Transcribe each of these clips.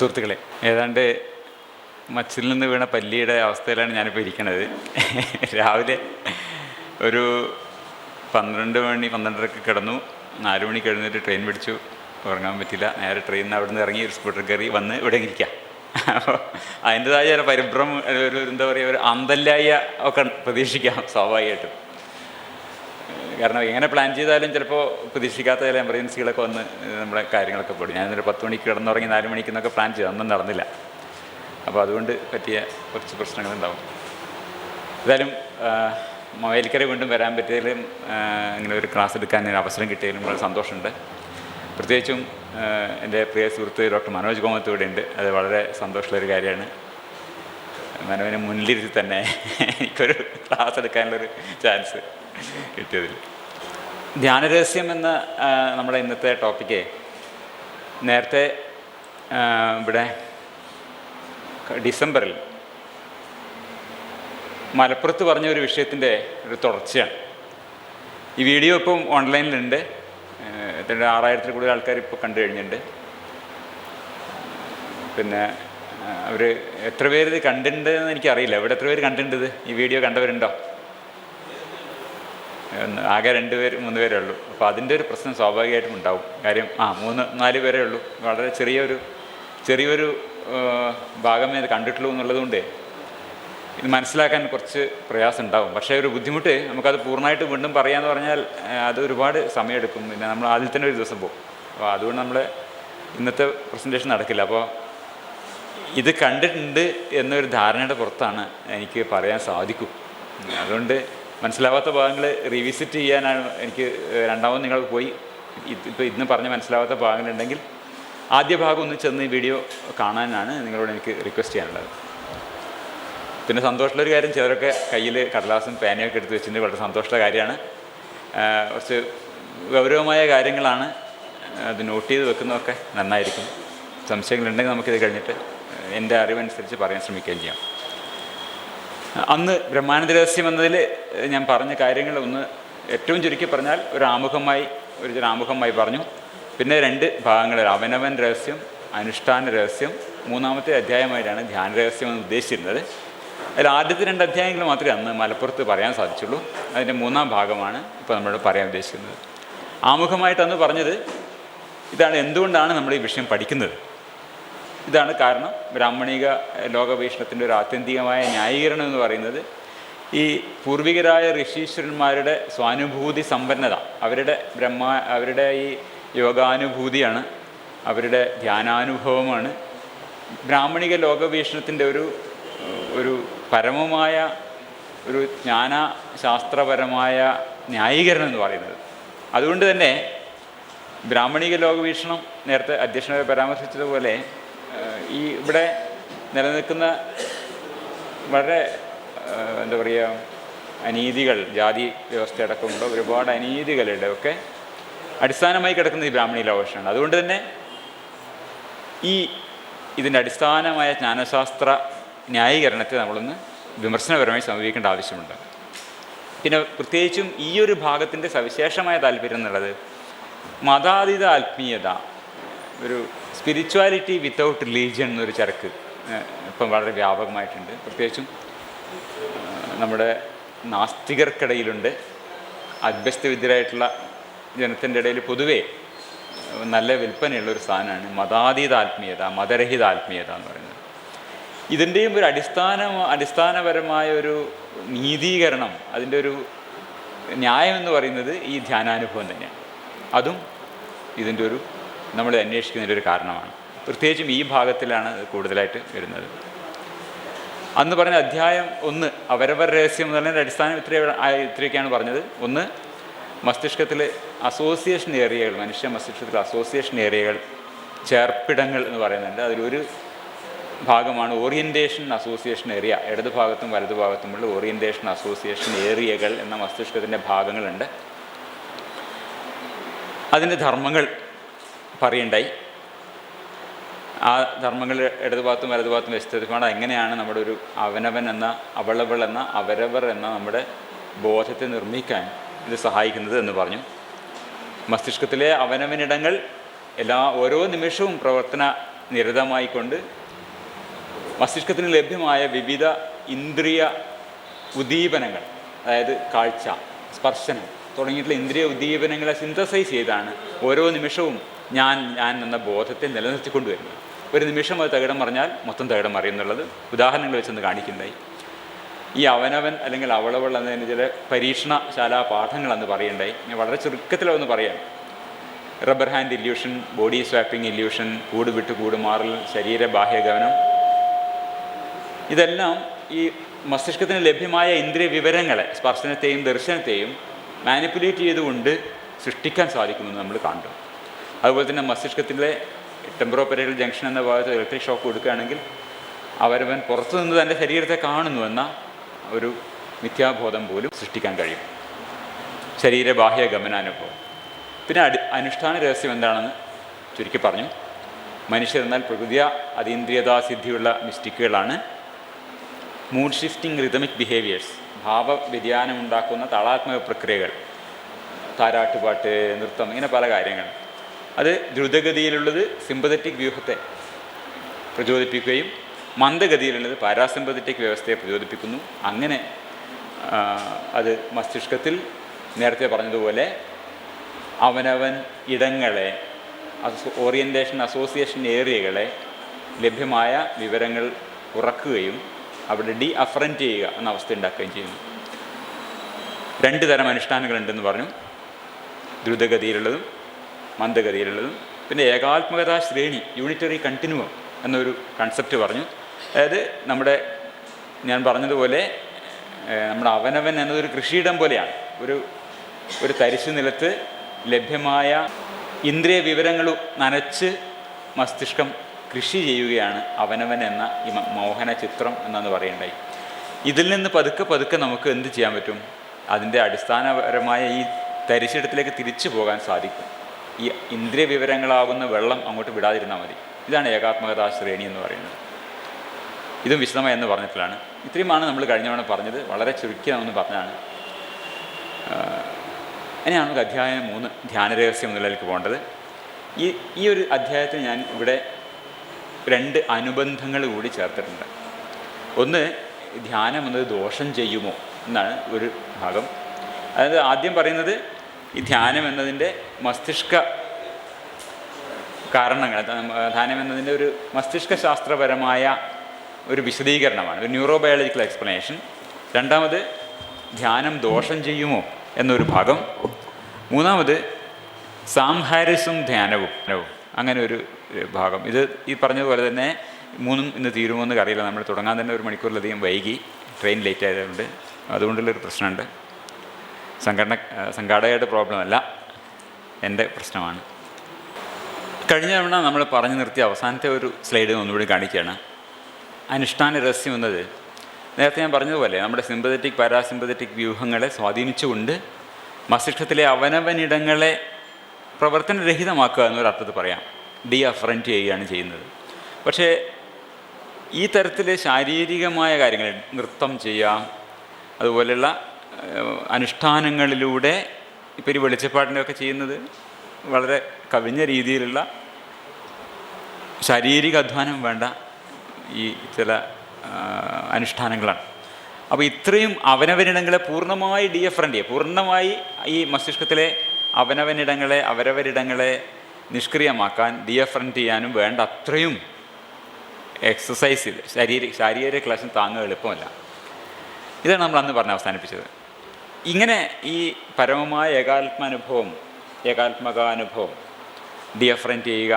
സുഹൃത്തുക്കളെ, ഏതാണ്ട് മച്ചിൽ നിന്ന് വീണ പല്ലിയുടെ അവസ്ഥയിലാണ് ഞാനിപ്പോൾ ഇരിക്കുന്നത്. രാവിലെ ഒരു 12:30 കിടന്നു, 4 മണിക്ക് എഴുന്നേറ്റ് ട്രെയിൻ പിടിച്ചു, ഉറങ്ങാൻ പറ്റില്ല. നേരെ ട്രെയിനിൽ നിന്ന് അവിടെ നിന്ന് ഇറങ്ങി ഒരു സ്കൂട്ടർ കയറി വന്ന് ഇവിടെ ഇരിക്കാം. അപ്പോൾ അതിൻ്റെതായ ചില പരിഭ്രമം, ഒരു എന്താ പറയുക, ഒരു അന്തല്ലായ ഒക്കെ പ്രതീക്ഷിക്കാം സ്വാഭാവികമായിട്ടും. കാരണം എങ്ങനെ പ്ലാൻ ചെയ്താലും ചിലപ്പോൾ പ്രതീക്ഷിക്കാത്ത ചില എമർജൻസികളൊക്കെ വന്ന് നമ്മുടെ കാര്യങ്ങളൊക്കെ പോയി. ഞാനൊരു 10 മണിക്ക് കിടന്നുറങ്ങി 4 മണിക്ക് എന്നൊക്കെ പ്ലാൻ ചെയ്തു, അതൊന്നും നടന്നില്ല. അപ്പോൾ അതുകൊണ്ട് പറ്റിയ കുറച്ച് പ്രശ്നങ്ങളുണ്ടാവും. ഏതായാലും മവേലിക്കര വീണ്ടും വരാൻ പറ്റിയതിലും ഇങ്ങനെ ഒരു ക്ലാസ് എടുക്കാൻ അവസരം കിട്ടിയതിലും വളരെ സന്തോഷമുണ്ട്. പ്രത്യേകിച്ചും എൻ്റെ പ്രിയ സുഹൃത്ത് ഡോക്ടർ മനോജ് കോമത്ത് ഇവിടെ ഉണ്ട്. അത് വളരെ സന്തോഷമുള്ളൊരു കാര്യമാണ്. മനോവിനെ മുന്നിലിരുത്തി തന്നെ എനിക്കൊരു ക്ലാസ് എടുക്കാനുള്ളൊരു ചാൻസ് കിട്ടിയതിൽ. ധ്യാനരഹസ്യം എന്ന നമ്മുടെ ഇന്നത്തെ ടോപ്പിക്ക് നേരത്തെ ഇവിടെ ഡിസംബറിൽ മലപ്പുറത്ത് പറഞ്ഞ ഒരു വിഷയത്തിൻ്റെ ഒരു തുടർച്ചയാണ്. ഈ വീഡിയോ ഇപ്പം ഓൺലൈനിലുണ്ട്. 6000-ൽ കൂടുതൽ ആൾക്കാർ ഇപ്പോൾ കണ്ടു കഴിഞ്ഞിട്ടുണ്ട്. പിന്നെ അവർ എത്ര പേര് ഇത് കണ്ടിട്ടുണ്ട് എന്ന് എനിക്കറിയില്ല. ഇവിടെ എത്ര പേര് കണ്ടിട്ടുണ്ട്? ഈ വീഡിയോ കണ്ടവരുണ്ടോ? ആകെ 2 പേര് 3 പേരേ ഉള്ളൂ. അപ്പോൾ അതിൻ്റെ ഒരു പ്രശ്നം സ്വാഭാവികമായിട്ടും ഉണ്ടാവും. കാര്യം 3-4 പേരേ ഉള്ളൂ. വളരെ ചെറിയൊരു ഭാഗമേ ഇത് കണ്ടിട്ടുള്ളൂ എന്നുള്ളതുകൊണ്ട് ഇത് മനസ്സിലാക്കാൻ കുറച്ച് പ്രയാസം ഉണ്ടാവും. പക്ഷേ ഒരു ബുദ്ധിമുട്ട്, നമുക്കത് പൂർണ്ണമായിട്ട് വീണ്ടും പറയാമെന്ന് പറഞ്ഞാൽ അത് ഒരുപാട് സമയമെടുക്കും. പിന്നെ നമ്മൾ ആദ്യം തന്നെ ഒരു ദിവസം പോകും. അപ്പോൾ അതുകൊണ്ട് നമ്മൾ ഇന്നത്തെ പ്രസൻറ്റേഷൻ നടക്കില്ല. അപ്പോൾ ഇത് കണ്ടിട്ടുണ്ട് എന്നൊരു ധാരണയുടെ പുറത്താണ് എനിക്ക് പറയാൻ സാധിക്കും. അതുകൊണ്ട് മനസ്സിലാവാത്ത ഭാഗങ്ങൾ റീവിസിറ്റ് ചെയ്യാനാണ് എനിക്ക് രണ്ടാമത് നിങ്ങൾ പോയി ഇപ്പോൾ ഇന്ന് പറഞ്ഞ് മനസ്സിലാവാത്ത ഭാഗങ്ങളുണ്ടെങ്കിൽ ആദ്യ ഭാഗം ഒന്ന് ചെന്ന് ഈ വീഡിയോ കാണാനാണ് നിങ്ങളോട് എനിക്ക് റിക്വസ്റ്റ് ചെയ്യാനുള്ളത്. പിന്നെ സന്തോഷമുള്ളൊരു കാര്യം, ചിലരൊക്കെ കയ്യിൽ കടലാസും പേനയൊക്കെ എടുത്ത് വെച്ചിട്ടുണ്ട്. വളരെ സന്തോഷമുള്ള കാര്യമാണ്. കുറച്ച് ഗൗരവമായ കാര്യങ്ങളാണ്. അത് നോട്ട് ചെയ്ത് വെക്കുന്നതൊക്കെ നന്നായിരിക്കും. സംശയങ്ങളുണ്ടെങ്കിൽ നമുക്കിത് കഴിഞ്ഞിട്ട് എൻ്റെ അറിവനുസരിച്ച് പറയാൻ ശ്രമിക്കുകയും ചെയ്യാം. അന്ന് ബ്രഹ്മാനന്ദ രഹസ്യം എന്നതിൽ ഞാൻ പറഞ്ഞ കാര്യങ്ങൾ ഒന്ന് ഏറ്റവും ചുരുക്കി പറഞ്ഞാൽ ഒരു ആമുഖമായി പറഞ്ഞു. പിന്നെ 2 ഭാഗങ്ങളിൽ അവനവൻ രഹസ്യം, അനുഷ്ഠാന രഹസ്യം, 3-ാമത്തെ അധ്യായമായിട്ടാണ് ധ്യാന രഹസ്യം എന്ന് ഉദ്ദേശിച്ചിരുന്നത്. അതിൽ ആദ്യത്തെ 2 അധ്യായങ്ങൾ മാത്രമേ അന്ന് മലപ്പുറത്ത് പറയാൻ സാധിച്ചുള്ളൂ. അതിൻ്റെ 3-ാം ഭാഗമാണ് ഇപ്പോൾ നമ്മളോട് പറയാൻ ഉദ്ദേശിക്കുന്നത്. ആമുഖമായിട്ട് അന്ന് പറഞ്ഞത് ഇതാണ്: എന്തുകൊണ്ടാണ് നമ്മൾ ഈ വിഷയം പഠിക്കുന്നത്? ഇതാണ് കാരണം. ബ്രാഹ്മണിക ലോകവീക്ഷണത്തിൻ്റെ ഒരു ആത്യന്തികമായ ന്യായീകരണം എന്ന് പറയുന്നത് ഈ പൂർവികരായ ഋഷീശ്വരന്മാരുടെ സ്വാനുഭൂതി സമ്പന്നത, അവരുടെ ഈ യോഗാനുഭൂതിയാണ്, അവരുടെ ധ്യാനാനുഭവമാണ് ബ്രാഹ്മണിക ലോകവീക്ഷണത്തിൻ്റെ ഒരു പരമമായ ഒരു ജ്ഞാനശാസ്ത്രപരമായ ന്യായീകരണം എന്ന് പറയുന്നത്. അതുകൊണ്ട് തന്നെ ബ്രാഹ്മണിക ലോകവീക്ഷണം നേരത്തെ അധ്യക്ഷനെ പരാമർശിച്ചതുപോലെ ഇവിടെ നിലനിൽക്കുന്ന വളരെ എന്താ പറയുക അനീതികൾ, ജാതി വ്യവസ്ഥയടക്കമുള്ള ഒരുപാട് അനീതികളുടെ ഒക്കെ അടിസ്ഥാനമായി കിടക്കുന്നത് ഈ ബ്രാഹ്മണീയ ലോകവീക്ഷണമാണ്. അതുകൊണ്ട് തന്നെ ഇതിൻ്റെ അടിസ്ഥാനമായ ജ്ഞാനശാസ്ത്ര ന്യായീകരണത്തെ നമ്മളൊന്ന് വിമർശനപരമായി സമീപിക്കേണ്ട ആവശ്യമുണ്ട്. പിന്നെ പ്രത്യേകിച്ചും ഈ ഒരു ഭാഗത്തിൻ്റെ സവിശേഷമായ താല്പര്യം എന്നുള്ളത് മതാതീത ആത്മീയത, ഒരു സ്പിരിച്വാലിറ്റി വിത്തൗട്ട് റിലീജിയൻ എന്നൊരു ചരക്ക് ഇപ്പം വളരെ വ്യാപകമായിട്ടുണ്ട്. പ്രത്യേകിച്ചും നമ്മുടെ നാസ്തികർക്കിടയിലുണ്ട്. അഭ്യസ്തവിദ്യരായിട്ടുള്ള ജനത്തിൻ്റെ ഇടയിൽ പൊതുവേ നല്ല വിൽപ്പനയുള്ളൊരു സാധനമാണ് മതാതീത ആത്മീയത, മതരഹിത ആത്മീയത എന്ന് പറയുന്നത്. ഇതിൻ്റെയും ഒരു അടിസ്ഥാനപരമായ ഒരു നീതീകരണം, അതിൻ്റെ ഒരു ന്യായം എന്ന് പറയുന്നത് ഈ ധ്യാനാനുഭവം തന്നെയാണ്. അതും ഇതിൻ്റെ നമ്മൾ അന്വേഷിക്കുന്നതിൻ്റെ ഒരു കാരണമാണ്. പ്രത്യേകിച്ചും ഈ ഭാഗത്തിലാണ് കൂടുതലായിട്ട് വരുന്നത്. അന്ന് പറഞ്ഞ അധ്യായം 1 അവരവർ രഹസ്യം എന്ന് പറഞ്ഞതിൻ്റെ അടിസ്ഥാനം ഇത്രയൊക്കെയാണ് പറഞ്ഞത്. 1, മസ്തിഷ്കത്തിൽ അസോസിയേഷൻ ഏരിയകൾ, മനുഷ്യ മസ്തിഷ്കത്തിൽ അസോസിയേഷൻ ഏരിയകൾ, ചേർപ്പിടങ്ങൾ എന്ന് പറയുന്നുണ്ട്. അതിലൊരു ഭാഗമാണ് ഓറിയൻറ്റേഷൻ അസോസിയേഷൻ ഏരിയ. ഇടതു ഭാഗത്തും വലതു ഭാഗത്തുമുള്ള ഓറിയൻറ്റേഷൻ അസോസിയേഷൻ ഏരിയകൾ എന്ന മസ്തിഷ്കത്തിൻ്റെ ഭാഗങ്ങളുണ്ട്. അതിൻ്റെ ധർമ്മങ്ങൾ പറയുണ്ടായി. ആ ധർമ്മങ്ങൾ ഇടതുഭാഗത്തും വലതുഭാഗത്തും വ്യക്തമാണ്. എങ്ങനെയാണ് നമ്മുടെ ഒരു അവനവൻ എന്ന, അവളവൾ എന്ന, അവരവർ എന്ന നമ്മുടെ ബോധത്തെ നിർമ്മിക്കാൻ ഇത് സഹായിക്കുന്നത് എന്ന് പറഞ്ഞു. മസ്തിഷ്കത്തിലെ അവനവനിടങ്ങൾ ഓരോ നിമിഷവും പ്രവർത്തന നിരതമായിക്കൊണ്ട് മസ്തിഷ്കത്തിന് ലഭ്യമായ വിവിധ ഇന്ദ്രിയ ഉദ്ദീപനങ്ങൾ, അതായത് കാഴ്ച, സ്പർശനം തുടങ്ങിയിട്ടുള്ള ഇന്ദ്രിയ ഉദ്ദീപനങ്ങളെ സിന്തസൈസ് ചെയ്താണ് ഓരോ നിമിഷവും ഞാൻ എന്ന ബോധത്തെ നിലനിർത്തിക്കൊണ്ടുവരുന്നത്. ഒരു നിമിഷം അത് തകിടം മറിഞ്ഞാൽ മൊത്തം തകിടം മറിയുന്നുള്ളത് ഉദാഹരണങ്ങൾ വെച്ചൊന്ന് കാണിക്കുന്നതായി. ഈ അവനവൻ അല്ലെങ്കിൽ അവളവൾ എന്നതിന് ചില പരീക്ഷണശാലാ പാഠങ്ങളെന്ന് പറയുണ്ടായി. ഞാൻ വളരെ ചുരുക്കത്തിലൊന്ന് പറയാം. Rubber hand illusion, body swapping illusion, കൂട് വിട്ട് കൂട് മാറൽ, ശരീര ബാഹ്യഗമനം, ഇതെല്ലാം ഈ മസ്തിഷ്കത്തിന് ലഭ്യമായ ഇന്ദ്രിയ വിവരങ്ങളെ, സ്പർശനത്തെയും ദർശനത്തെയും മാനിപ്പുലേറ്റ് ചെയ്തുകൊണ്ട് സൃഷ്ടിക്കാൻ സാധിക്കുമെന്ന് നമ്മൾ കണ്ടു. അതുപോലെ തന്നെ മസ്തിഷ്കത്തിലെ ടെമ്പറോപെരൽ ജംഗ്ഷൻ എന്ന ഭാഗത്ത് ഇലക്ട്രിക് ഷോക്ക് കൊടുക്കുകയാണെങ്കിൽ അവരവൻ പുറത്തു നിന്ന് തൻ്റെ ശരീരത്തെ കാണുന്നുവെന്ന ഒരു മിഥ്യാബോധം പോലും സൃഷ്ടിക്കാൻ കഴിയും. ശരീരബാഹ്യ ഗമനാനുഭവം. പിന്നെ അനുഷ്ഠാന രഹസ്യം എന്താണെന്ന് ചുരുക്കി പറഞ്ഞു. മനുഷ്യരെന്നാൽ പ്രകൃതിയ അതീന്ദ്രിയതാസിദ്ധിയുള്ള മിസ്റ്റിക്കുകളാണ്. മൂഡ് ഷിഫ്റ്റിംഗ് റിതമിക് ബിഹേവിയേഴ്സ്, ഭാവവ്യതിയാനമുണ്ടാക്കുന്ന താളാത്മക പ്രക്രിയകൾ, താരാട്ടുപാട്ട്, നൃത്തം, ഇങ്ങനെ പല കാര്യങ്ങൾ. അത് ദ്രുതഗതിയിലുള്ളത് സിമ്പതറ്റിക് വ്യൂഹത്തെ പ്രചോദിപ്പിക്കുകയും മന്ദഗതിയിലുള്ളത് പാരാസിമ്പതറ്റിക് വ്യവസ്ഥയെ പ്രചോദിപ്പിക്കുന്നു. അങ്ങനെ അത് മസ്തിഷ്കത്തിൽ നേരത്തെ പറഞ്ഞതുപോലെ അവനവൻ ഇടങ്ങളെ, ഓറിയൻറ്റേഷൻ അസോസിയേഷൻ ഏരിയകളെ ലഭ്യമായ വിവരങ്ങൾ ഉറക്കുകയും അവിടെ ഡി അഫറൻറ്റ് ചെയ്യുക എന്ന അവസ്ഥ ഉണ്ടാക്കുകയും ചെയ്യുന്നു. 2 തരം അനുഷ്ഠാനങ്ങളുണ്ടെന്ന് പറഞ്ഞു. ദ്രുതഗതിയിലുള്ളതും മന്ദഗതിയിലുള്ളതും. പിന്നെ ഏകാത്മകതാ ശ്രേണി, യൂണിറ്ററി കണ്ടിന്യൂം എന്നൊരു കൺസെപ്റ്റ് പറഞ്ഞു. അതായത് ഞാൻ പറഞ്ഞതുപോലെ നമ്മുടെ അവനവൻ എന്നതൊരു കൃഷിയിടം പോലെയാണ്. ഒരു തരിശു നിലത്ത് ലഭ്യമായ ഇന്ദ്രിയ വിവരങ്ങൾ നനച്ച് മസ്തിഷ്കം കൃഷി ചെയ്യുകയാണ് അവനവൻ എന്ന ഈ മോഹന ചിത്രം എന്നു പറയുണ്ടായി. ഇതിൽ നിന്ന് പതുക്കെ നമുക്ക് എന്ത് ചെയ്യാൻ പറ്റും? അതിൻ്റെ അടിസ്ഥാനപരമായ ഈ തരിശിടത്തിലേക്ക് തിരിച്ചു പോകാൻ സാധിക്കും. ഈ ഇന്ദ്രിയ വിവരങ്ങളാകുന്ന വെള്ളം അങ്ങോട്ട് വിടാതിരുന്നാൽ മതി. ഇതാണ് ഏകാത്മകതാ ശ്രേണി എന്ന് പറയുന്നത്. ഇതും വിശദമായി എന്ന് പറഞ്ഞിട്ടുള്ളതാണ്. ഇത്രയുമാണ് നമ്മൾ കഴിഞ്ഞ തവണ പറഞ്ഞത്. വളരെ ചുരുക്കിയതെന്ന് പറഞ്ഞാണ്. അങ്ങനെയാണ് നമുക്ക് അധ്യായം 3 ധ്യാനരഹസ്യം എന്നുള്ളതിലേക്ക് പോകേണ്ടത്. ഈ ഒരു അധ്യായത്തിൽ ഞാൻ ഇവിടെ 2 അനുബന്ധങ്ങൾ കൂടി ചേർത്തിട്ടുണ്ട്. ഒന്ന്, ധ്യാനം എന്നത് ദോഷം ചെയ്യുമോ എന്നാണ് ഒരു ഭാഗം. അതായത് ആദ്യം പറയുന്നത് ഈ ധ്യാനം എന്നതിൻ്റെ മസ്തിഷ്ക കാരണങ്ങൾ, ധ്യാനം എന്നതിൻ്റെ ഒരു മസ്തിഷ്ക ശാസ്ത്രപരമായ ഒരു വിശദീകരണമാണ്, ഒരു ന്യൂറോബയോളജിക്കൽ എക്സ്പ്ലനേഷൻ. രണ്ടാമത്, ധ്യാനം ദോഷം ചെയ്യുമോ എന്നൊരു ഭാഗം. മൂന്നാമത്, സാംഹാരിസും ധ്യാനവും, അങ്ങനെ ഒരു ഭാഗം. ഇത് ഈ പറഞ്ഞതുപോലെ തന്നെ 3 ഇന്ന് തീരുമോ എന്ന് അറിയില്ല. നമ്മൾ തുടങ്ങാൻ തന്നെ 1 മണിക്കൂറിലധികം വൈകി, ട്രെയിൻ ലേറ്റ് ആയതുകൊണ്ട്. അതുകൊണ്ടുള്ളൊരു പ്രശ്നമുണ്ട്. സംഘാടകരുടെ പ്രോബ്ലമല്ല, എൻ്റെ പ്രശ്നമാണ്. കഴിഞ്ഞ തവണ നമ്മൾ പറഞ്ഞു നിർത്തിയ അവസാനത്തെ ഒരു സ്ലൈഡ് ഒന്നുകൂടി കാണിക്കുകയാണ്. അനുഷ്ഠാന രഹസ്യം എന്നത് നേരത്തെ ഞാൻ പറഞ്ഞതുപോലെ നമ്മുടെ സിമ്പതറ്റിക് പാരാസിമ്പതറ്റിക് വ്യൂഹങ്ങളെ സ്വാധീനിച്ചുകൊണ്ട് മസ്തിഷ്കത്തിലെ അവനവനിടങ്ങളെ പ്രവർത്തനരഹിതമാക്കുക എന്നൊരർത്ഥത്തിൽ പറയാം. ഡി അഫറൻറ്റ് ചെയ്യുകയാണ് ചെയ്യുന്നത്. പക്ഷേ ഈ തരത്തിൽ ശാരീരികമായ കാര്യങ്ങൾ, നൃത്തം ചെയ്യാം, അതുപോലെയുള്ള അനുഷ്ഠാനങ്ങളിലൂടെ ഇപ്പോൾ ഈ വെളിച്ചപ്പാടിൻ്റെയൊക്കെ ചെയ്യുന്നത് വളരെ കവിഞ്ഞ രീതിയിലുള്ള ശാരീരിക അധ്വാനം വേണ്ട ഈ ചില അനുഷ്ഠാനങ്ങളാണ്. അപ്പോൾ ഇത്രയും അവനവനിടങ്ങളെ പൂർണ്ണമായി ഡിഅഫറൻറ്റ് ചെയ്യുക, പൂർണ്ണമായി ഈ മസ്തിഷ്കത്തിലെ അവരവരിടങ്ങളെ നിഷ്ക്രിയമാക്കാൻ, ഡിഅഫറൻറ്റ് ചെയ്യാനും വേണ്ട അത്രയും എക്സസൈസിൽ ശാരീരിക ക്ലാസ്സിന് താങ്ങുക എളുപ്പമല്ല. ഇതാണ് നമ്മൾ അന്ന് പറഞ്ഞ് അവസാനിപ്പിച്ചത്. ഇങ്ങനെ ഈ പരമമായ ഏകാത്മകാനുഭവം ഡിഅഫറൻറ്റ് ചെയ്യുക,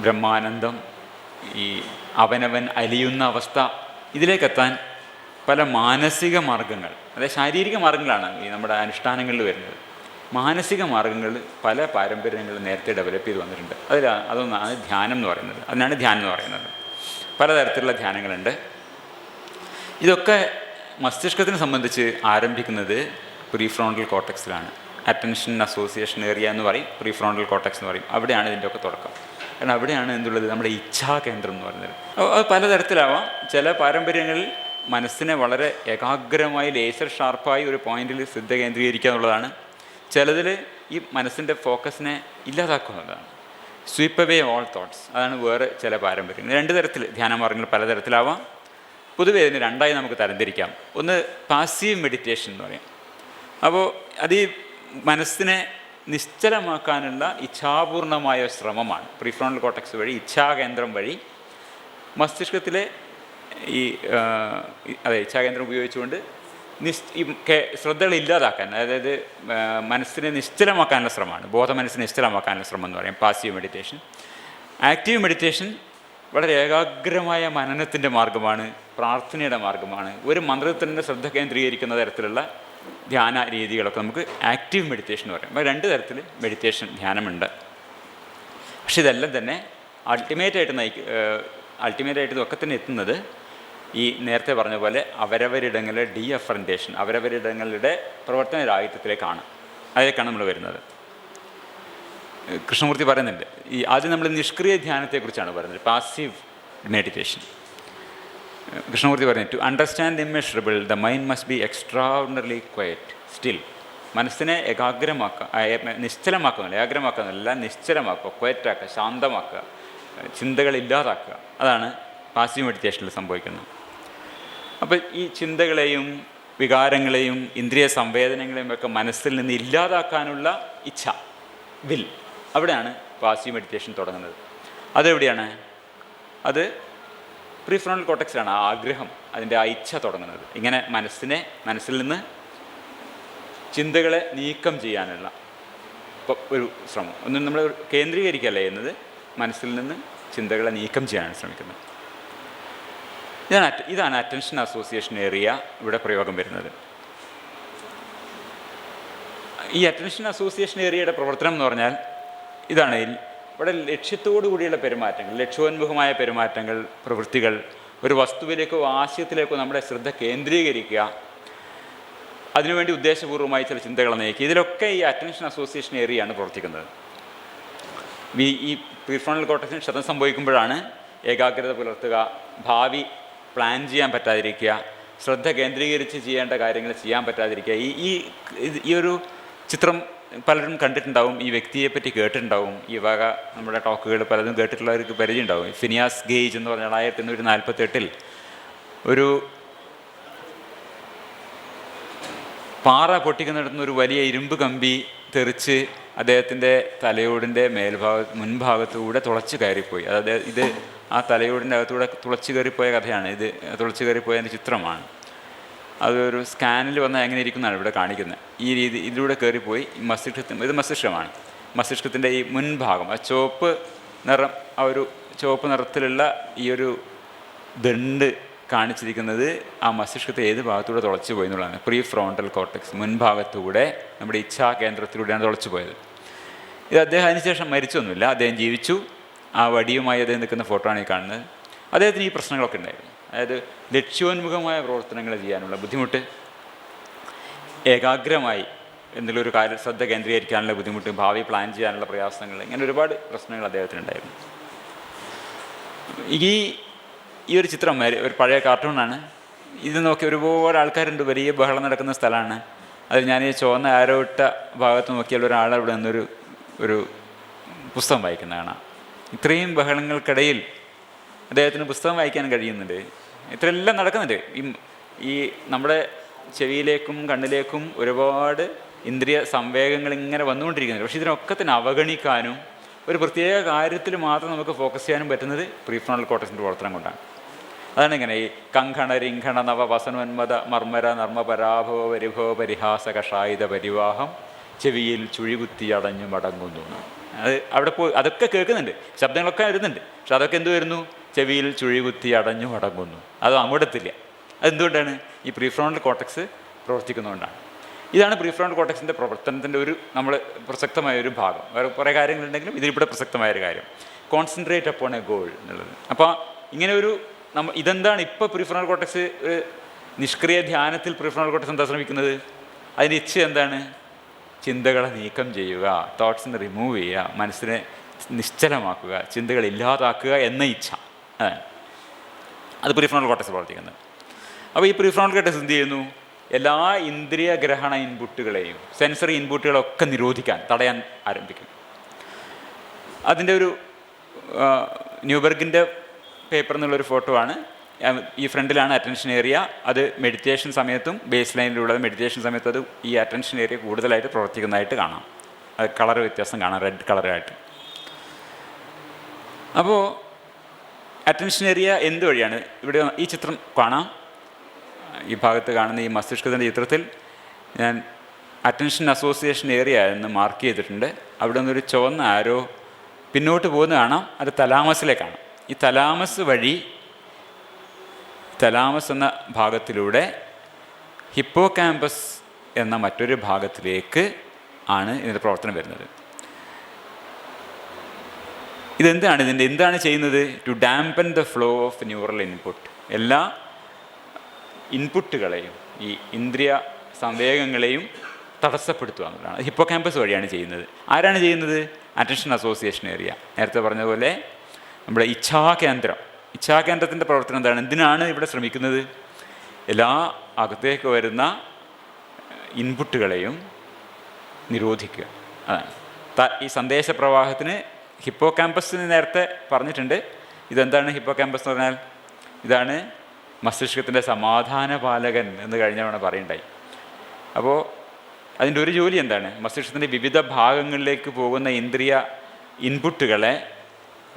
ബ്രഹ്മാനന്ദം, ഈ അവനവൻ അലിയുന്ന അവസ്ഥ, ഇതിലേക്കെത്താൻ പല മാനസിക മാർഗങ്ങൾ, അതായത് ശാരീരിക മാർഗങ്ങളാണ് ഈ നമ്മുടെ അനുഷ്ഠാനങ്ങളിൽ വരുന്നത്. മാനസിക മാർഗങ്ങൾ പല പാരമ്പര്യങ്ങളും നേരത്തെ ഡെവലപ്പ് ചെയ്ത് വന്നിട്ടുണ്ട്. അതൊന്നാണ് ധ്യാനം എന്ന് പറയുന്നത്. അതിനാണ് ധ്യാനം എന്ന് പറയുന്നത്. പലതരത്തിലുള്ള ധ്യാനങ്ങളുണ്ട്. ഇതൊക്കെ മസ്തിഷ്കത്തിനെ സംബന്ധിച്ച് ആരംഭിക്കുന്നത് പ്രീഫ്രോണ്ടൽ കോർട്ടക്സിലാണ്. അറ്റൻഷൻ അസോസിയേഷൻ ഏരിയ എന്ന് പറയും, പ്രീഫ്രോണ്ടൽ കോർട്ടക്സ് എന്ന് പറയും. അവിടെയാണ് ഇതിൻ്റെയൊക്കെ തുടക്കം. കാരണം അവിടെയാണ് എന്തുള്ളത്, നമ്മുടെ ഇച്ഛാകേന്ദ്രം എന്ന് പറയുന്നത്. അത് പലതരത്തിലാവാം. ചില പാരമ്പര്യങ്ങളിൽ മനസ്സിനെ വളരെ ഏകാഗ്രമായി ലേസർ ഷാർപ്പായി ഒരു പോയിന്റിൽ ശ്രദ്ധ കേന്ദ്രീകരിക്കുക എന്നുള്ളതാണ്. ചിലതിൽ ഈ മനസ്സിൻ്റെ ഫോക്കസിനെ ഇല്ലാതാക്കുന്നതാണ്. Sweep away all thoughts. അതാണ് വേറെ ചില പാരമ്പര്യം. 2 തരത്തിൽ ധ്യാനമാർഗ്ഗങ്ങൾ പലതരത്തിലാവാം. പൊതുവേ ഇതിന് 2ആയി നമുക്ക് തരംതിരിക്കാം. ഒന്ന് പാസീവ് മെഡിറ്റേഷൻ എന്ന് പറയും. അപ്പോൾ അത് ഈ മനസ്സിനെ നിശ്ചലമാക്കാനുള്ള ഇച്ഛാപൂർണമായ ശ്രമമാണ്. പ്രീഫ്രോണ്ടൽ കോർട്ടക്സ് വഴി, ഇച്ഛാകേന്ദ്രം വഴി മസ്തിഷ്കത്തിലെ ഈ ഇച്ഛാകേന്ദ്രം ഉപയോഗിച്ചുകൊണ്ട് ശ്രദ്ധകൾ ഇല്ലാതാക്കാൻ, അതായത് മനസ്സിനെ നിശ്ചലമാക്കാനുള്ള ശ്രമമാണ്. മനസ്സിനെ നിശ്ചലമാക്കാനുള്ള ശ്രമം എന്ന് പറയും പാസീവ് മെഡിറ്റേഷൻ. ആക്റ്റീവ് മെഡിറ്റേഷൻ വളരെ ഏകാഗ്രമായ മനനത്തിൻ്റെ മാർഗ്ഗമാണ്, പ്രാർത്ഥനയുടെ മാർഗ്ഗമാണ്. ഒരു മന്ത്രത്തിൽ തന്നെ ശ്രദ്ധ കേന്ദ്രീകരിക്കുന്ന തരത്തിലുള്ള ധ്യാന രീതികളൊക്കെ നമുക്ക് ആക്റ്റീവ് മെഡിറ്റേഷൻ എന്ന് പറയും. അപ്പോൾ 2 തരത്തിൽ മെഡിറ്റേഷൻ ധ്യാനമുണ്ട്. പക്ഷെ ഇതെല്ലാം തന്നെ അൾട്ടിമേറ്റായിട്ട് ഇതൊക്കെ തന്നെ എത്തുന്നത് ഈ നേരത്തെ പറഞ്ഞ പോലെ അവരവരിടങ്ങളിലെ ഡീഅഫറൻറ്റേഷൻ, അവരവരിടങ്ങളുടെ പ്രവർത്തന രാഹിത്യത്തിലേക്കാണ്, അതിലേക്കാണ് നമ്മൾ വരുന്നത്. കൃഷ്ണമൂർത്തി പറയുന്നുണ്ട്, ഈ ആദ്യം നമ്മൾ നിഷ്ക്രിയ ധ്യാനത്തെക്കുറിച്ചാണ് പറയുന്നത്, പാസീവ് മെഡിറ്റേഷൻ. കൃഷ്ണമൂർത്തി പറയുന്നത്, to understand immeasurable the mind must be extraordinarily quiet still. മനസ്സിനെ നിശ്ചലമാക്കുന്നില്ല, ഏകാഗ്രമാക്കുന്നില്ല, നിശ്ചലമാക്കുക, ക്വയറ്റാക്കുക, ശാന്തമാക്കുക, ചിന്തകളില്ലാതാക്കുക. അതാണ് പാസീവ് മെഡിറ്റേഷനിൽ സംഭവിക്കുന്നത്. അപ്പോൾ ഈ ചിന്തകളെയും വികാരങ്ങളെയും ഇന്ദ്രിയ സംവേദനങ്ങളെയും ഒക്കെ മനസ്സിൽ നിന്ന് ഇല്ലാതാക്കാനുള്ള ഇച്ഛ, വിൽ, അവിടെയാണ് പാസീവ് മെഡിറ്റേഷൻ തുടങ്ങുന്നത്. അതെവിടെയാണ്? അത് പ്രീഫ്രോണ്ടൽ കോർട്ടക്സിലാണ് ആ ആഗ്രഹം, അതിൻ്റെ ആ ഇച്ഛ തുടങ്ങുന്നത്. ഇങ്ങനെ മനസ്സിൽ നിന്ന് ചിന്തകളെ നീക്കം ചെയ്യാനുള്ള ഒരു ശ്രമം. ഒന്നും നമ്മൾ കേന്ദ്രീകരിക്കുകയല്ല ചെയ്യുന്നത്, മനസ്സിൽ നിന്ന് ചിന്തകളെ നീക്കം ചെയ്യാനാണ് ശ്രമിക്കുന്നത്. ഇതാണ് അറ്റൻഷൻ അസോസിയേഷൻ ഏരിയ ഇവിടെ പ്രയോഗം വരുന്നത്. ഈ അറ്റൻഷൻ അസോസിയേഷൻ ഏരിയയുടെ പ്രവർത്തനം എന്ന് പറഞ്ഞാൽ ഇതാണ്. ഇവിടെ ലക്ഷ്യത്തോടു കൂടിയുള്ള പെരുമാറ്റങ്ങൾ, ലക്ഷ്യോന്മുഖമായ പെരുമാറ്റങ്ങൾ, പ്രവൃത്തികൾ, ഒരു വസ്തുവിലേക്കോ ആശയത്തിലേക്കോ നമ്മുടെ ശ്രദ്ധ കേന്ദ്രീകരിക്കുക, അതിനുവേണ്ടി ഉദ്ദേശപൂർവ്വമായി ചില ചിന്തകളെ നയിക്കുക, ഇതിലൊക്കെ ഈ അറ്റൻഷൻ അസോസിയേഷൻ ഏരിയയാണ് പ്രവർത്തിക്കുന്നത്. ഈ പ്രീഫ്രോണ്ടൽ കോർട്ടക്സിന് ക്ഷതം സംഭവിക്കുമ്പോഴാണ് ഏകാഗ്രത പുലർത്തുക, ഭാവി പ്ലാൻ ചെയ്യാൻ പറ്റാതിരിക്കുക, ശ്രദ്ധ കേന്ദ്രീകരിച്ച് ചെയ്യേണ്ട കാര്യങ്ങൾ ചെയ്യാൻ പറ്റാതിരിക്കുക. ഈ ഒരു ചിത്രം പലരും കണ്ടിട്ടുണ്ടാവും, ഈ വ്യക്തിയെപ്പറ്റി കേട്ടിട്ടുണ്ടാവും, ഈ വക നമ്മുടെ ടോക്കുകൾ പലതും കേട്ടിട്ടുള്ളവർക്ക് പരിചയം ഉണ്ടാവും. ഫിനിയാസ് ഗേജ് എന്ന് പറഞ്ഞാൽ 1848 ഒരു പാറ പൊട്ടിക്കുന്നിടത്തുനിന്ന് ഒരു വലിയ ഇരുമ്പ് കമ്പി തെറിച്ച് അദ്ദേഹത്തിൻ്റെ തലയോടിൻ്റെ മുൻഭാഗത്തൂടെ തുളച്ച് കയറിപ്പോയി. അതായത് ഇത് ആ തലയോടിൻ്റെ അകത്തൂടെ തുളച്ച് കയറിപ്പോയ കഥയാണ് ഇത്, തുളച്ച് കയറിപ്പോയതിൻ്റെ ചിത്രമാണ്. അതൊരു സ്കാനിൽ വന്നാൽ എങ്ങനെ ഇരിക്കുന്നതാണ് ഇവിടെ കാണിക്കുന്നത്. ഈ ഇതിലൂടെ കയറിപ്പോയി ഇത് മസ്തിഷ്കമാണ്. മസ്തിഷ്കത്തിൻ്റെ ഈ മുൻഭാഗം, ആ ചുവപ്പ് നിറത്തിലുള്ള ഈ ഒരു ദണ്ട് കാണിച്ചിരിക്കുന്നത് ആ മസ്തിഷ്കത്തെ ഏത് ഭാഗത്തൂടെ തുളച്ചു പോയി എന്നുള്ളതാണ്. പ്രീഫ്രോണ്ടൽ കോർട്ടക്സ് മുൻഭാഗത്തൂടെ നമ്മുടെ ഇച്ഛാകേന്ദ്രത്തിലൂടെയാണ് തുളച്ചു പോയത്. ഇത് അദ്ദേഹം അതിനുശേഷം മരിച്ചൊന്നുമില്ല, അദ്ദേഹം ജീവിച്ചു. ആ വടിയുമായി അദ്ദേഹം നിൽക്കുന്ന ഫോട്ടോ ആണ് ഈ കാണുന്നത്. അദ്ദേഹത്തിന് ഈ പ്രശ്നങ്ങളൊക്കെ ഉണ്ടായിരുന്നു. അതായത് ലക്ഷ്യോന്മുഖമായ പ്രവർത്തനങ്ങൾ ചെയ്യാനുള്ള ബുദ്ധിമുട്ട്, ഏകാഗ്രമായി എന്തെങ്കിലും ഒരു കാര്യം ശ്രദ്ധ കേന്ദ്രീകരിക്കാനുള്ള ബുദ്ധിമുട്ട്, ഭാവി പ്ലാൻ ചെയ്യാനുള്ള പ്രയാസങ്ങൾ, ഇങ്ങനെ ഒരുപാട് പ്രശ്നങ്ങൾ അദ്ദേഹത്തിനുണ്ടായിരുന്നു. ഈ ഒരു ചിത്രം ഒരു പഴയ കാർട്ടൂണാണ്. ഇത് നോക്കി ഒരുപാട് ആൾക്കാരുണ്ട്, വലിയ ബഹളം നടക്കുന്ന സ്ഥലമാണ്. അത് ഞാൻ ഈ ചുവന്ന ആരോ ഇട്ട ഭാഗത്ത് നോക്കിയാൽ ഒരാളവിടെ നിന്നൊരു പുസ്തകം വായിക്കുന്ന കാണാം. ഇത്രയും ബഹളങ്ങൾക്കിടയിൽ അദ്ദേഹത്തിന് പുസ്തകം വായിക്കാൻ കഴിയുന്നുണ്ട്. ഇത്രയെല്ലാം നടക്കുന്നുണ്ട്. ഈ നമ്മുടെ ചെവിയിലേക്കും കണ്ണിലേക്കും ഒരുപാട് ഇന്ദ്രിയ സംവേഗങ്ങൾ ഇങ്ങനെ വന്നുകൊണ്ടിരിക്കുന്നുണ്ട്. പക്ഷേ ഇതിനൊക്കെ തന്നെ അവഗണിക്കാനും ഒരു പ്രത്യേക കാര്യത്തിൽ മാത്രം നമുക്ക് ഫോക്കസ് ചെയ്യാനും പറ്റുന്നത് പ്രീഫ്രോണ്ടൽ കോർട്ടക്സിൻ്റെ പ്രവർത്തനം കൊണ്ടാണ്. അതാണ് ഇങ്ങനെ ഈ കങ്കണ രിങ്കണ നവ വസനോന്മത മർമ്മര നർമ്മപരാഭവ പരിഭവ പരിഹാസ കഷായുധ പരിവാഹം ചെവിയിൽ ചുഴികുത്തി അടഞ്ഞു മടങ്ങുന്നു. അത് അവിടെ പോയി അതൊക്കെ കേൾക്കുന്നുണ്ട്, ശബ്ദങ്ങളൊക്കെ വരുന്നുണ്ട്. പക്ഷെ അതൊക്കെ എന്ത് വരുന്നു? ചെവിയിൽ ചുഴികുത്തി അടഞ്ഞു മടങ്ങുന്നു. അത് അങ്ങോട്ടെത്തില്ല. അതെന്തുകൊണ്ടാണ്? ഈ പ്രീഫ്രോണ്ടൽ കോർട്ടക്സ് പ്രവർത്തിക്കുന്നതുകൊണ്ടാണ്. ഇതാണ് പ്രീഫ്രോണ്ടൽ കോർട്ടക്സിൻ്റെ പ്രവർത്തനത്തിൻ്റെ നമ്മൾ പ്രസക്തമായ ഒരു ഭാഗം. വേറെ കുറേ കാര്യങ്ങളുണ്ടെങ്കിലും ഇതിലിവിടെ പ്രസക്തമായൊരു കാര്യം, കോൺസെൻട്രേറ്റ് അപ്പോൺ എ ഗോൾ എന്നുള്ളത്. അപ്പോൾ ഇങ്ങനെ ഇതെന്താണ് ഇപ്പോൾ പ്രീഫ്രോണ്ടൽ കോർട്ടക്സ് ഒരു നിഷ്ക്രിയ ധ്യാനത്തിൽ പ്രീഫ്രോണ്ടൽ കോർട്ടക്സ് എന്താ ശ്രമിക്കുന്നത്? അതിൻ്റെ ഇച്ഛ എന്താണ്? ചിന്തകളെ നീക്കം ചെയ്യുക, തോട്ട്സിനെ റിമൂവ് ചെയ്യുക, മനസ്സിനെ നിശ്ചലമാക്കുക, ചിന്തകൾ ഇല്ലാതാക്കുക എന്ന ഇച്ഛ. അത് പ്രീഫ്രോണ്ടൽ കോർട്ടക്സ് പ്രവർത്തിക്കുന്നത്. അപ്പോൾ ഈ പ്രീഫ്രോണ്ടൽ കോർട്ടക്സ് എന്ത് ചെയ്യുന്നു? എല്ലാ ഇന്ദ്രിയ ഗ്രഹണ ഇൻപുട്ടുകളെയും, സെൻസറി ഇൻപുട്ടുകളൊക്കെ തടയാൻ ആരംഭിക്കും. അതിൻ്റെ ഒരു ന്യൂബർഗിൻ്റെ പേപ്പർ എന്നുള്ളൊരു ഫോട്ടോ ആണ്. ഈ ഫ്രണ്ടിലാണ് അറ്റൻഷൻ ഏരിയ. അത് മെഡിറ്റേഷൻ സമയത്തും ബേസ് ലൈനിലുള്ള മെഡിറ്റേഷൻ സമയത്തും അത് ഈ അറ്റൻഷൻ ഏരിയ കൂടുതലായിട്ട് പ്രവർത്തിക്കുന്നതായിട്ട് കാണാം. അത് കളർ വ്യത്യാസം കാണാം, റെഡ് കളറായിട്ട്. അപ്പോൾ അറ്റൻഷൻ ഏരിയ എന്ത് വഴിയാണ്? ഇവിടെ ഈ ചിത്രം കാണാം. ഈ ഭാഗത്ത് കാണുന്ന ഈ മസ്തിഷ്കത്തിൻ്റെ ചിത്രത്തിൽ ഞാൻ അറ്റൻഷൻ അസോസിയേഷൻ ഏരിയ എന്ന് മാർക്ക് ചെയ്തിട്ടുണ്ട്. അവിടെ നിന്നൊരു ചുവന്ന ആരോ പിന്നോട്ട് പോകുന്ന കാണാം. അത് തലാമസിലേക്കാണ്. ഈ തലാമസ് വഴി, തലാമസ് എന്ന ഭാഗത്തിലൂടെ ഹിപ്പോ ക്യാമ്പസ് എന്ന മറ്റൊരു ഭാഗത്തിലേക്ക് ആണ് ഇതിൻ്റെ പ്രവർത്തനം വരുന്നത്. ഇതെന്താണ്? എന്താണ് ചെയ്യുന്നത്? To dampen the flow of neural input. എല്ലാ ഇൻപുട്ടുകളെയും ഈ ഇന്ദ്രിയ സംവേഗങ്ങളെയും തടസ്സപ്പെടുത്തുക എന്നുള്ളതാണ്. ഹിപ്പോ ക്യാമ്പസ് വഴിയാണ് ചെയ്യുന്നത്. ആരാണ് ചെയ്യുന്നത്? Attention association area. നേരത്തെ പറഞ്ഞതുപോലെ നമ്മുടെ ഇച്ഛാകേന്ദ്രത്തിൻ്റെ പ്രവർത്തനം എന്താണ്? എന്തിനാണ് ഇവിടെ ശ്രമിക്കുന്നത്? എല്ലാ അകത്തേക്ക് വരുന്ന ഇൻപുട്ടുകളെയും നിരോധിക്കുക. അതാണ് ഈ സന്ദേശപ്രവാഹത്തിന് ഹിപ്പോ ക്യാമ്പസിന് നേരത്തെ പറഞ്ഞിട്ടുണ്ട്. ഇതെന്താണ് ഹിപ്പോ ക്യാമ്പസ് എന്ന് പറഞ്ഞാൽ? ഇതാണ് മസ്തിഷ്കത്തിൻ്റെ സമാധാന പാലകൻ എന്ന് കഴിഞ്ഞ തവണ പറയുണ്ടായി. അപ്പോൾ അതിൻ്റെ ഒരു ജോലി എന്താണ്? മസ്തിഷ്കത്തിൻ്റെ വിവിധ ഭാഗങ്ങളിലേക്ക് പോകുന്ന ഇന്ദ്രിയ ഇൻപുട്ടുകളെ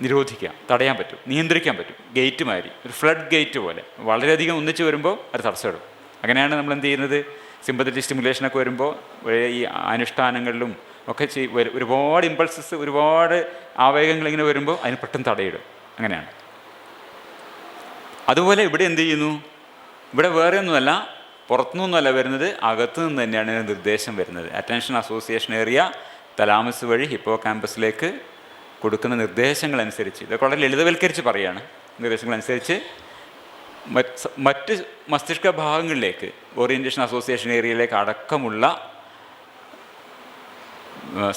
നിരോധിക്കാം, തടയാൻ പറ്റും, നിയന്ത്രിക്കാൻ പറ്റും. ഗേറ്റ് മാതിരി, ഒരു ഫ്ലഡ് ഗേറ്റ് പോലെ വളരെയധികം ഒന്നിച്ച് വരുമ്പോൾ അത് തടസ്സമിടും. അങ്ങനെയാണ് നമ്മൾ എന്ത് ചെയ്യുന്നത്? സിമ്പത്തറ്റിക് സ്റ്റിമുലേഷനൊക്കെ വരുമ്പോൾ ഈ അനുഷ്ഠാനങ്ങളിലും ഒക്കെ ഒരുപാട് ഇമ്പൾസസ്, ഒരുപാട് ആവേഗങ്ങൾ ഇങ്ങനെ വരുമ്പോൾ അതിന് പെട്ടെന്ന് തടയിടും. അങ്ങനെയാണ്. അതുപോലെ ഇവിടെ എന്ത് ചെയ്യുന്നു? ഇവിടെ വേറെ ഒന്നുമല്ല, പുറത്തുനിന്നൊന്നുമല്ല വരുന്നത്, അകത്തു നിന്ന് തന്നെയാണ് നിർദ്ദേശം വരുന്നത്. അറ്റൻഷൻ അസോസിയേഷൻ ഏരിയ തലാമസ് വഴി ഹിപ്പോ ക്യാമ്പസിലേക്ക് കൊടുക്കുന്ന നിർദ്ദേശങ്ങളനുസരിച്ച്, ഇതൊക്കെ വളരെ ലളിതവൽക്കരിച്ച് പറയുകയാണ്, നിർദ്ദേശങ്ങളനുസരിച്ച് മറ്റ് മസ്തിഷ്ക ഭാഗങ്ങളിലേക്ക്, ഓറിയൻറ്റേഷൻ അസോസിയേഷൻ ഏരിയയിലേക്ക് അടക്കമുള്ള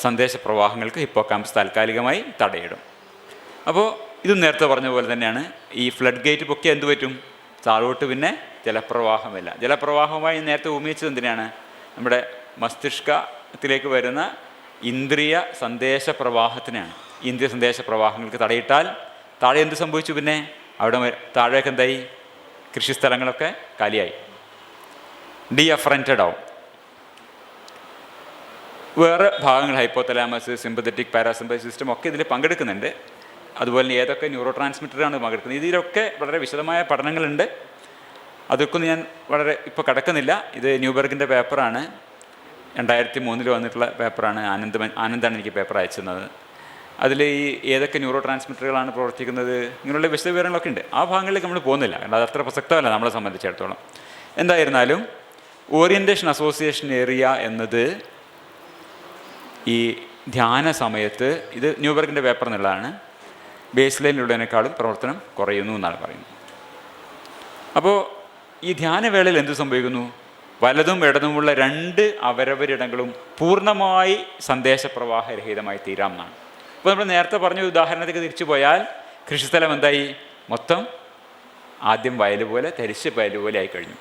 സന്ദേശപ്രവാഹങ്ങൾക്ക് ഹിപ്പോ ക്യാമ്പസ് താൽക്കാലികമായി തടയിടും. അപ്പോൾ ഇത് നേരത്തെ പറഞ്ഞ പോലെ തന്നെയാണ്. ഈ ഫ്ലഡ് ഗേറ്റ് പൊക്കിയാൽ എന്ത് പറ്റും? താഴോട്ട് പിന്നെ ജലപ്രവാഹമില്ല. ജലപ്രവാഹമായി നേരത്തെ ഉപയോഗിച്ചത് എന്തിനാണ്? നമ്മുടെ മസ്തിഷ്കത്തിലേക്ക് വരുന്ന ഇന്ദ്രിയ സന്ദേശ പ്രവാഹത്തിനാണ്. ഇന്ദ്രിയ സന്ദേശ പ്രവാഹങ്ങൾക്ക് തടയിട്ടാൽ താഴെ എന്ത് സംഭവിച്ചു? പിന്നെ അവിടെ താഴേക്ക് എന്തായി? കൃഷിസ്ഥലങ്ങളൊക്കെ കാലിയായി, ഡീഅഫറൻറ്റഡ് ആവും. വേറെ ഭാഗങ്ങൾ, ഹൈപ്പോതലാമസ്, സിമ്പത്തറ്റിക്, പാരാസിമ്പത്തറ്റിക് സിസ്റ്റം ഒക്കെ ഇതിൽ പങ്കെടുക്കുന്നുണ്ട്. അതുപോലെ ഏതൊക്കെ ന്യൂറോ ട്രാൻസ്മിറ്ററാണ് പങ്കെടുക്കുന്നത്, ഇതിലൊക്കെ വളരെ വിശദമായ പഠനങ്ങളുണ്ട്. അതൊക്കെ ഞാൻ വളരെ ഇപ്പോൾ കിടക്കുന്നില്ല. ഇത് ന്യൂബർഗിൻ്റെ പേപ്പറാണ്, 2003 വന്നിട്ടുള്ള പേപ്പറാണ്. ആനന്ദാണ് എനിക്ക് പേപ്പർ അയച്ചിരുന്നത്. അതിൽ ഈ ഏതൊക്കെ ന്യൂറോ ട്രാൻസ്മിറ്ററുകളാണ് പ്രവർത്തിക്കുന്നത്, ഇങ്ങനെയുള്ള വിശദവിവരങ്ങളൊക്കെ ഉണ്ട്. ആ ഭാഗങ്ങളിലേക്ക് നമ്മൾ പോകുന്നില്ല, കാരണം അത് അത്ര പ്രസക്തമല്ല നമ്മളെ സംബന്ധിച്ചിടത്തോളം. എന്തായിരുന്നാലും ഓറിയൻറ്റേഷൻ അസോസിയേഷൻ ഏരിയ എന്നത് ഈ ധ്യാന സമയത്ത്, ഇത് ന്യൂബർഗിൻ്റെ പേപ്പർ എന്നുള്ളതാണ്, ബേസ് ലൈനിലുള്ളതിനേക്കാളും പ്രവർത്തനം കുറയുന്നു എന്നാണ് പറയുന്നത്. അപ്പോൾ ഈ ധ്യാനവേളയിൽ എന്ത് സംഭവിക്കുന്നു? വലതും ഇടതുമുള്ള രണ്ട് അവരവരിടങ്ങളും പൂർണ്ണമായി സന്ദേശപ്രവാഹരഹിതമായി തീരാം എന്നാണ്. അപ്പോൾ നമ്മൾ നേരത്തെ പറഞ്ഞ ഉദാഹരണത്തേക്ക് തിരിച്ചു പോയാൽ, കൃഷിസ്ഥലം എന്തായി? മൊത്തം ആദ്യം വയൽ പോലെ, തരിശ് വയൽ പോലെ ആയിക്കഴിഞ്ഞു.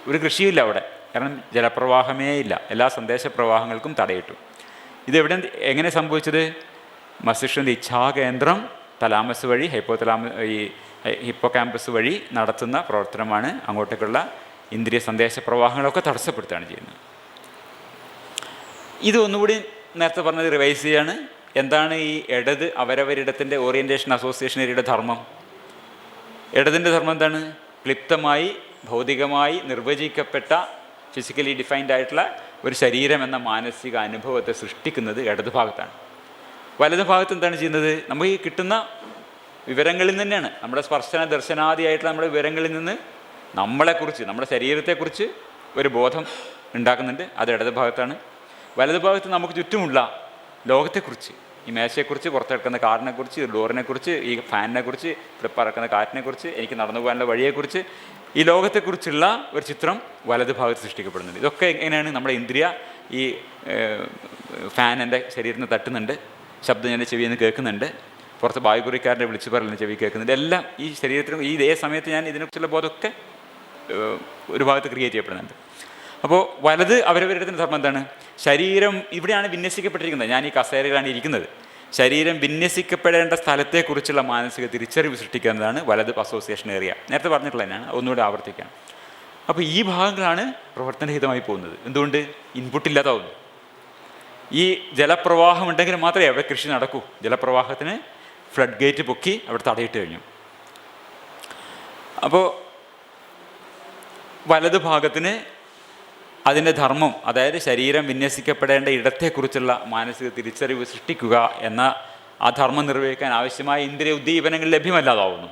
ഒരു കൃഷിയില്ല അവിടെ, കാരണം ജലപ്രവാഹമേ ഇല്ല. എല്ലാ സന്ദേശപ്രവാഹങ്ങൾക്കും തടയിട്ടു. ഇതെവിടെ എങ്ങനെ സംഭവിച്ചത്? മസ്തിഷ്കത്തിൻ്റെ ഇച്ഛാകേന്ദ്രം തലാമസ് വഴി, ഈ ഹിപ്പോ ക്യാമ്പസ് വഴി നടത്തുന്ന പ്രവർത്തനമാണ് അങ്ങോട്ടേക്കുള്ള ഇന്ദ്രിയ സന്ദേശ പ്രവാഹങ്ങളൊക്കെ തടസ്സപ്പെടുത്തുകയാണ് ചെയ്യുന്നത്. ഇത് ഒന്നുകൂടി നേരത്തെ പറഞ്ഞത് റിവൈസ് ചെയ്യാണ്. എന്താണ് ഈ ഇടത് അവരവരിടത്തിൻ്റെ ഓറിയൻറ്റേഷൻ അസോസിയേഷൻ ഏരിയയുടെ ധർമ്മം? ഇടതിൻ്റെ ധർമ്മം എന്താണ്? ക്ലിപ്തമായി ഭൗതികമായി നിർവചിക്കപ്പെട്ട ഫിസിക്കലി ഡിഫൈൻഡ് ആയിട്ടുള്ള ഒരു ശരീരം എന്ന മാനസിക അനുഭവത്തെ സൃഷ്ടിക്കുന്നത് ഇടത് ഭാഗത്താണ്. വലത് ഭാഗത്ത് എന്താണ് ചെയ്യുന്നത്? നമുക്ക് ഈ കിട്ടുന്ന വിവരങ്ങളിൽ തന്നെയാണ്, നമ്മുടെ സ്പർശന ദർശനാദിയായിട്ടുള്ള നമ്മുടെ വിവരങ്ങളിൽ നിന്ന് നമ്മളെക്കുറിച്ച്, നമ്മുടെ ശരീരത്തെക്കുറിച്ച് ഒരു ബോധം ഉണ്ടാക്കുന്നുണ്ട്. അത് ഇടത് ഭാഗത്താണ്. വലത് ഭാഗത്ത് നമുക്ക് ചുറ്റുമുള്ള ലോകത്തെക്കുറിച്ച്, ഈ മേശയെക്കുറിച്ച്, പുറത്തെടുക്കുന്ന കാറിനെക്കുറിച്ച്, ഡോറിനെക്കുറിച്ച്, ഈ ഫാനിനെക്കുറിച്ച്, ഇവിടെ പറക്കുന്ന കാറ്റിനെക്കുറിച്ച്, എനിക്ക് നടന്നു പോകാനുള്ള വഴിയെക്കുറിച്ച്, ഈ ലോകത്തെക്കുറിച്ചുള്ള ഒരു ചിത്രം വലത് ഭാഗത്ത് സൃഷ്ടിക്കപ്പെടുന്നുണ്ട്. ഇതൊക്കെ എങ്ങനെയാണ്? നമ്മുടെ ഇന്ദ്രിയ, ഈ ഫാൻ എൻ്റെ ശരീരത്തിന് തട്ടുന്നുണ്ട്, ശബ്ദം എൻ്റെ ചെവിയിൽ നിന്ന് കേൾക്കുന്നുണ്ട്, പുറത്ത് വായുകുറിക്കാരൻ്റെ വിളിച്ചു പറയലിന് ചെവി കേൾക്കുന്നുണ്ട്. എല്ലാം ഈ ശരീരത്തിന് ഈ ഇതേ സമയത്ത് ഞാൻ ഇതിനെക്കുറിച്ചുള്ള ബോധമൊക്കെ ഒരു ഭാഗത്ത് ക്രിയേറ്റ് ചെയ്യപ്പെടുന്നുണ്ട്. അപ്പോൾ വലത് അവരവരുടെ ധർമ്മം എന്താണ്? ശരീരം ഇവിടെയാണ് വിന്യസിക്കപ്പെട്ടിരിക്കുന്നത്. ഞാൻ ഈ കസേരയിലാണ് ഇരിക്കുന്നത്. ശരീരം വിന്യസിക്കപ്പെടേണ്ട സ്ഥലത്തെക്കുറിച്ചുള്ള മാനസിക തിരിച്ചറിവ് സൃഷ്ടിക്കുന്നതാണ് വലത് അസോസിയേഷൻ ഏരിയ. നേരത്തെ പറഞ്ഞിട്ടുള്ള തന്നെയാണ്, ഒന്നുകൂടെ ആവർത്തിക്കാം. അപ്പോൾ ഈ ഭാഗങ്ങളാണ് പ്രവർത്തനരഹിതമായി പോകുന്നത്. എന്തുകൊണ്ട്? ഇൻപുട്ടില്ലാതാവുന്നു. ഈ ജലപ്രവാഹം ഉണ്ടെങ്കിൽ മാത്രമേ അവിടെ കൃഷി നടക്കൂ. ജലപ്രവാഹത്തിന് ഫ്ലഡ് ഗേറ്റ് പൊക്കി അവിടെ തടയിട്ട് കഴിഞ്ഞു. അപ്പോൾ വലത് ഭാഗത്തിന് അതിൻ്റെ ധർമ്മം, അതായത് ശരീരം വിന്യസിക്കപ്പെടേണ്ട ഇടത്തെക്കുറിച്ചുള്ള മാനസിക തിരിച്ചറിവ് സൃഷ്ടിക്കുക എന്ന ആ ധർമ്മം നിർവഹിക്കാൻ ആവശ്യമായ ഇന്ദ്രിയ ഉദ്ദീപനങ്ങൾ ലഭ്യമല്ലാതാവുന്നു.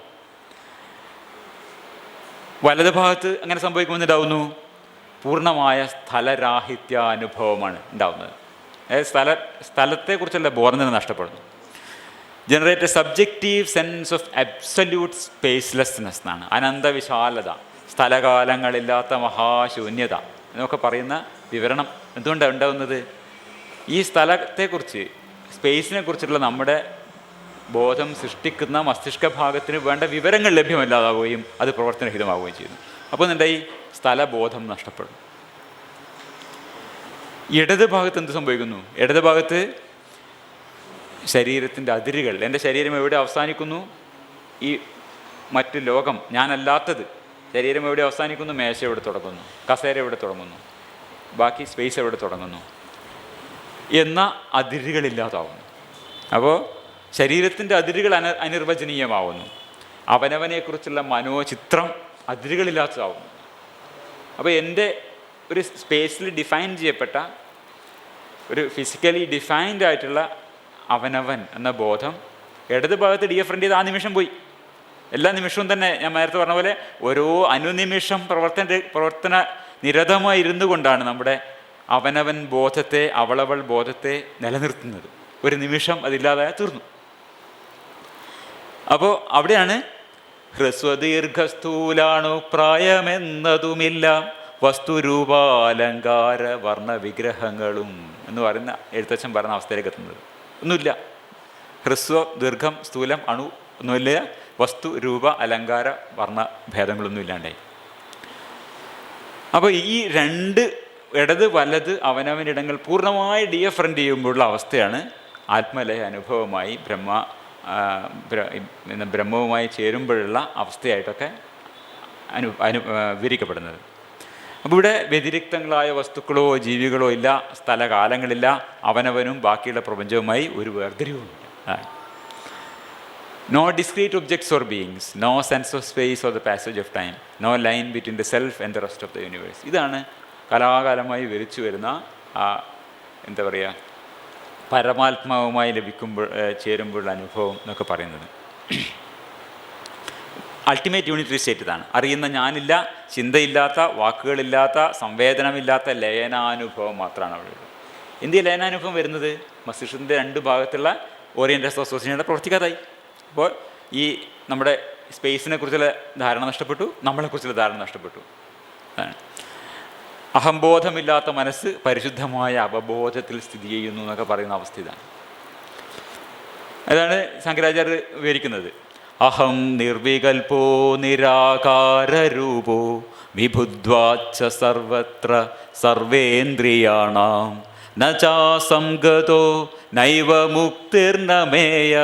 വലത് ഭാഗത്ത് അങ്ങനെ സംഭവിക്കുമെന്നുണ്ടാവുന്നു, പൂർണ്ണമായ സ്ഥലരാഹിത്യാനുഭവമാണ് ഉണ്ടാവുന്നത്. അതായത് സ്ഥലത്തെക്കുറിച്ചുള്ള ബോധം നഷ്ടപ്പെടുന്നു. Generate a subjective sense of absolute spacelessness എന്നാണ്. അനന്തവിശാലത, സ്ഥലകാലങ്ങളില്ലാത്ത മഹാശൂന്യത എന്നൊക്കെ പറയുന്ന വിവരണം എന്തുകൊണ്ടാണ് ഉണ്ടാകുന്നത്? ഈ സ്ഥലത്തെക്കുറിച്ച്, സ്പേസിനെ കുറിച്ചുള്ള നമ്മുടെ ബോധം സൃഷ്ടിക്കുന്ന മസ്തിഷ്ക ഭാഗത്തിന് വേണ്ട വിവരങ്ങൾ ലഭ്യമല്ലാതാവുകയും അത് പ്രവർത്തനരഹിതമാവുകയും ചെയ്യുന്നു. അപ്പോൾ എന്തായി? സ്ഥലബോധം നഷ്ടപ്പെടും. ഇടത് ഭാഗത്ത് എന്ത് സംഭവിക്കുന്നു? ഇടത് ഭാഗത്ത് ശരീരത്തിൻ്റെ അതിരുകൾ, എൻ്റെ ശരീരം എവിടെ അവസാനിക്കുന്നു, ഈ മറ്റ് ലോകം, ഞാനല്ലാത്തത്, ശരീരം എവിടെ അവസാനിക്കുന്നു, മേശ എവിടെ തുടങ്ങുന്നു, കസേര എവിടെ തുടങ്ങുന്നു, ബാക്കി സ്പേസ് എവിടെ തുടങ്ങുന്നു എന്ന അതിരുകളില്ലാതാവുന്നു. അപ്പോൾ ശരീരത്തിൻ്റെ അതിരുകൾ അനിർവചനീയമാവുന്നു. അവനവനെക്കുറിച്ചുള്ള മനോചിത്രം അതിരുകളില്ലാത്തതാവുന്നു. അപ്പോൾ എൻ്റെ ഒരു സ്പേസിൽ ഡിഫൈൻ ചെയ്യപ്പെട്ട, ഒരു ഫിസിക്കലി ഡിഫൈൻഡ് ആയിട്ടുള്ള അവനവൻ എന്ന ബോധം ഇടത് ഭാഗത്ത് ഡിഫറൻ്റ് ചെയ്ത് ആ നിമിഷം പോയി. എല്ലാ നിമിഷവും തന്നെ ഞാൻ നേരത്തെ പറഞ്ഞ പോലെ ഓരോ അനുനിമിഷം പ്രവർത്തന നിരതമായി ഇരുന്നു കൊണ്ടാണ് നമ്മുടെ അവനവൻ ബോധത്തെ, അവളവൾ ബോധത്തെ നിലനിർത്തുന്നത്. ഒരു നിമിഷം അതില്ലാതായ തീർന്നു. അപ്പോൾ അവിടെയാണ് ഹ്രസ്വദീർഘസ്ഥൂലാണു പ്രായമെന്നതുമില്ല വസ്തുരൂപാലങ്കാര വർണ്ണവിഗ്രഹങ്ങളും എന്ന് പറയുന്ന എഴുത്തച്ഛൻ പറഞ്ഞ അവസ്ഥയിലേക്ക് എത്തുന്നത്. ഒന്നുമില്ല, ഹ്രസ്വ ദീർഘം സ്ഥൂലം അണു ഒന്നുമില്ല, വസ്തു രൂപ അലങ്കാര വർണ്ണ ഭേദങ്ങളൊന്നും ഇല്ലാണ്ടായി. അപ്പോൾ ഈ രണ്ട് ഇടത് വലത് അവനവനിടങ്ങൾ പൂർണ്ണമായി ഡിഫറൻ്റ് ചെയ്യുമ്പോഴുള്ള അവസ്ഥയാണ് ആത്മലയ അനുഭവമായി ബ്രഹ്മവുമായി ചേരുമ്പോഴുള്ള അവസ്ഥയായിട്ടൊക്കെ വിവരിക്കപ്പെടുന്നത്. അപ്പോൾ ഇവിടെ വ്യതിരിക്തങ്ങളായ വസ്തുക്കളോ ജീവികളോ ഇല്ല, സ്ഥലകാലങ്ങളില്ല, അവനവനും ബാക്കിയുള്ള പ്രപഞ്ചവുമായി ഒരു വേർതിരിവുമില്ല. No discrete objects or beings, no sense of space or the passage of time, no line between the self and the rest of the universe. ഇതാണ് കലാകാലമായി വിവരിച്ചു വരുന്ന ആ എന്താ പറയുക, പരമാത്മാവുമായി ചേരുമ്പോഴുള്ള അനുഭവം എന്നൊക്കെ പറയുന്നത്. അൾട്ടിമേറ്റ് യൂണിറ്ററി സ്റ്റേറ്റ് ഇതാണ്. അറിയുന്ന ഞാനില്ല, ചിന്തയില്ലാത്ത, വാക്കുകളില്ലാത്ത, സംവേദനമില്ലാത്ത ലയനാനുഭവം മാത്രമാണ് അവിടെ ഉള്ളത്. എന്തിയ ലയനാനുഭവം വരുന്നത്? മസ്തിഷ്കത്തിൻ്റെ രണ്ട് ഭാഗത്തുള്ള ഓറിയൻറ്റൽ അസോസിയേഷനുകൾ പ്രവർത്തിക്കാതായി. അപ്പോൾ ഈ നമ്മുടെ സ്പേസിനെ കുറിച്ചുള്ള ധാരണ നഷ്ടപ്പെട്ടു, നമ്മളെക്കുറിച്ചുള്ള ധാരണ നഷ്ടപ്പെട്ടു. അഹംബോധമില്ലാത്ത മനസ്സ് പരിശുദ്ധമായ അവബോധത്തിൽ സ്ഥിതി ചെയ്യുന്നു എന്നൊക്കെ പറയുന്ന അവസ്ഥ ഇതാണ്. അതാണ് ശങ്കരാചാര്യർ വിവരിക്കുന്നത്. അഹം നിർവികൽപോ നിരാകാരരൂപോ വിഭുദ്വാച്ച സർവത്ര സർവേന്ദ്രിയാണാം ന ചാസംഗതോ നൈവ മുക്തിർനമേയ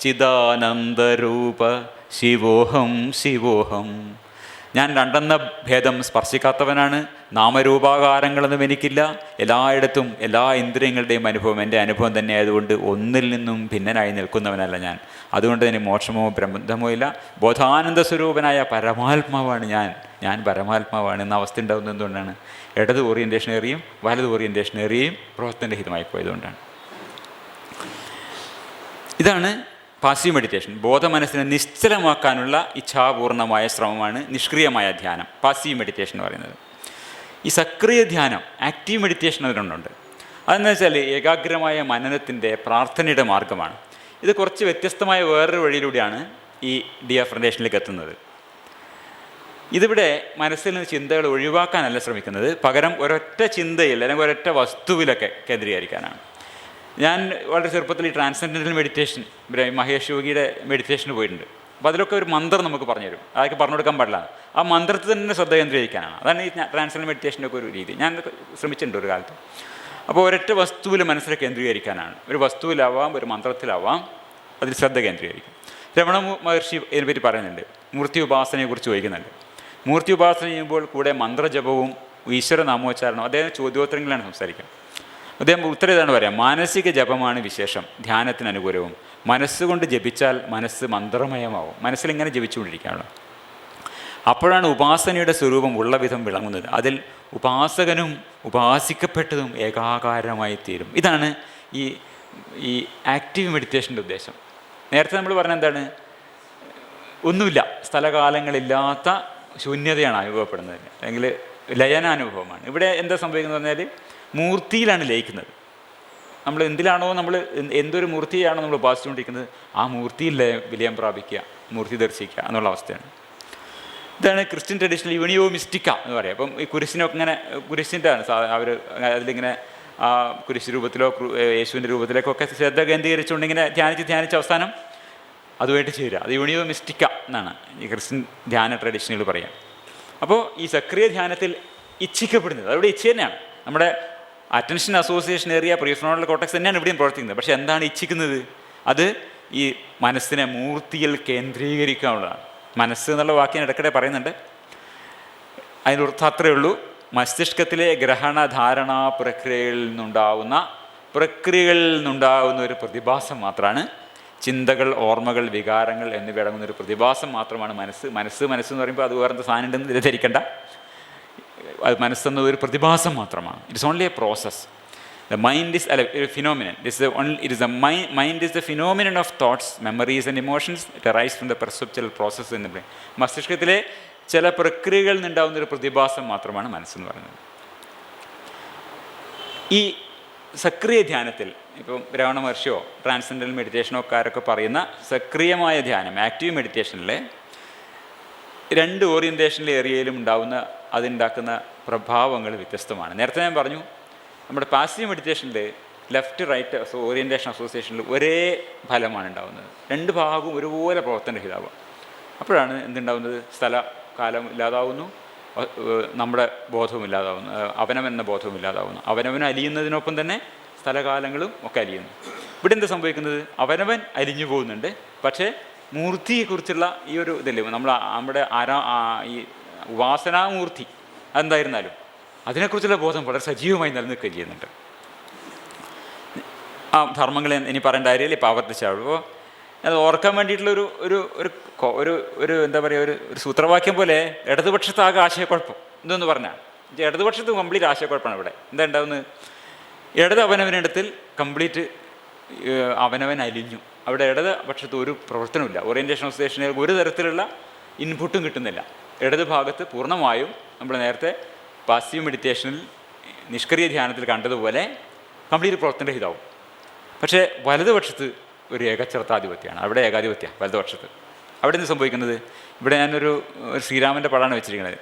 ചിദാനന്ദരൂപ ശിവോഹം ശിവോഹം. ഞാൻ രണ്ടെന്ന ഭേദം സ്പർശിക്കാത്തവനാണ്, നാമരൂപാകാരങ്ങളൊന്നും എനിക്കില്ല, എല്ലായിടത്തും എല്ലാ ഇന്ദ്രിയങ്ങളുടെയും അനുഭവം എൻ്റെ അനുഭവം തന്നെ ആയതുകൊണ്ട് ഒന്നിൽ നിന്നും ഭിന്നനായി നിൽക്കുന്നവനല്ല ഞാൻ. അതുകൊണ്ട് തന്നെ മോക്ഷമോ ബ്രഹ്മമോ ഇല്ല. ബോധാനന്ദ സ്വരൂപനായ പരമാത്മാവാണ് ഞാൻ പരമാത്മാവാണ് എന്ന അവസ്ഥ ഉണ്ടാകുന്നത് എന്തുകൊണ്ടാണ്? ഇടത് ഓറിയൻറ്റേഷൻ ഏറിയും വലത് ഓറിയൻറ്റേഷൻ ഏറിയും പ്രവർത്തനരഹിതമായി പോയതുകൊണ്ടാണ്. ഇതാണ് പാസീവ് മെഡിറ്റേഷൻ. ബോധമനസ്സിനെ നിശ്ചലമാക്കാനുള്ള ഇച്ഛാപൂർണമായ ശ്രമമാണ് നിഷ്ക്രിയമായ ധ്യാനം, പാസീവ് മെഡിറ്റേഷൻ എന്ന് പറയുന്നത്. ഈ സക്രിയ ധ്യാനം, ആക്റ്റീവ് മെഡിറ്റേഷൻ അതിനുണ്ട്. അതെന്ന് വെച്ചാൽ ഏകാഗ്രമായ മനനത്തിൻ്റെ പ്രാർത്ഥനയുടെ മാർഗമാണ്. ഇത് കുറച്ച് വ്യത്യസ്തമായ വേറൊരു വഴിയിലൂടെയാണ് ഈ ഡിഅഫർമേഷനിലേക്ക് എത്തുന്നത്. ഇതിവിടെ മനസ്സിൽ നിന്ന് ചിന്തകൾ ഒഴിവാക്കാനല്ല ശ്രമിക്കുന്നത്, പകരം ഒരൊറ്റ ചിന്തയിൽ അല്ലെങ്കിൽ ഒരൊറ്റ വസ്തുവിലൊക്കെ കേന്ദ്രീകരിക്കാനാണ്. ഞാൻ വളരെ ചെറുപ്പത്തിൽ ഈ ട്രാൻസെൻഡൻ്റൽ മെഡിറ്റേഷൻ, മഹേഷ് യോഗിയുടെ മെഡിറ്റേഷന് പോയിട്ടുണ്ട്. അപ്പോൾ അതിലൊക്കെ ഒരു മന്ത്രം നമുക്ക് പറഞ്ഞുതരും, അതൊക്കെ പറഞ്ഞു കൊടുക്കാൻ പാടില്ല. ആ മന്ത്രത്തിൽ തന്നെ ശ്രദ്ധ കേന്ദ്രീകരിക്കാനാണ്. അതാണ് ഈ ട്രാൻസെൻഡൻ്റൽ മെഡിറ്റേഷൻ്റെ ഒക്കെ ഒരു രീതി. ഞാൻ ശ്രമിച്ചിട്ടുണ്ട് ഒരു കാലത്ത്. അപ്പോൾ ഒരൊറ്റ വസ്തുവിൽ മനസ്സിൽ കേന്ദ്രീകരിക്കാനാണ്. ഒരു വസ്തുവിലാവാം, ഒരു മന്ത്രത്തിലാവാം, അതിൽ ശ്രദ്ധ കേന്ദ്രീകരിക്കും. രമണ മഹർഷി ഇതിനെപ്പറ്റി പറയുന്നുണ്ട്, മൂർത്തി ഉപാസനയെക്കുറിച്ച് ചോദിക്കുന്നുണ്ട്. മൂർത്തി ഉപാസന ചെയ്യുമ്പോൾ കൂടെ മന്ത്രജപവും ഈശ്വര നാമോച്ചാരണവും അദ്ദേഹം ചോദ്യോത്തരങ്ങളിലാണ് സംസാരിക്കുക. അദ്ദേഹം ഉത്തരം ഇതാണ് പറയാം, മാനസിക ജപമാണ് വിശേഷം, ധ്യാനത്തിന് അനുകൂലവും. മനസ്സുകൊണ്ട് ജപിച്ചാൽ മനസ്സ് മന്ത്രമയമാവും. മനസ്സിലിങ്ങനെ ജപിച്ചുകൊണ്ടിരിക്കുകയാണ്. അപ്പോഴാണ് ഉപാസനയുടെ സ്വരൂപം ഉള്ള വിധം വിളങ്ങുന്നത്. അതിൽ ഉപാസകനും ഉപാസിക്കപ്പെട്ടതും ഏകാകാരമായി തീരും. ഇതാണ് ഈ ആക്റ്റീവ് മെഡിറ്റേഷൻ്റെ ഉദ്ദേശം. നേരത്തെ നമ്മൾ പറഞ്ഞ എന്താണ്, ഒന്നുമില്ല, സ്ഥലകാലങ്ങളില്ലാത്ത ശൂന്യതയാണ് അനുഭവപ്പെടുന്നത്, അല്ലെങ്കിൽ ലയനാനുഭവമാണ്. ഇവിടെ എന്താ സംഭവിക്കുന്നത് പറഞ്ഞാൽ മൂർത്തിയിലാണ് ലയിക്കുന്നത്. നമ്മൾ എന്തിലാണോ എന്തൊരു മൂർത്തിയാണോ നമ്മൾ ഉപാസിച്ചുകൊണ്ടിരിക്കുന്നത്, ആ മൂർത്തിയിൽ വിലയം പ്രാപിക്കുക, മൂർത്തി ദർശിക്കുക എന്നുള്ള അവസ്ഥയാണ്. ഇതാണ് ക്രിസ്ത്യൻ ട്രഡീഷണൽ യൂണിയോ മിസ്റ്റിക്ക എന്ന് പറയുക. അപ്പം ഈ കുരിശിനൊക്കെ ഇങ്ങനെ കുരിശിൻ്റെ ആണ് അവർ അതിലിങ്ങനെ ആ കുരിശ് രൂപത്തിലോ യേശുവിൻ്റെ രൂപത്തിലേക്കൊക്കെ ശ്രദ്ധ കേന്ദ്രീകരിച്ചുകൊണ്ട് ഇങ്ങനെ ധ്യാനിച്ച് അവസാനം അതുമായിട്ട് ചേരുക. അത് യൂണിയോ മിസ്റ്റിക്ക എന്നാണ് ഈ ക്രിസ്ത്യൻ ധ്യാന ട്രഡീഷനുകൾ പറയാം. അപ്പോൾ ഈ സക്രിയ ധ്യാനത്തിൽ ഇച്ഛിക്കപ്പെടുന്നത്, അവിടെ ഇച്ഛ തന്നെയാണ്. നമ്മുടെ attention association area prefrontal cortex തന്നെയാണ് ഇവിടെയും പ്രവർത്തിക്കുന്നത്. പക്ഷേ എന്താണ് ഇച്ഛിക്കുന്നത്? അത് ഈ മനസ്സിനെ മൂർത്തിയിൽ കേന്ദ്രീകരിക്കാനുള്ളതാണ്. മനസ്സ് എന്നുള്ള വാക്കിന് ഇടയ്ക്കിടെ പറയുന്നുണ്ട്. അതിനർത്ഥം അത്രയേ ഉള്ളൂ, മസ്തിഷ്കത്തിലെ ഗ്രഹണ ധാരണ പ്രക്രിയകളിൽ നിന്നുണ്ടാകുന്ന ഒരു പ്രതിഭാസം മാത്രമാണ് ചിന്തകൾ, ഓർമ്മകൾ, വികാരങ്ങൾ എന്നിവ അടങ്ങുന്ന ഒരു പ്രതിഭാസം മാത്രമാണ് മനസ്സ് എന്ന് പറയുമ്പോൾ അത് വേറെ സാധനം ഉണ്ടെന്ന് ധരിക്കണ്ട. അത് മനസ്സെന്നത് ഒരു പ്രതിഭാസം മാത്രമാണ്. It's only A process. The mind is a phenomenon. Mind is the phenomenon of thoughts, memories and emotions. It arises from the perceptual process in the brain. മസ്തിഷ്കത്തിലെ ചില പ്രക്രിയകളിൽ നിന്നുണ്ടാകുന്ന ഒരു പ്രതിഭാസം മാത്രമാണ് മനസ്സെന്ന് പറയുന്നത്. ഈ സക്രിയ ധ്യാനത്തിൽ ഇപ്പം രമണ മഹർഷിയോ ട്രാൻസെൻഡൽ മെഡിറ്റേഷനോ കാരൊക്കെ പറയുന്ന സക്രിയമായ ധ്യാനം, ആക്റ്റീവ് മെഡിറ്റേഷനിലെ രണ്ട് ഓറിയൻറ്റേഷനിലെ ഏരിയയിലും അതുണ്ടാക്കുന്ന പ്രഭാവങ്ങൾ വ്യത്യസ്തമാണ്. നേരത്തെ ഞാൻ പറഞ്ഞു, നമ്മുടെ പാസീവ് മെഡിറ്റേഷനിൽ ലെഫ്റ്റ് റൈറ്റ് ഓറിയൻറ്റേഷൻ അസോസിയേഷനിൽ ഒരേ ഫലമാണ് ഉണ്ടാകുന്നത്. രണ്ട് ഭാഗവും ഒരുപോലെ പ്രവർത്തനരഹിതാവുക. അപ്പോഴാണ് എന്തുണ്ടാകുന്നത്? സ്ഥലകാലം ഇല്ലാതാവുന്നു, നമ്മുടെ ബോധവും ഇല്ലാതാവുന്നു, അവനവെന്ന ബോധവും ഇല്ലാതാവുന്നു. അവനവൻ അലിയുന്നതിനൊപ്പം തന്നെ സ്ഥലകാലങ്ങളും ഒക്കെ അലിയുന്നു. ഇവിടെ എന്താ സംഭവിക്കുന്നത്? അവനവൻ അലിഞ്ഞു പോകുന്നുണ്ട്, പക്ഷേ മൂർത്തിയെക്കുറിച്ചുള്ള ഈ ഒരു ഇതല്ലേ നമ്മുടെ ഈ ഉപാസനാമൂർത്തി അതെന്തായിരുന്നാലും അതിനെക്കുറിച്ചുള്ള ബോധം വളരെ സജീവമായി നിലനിൽക്കുകയും ചെയ്യുന്നുണ്ട്. ആ ധർമ്മങ്ങൾ ഇനി പറയേണ്ട കാര്യമില്ല, ഇപ്പോൾ ആവർത്തിച്ചാവുമ്പോൾ അത് ഓർക്കാൻ വേണ്ടിയിട്ടുള്ള ഒരു എന്താ പറയുക, ഒരു സൂത്രവാക്യം പോലെ ഇടതുപക്ഷത്താകെ ആശയക്കുഴപ്പം എന്തെന്ന് പറഞ്ഞാൽ ഇടതുപക്ഷത്ത് കംപ്ലീറ്റ് ആശയക്കുഴപ്പമാണ്. ഇവിടെ എന്താ ഉണ്ടാകുന്നത്? ഇടത് അവനവനിടത്തിൽ കംപ്ലീറ്റ് അവനവൻ അലിഞ്ഞു. അവിടെ ഇടതുപക്ഷത്ത് ഒരു പ്രവർത്തനമില്ല. ഓറിയൻറ്റേഷൻ അസോസിയേഷനിൽ ഒരു തരത്തിലുള്ള ഇൻപുട്ടും കിട്ടുന്നില്ല. ഇടത് ഭാഗത്ത് പൂർണ്ണമായും നമ്മൾ നേരത്തെ പാസീവ് മെഡിറ്റേഷനിൽ നിഷ്ക്രിയ ധ്യാനത്തിൽ കണ്ടതുപോലെ കംപ്ലീറ്റ് പ്രവർത്തനരഹിതാവും. പക്ഷേ വലതുപക്ഷത്ത് ഒരു ഏകഛത്രാധിപത്യമാണ്. അവിടെ ഏകാധിപത്യം വലതുപക്ഷത്ത്. അവിടെ നിന്ന് സംഭവിക്കുന്നത്, ഇവിടെ ഞാനൊരു ശ്രീരാമൻ്റെ പടമാണ് വെച്ചിരിക്കുന്നത്.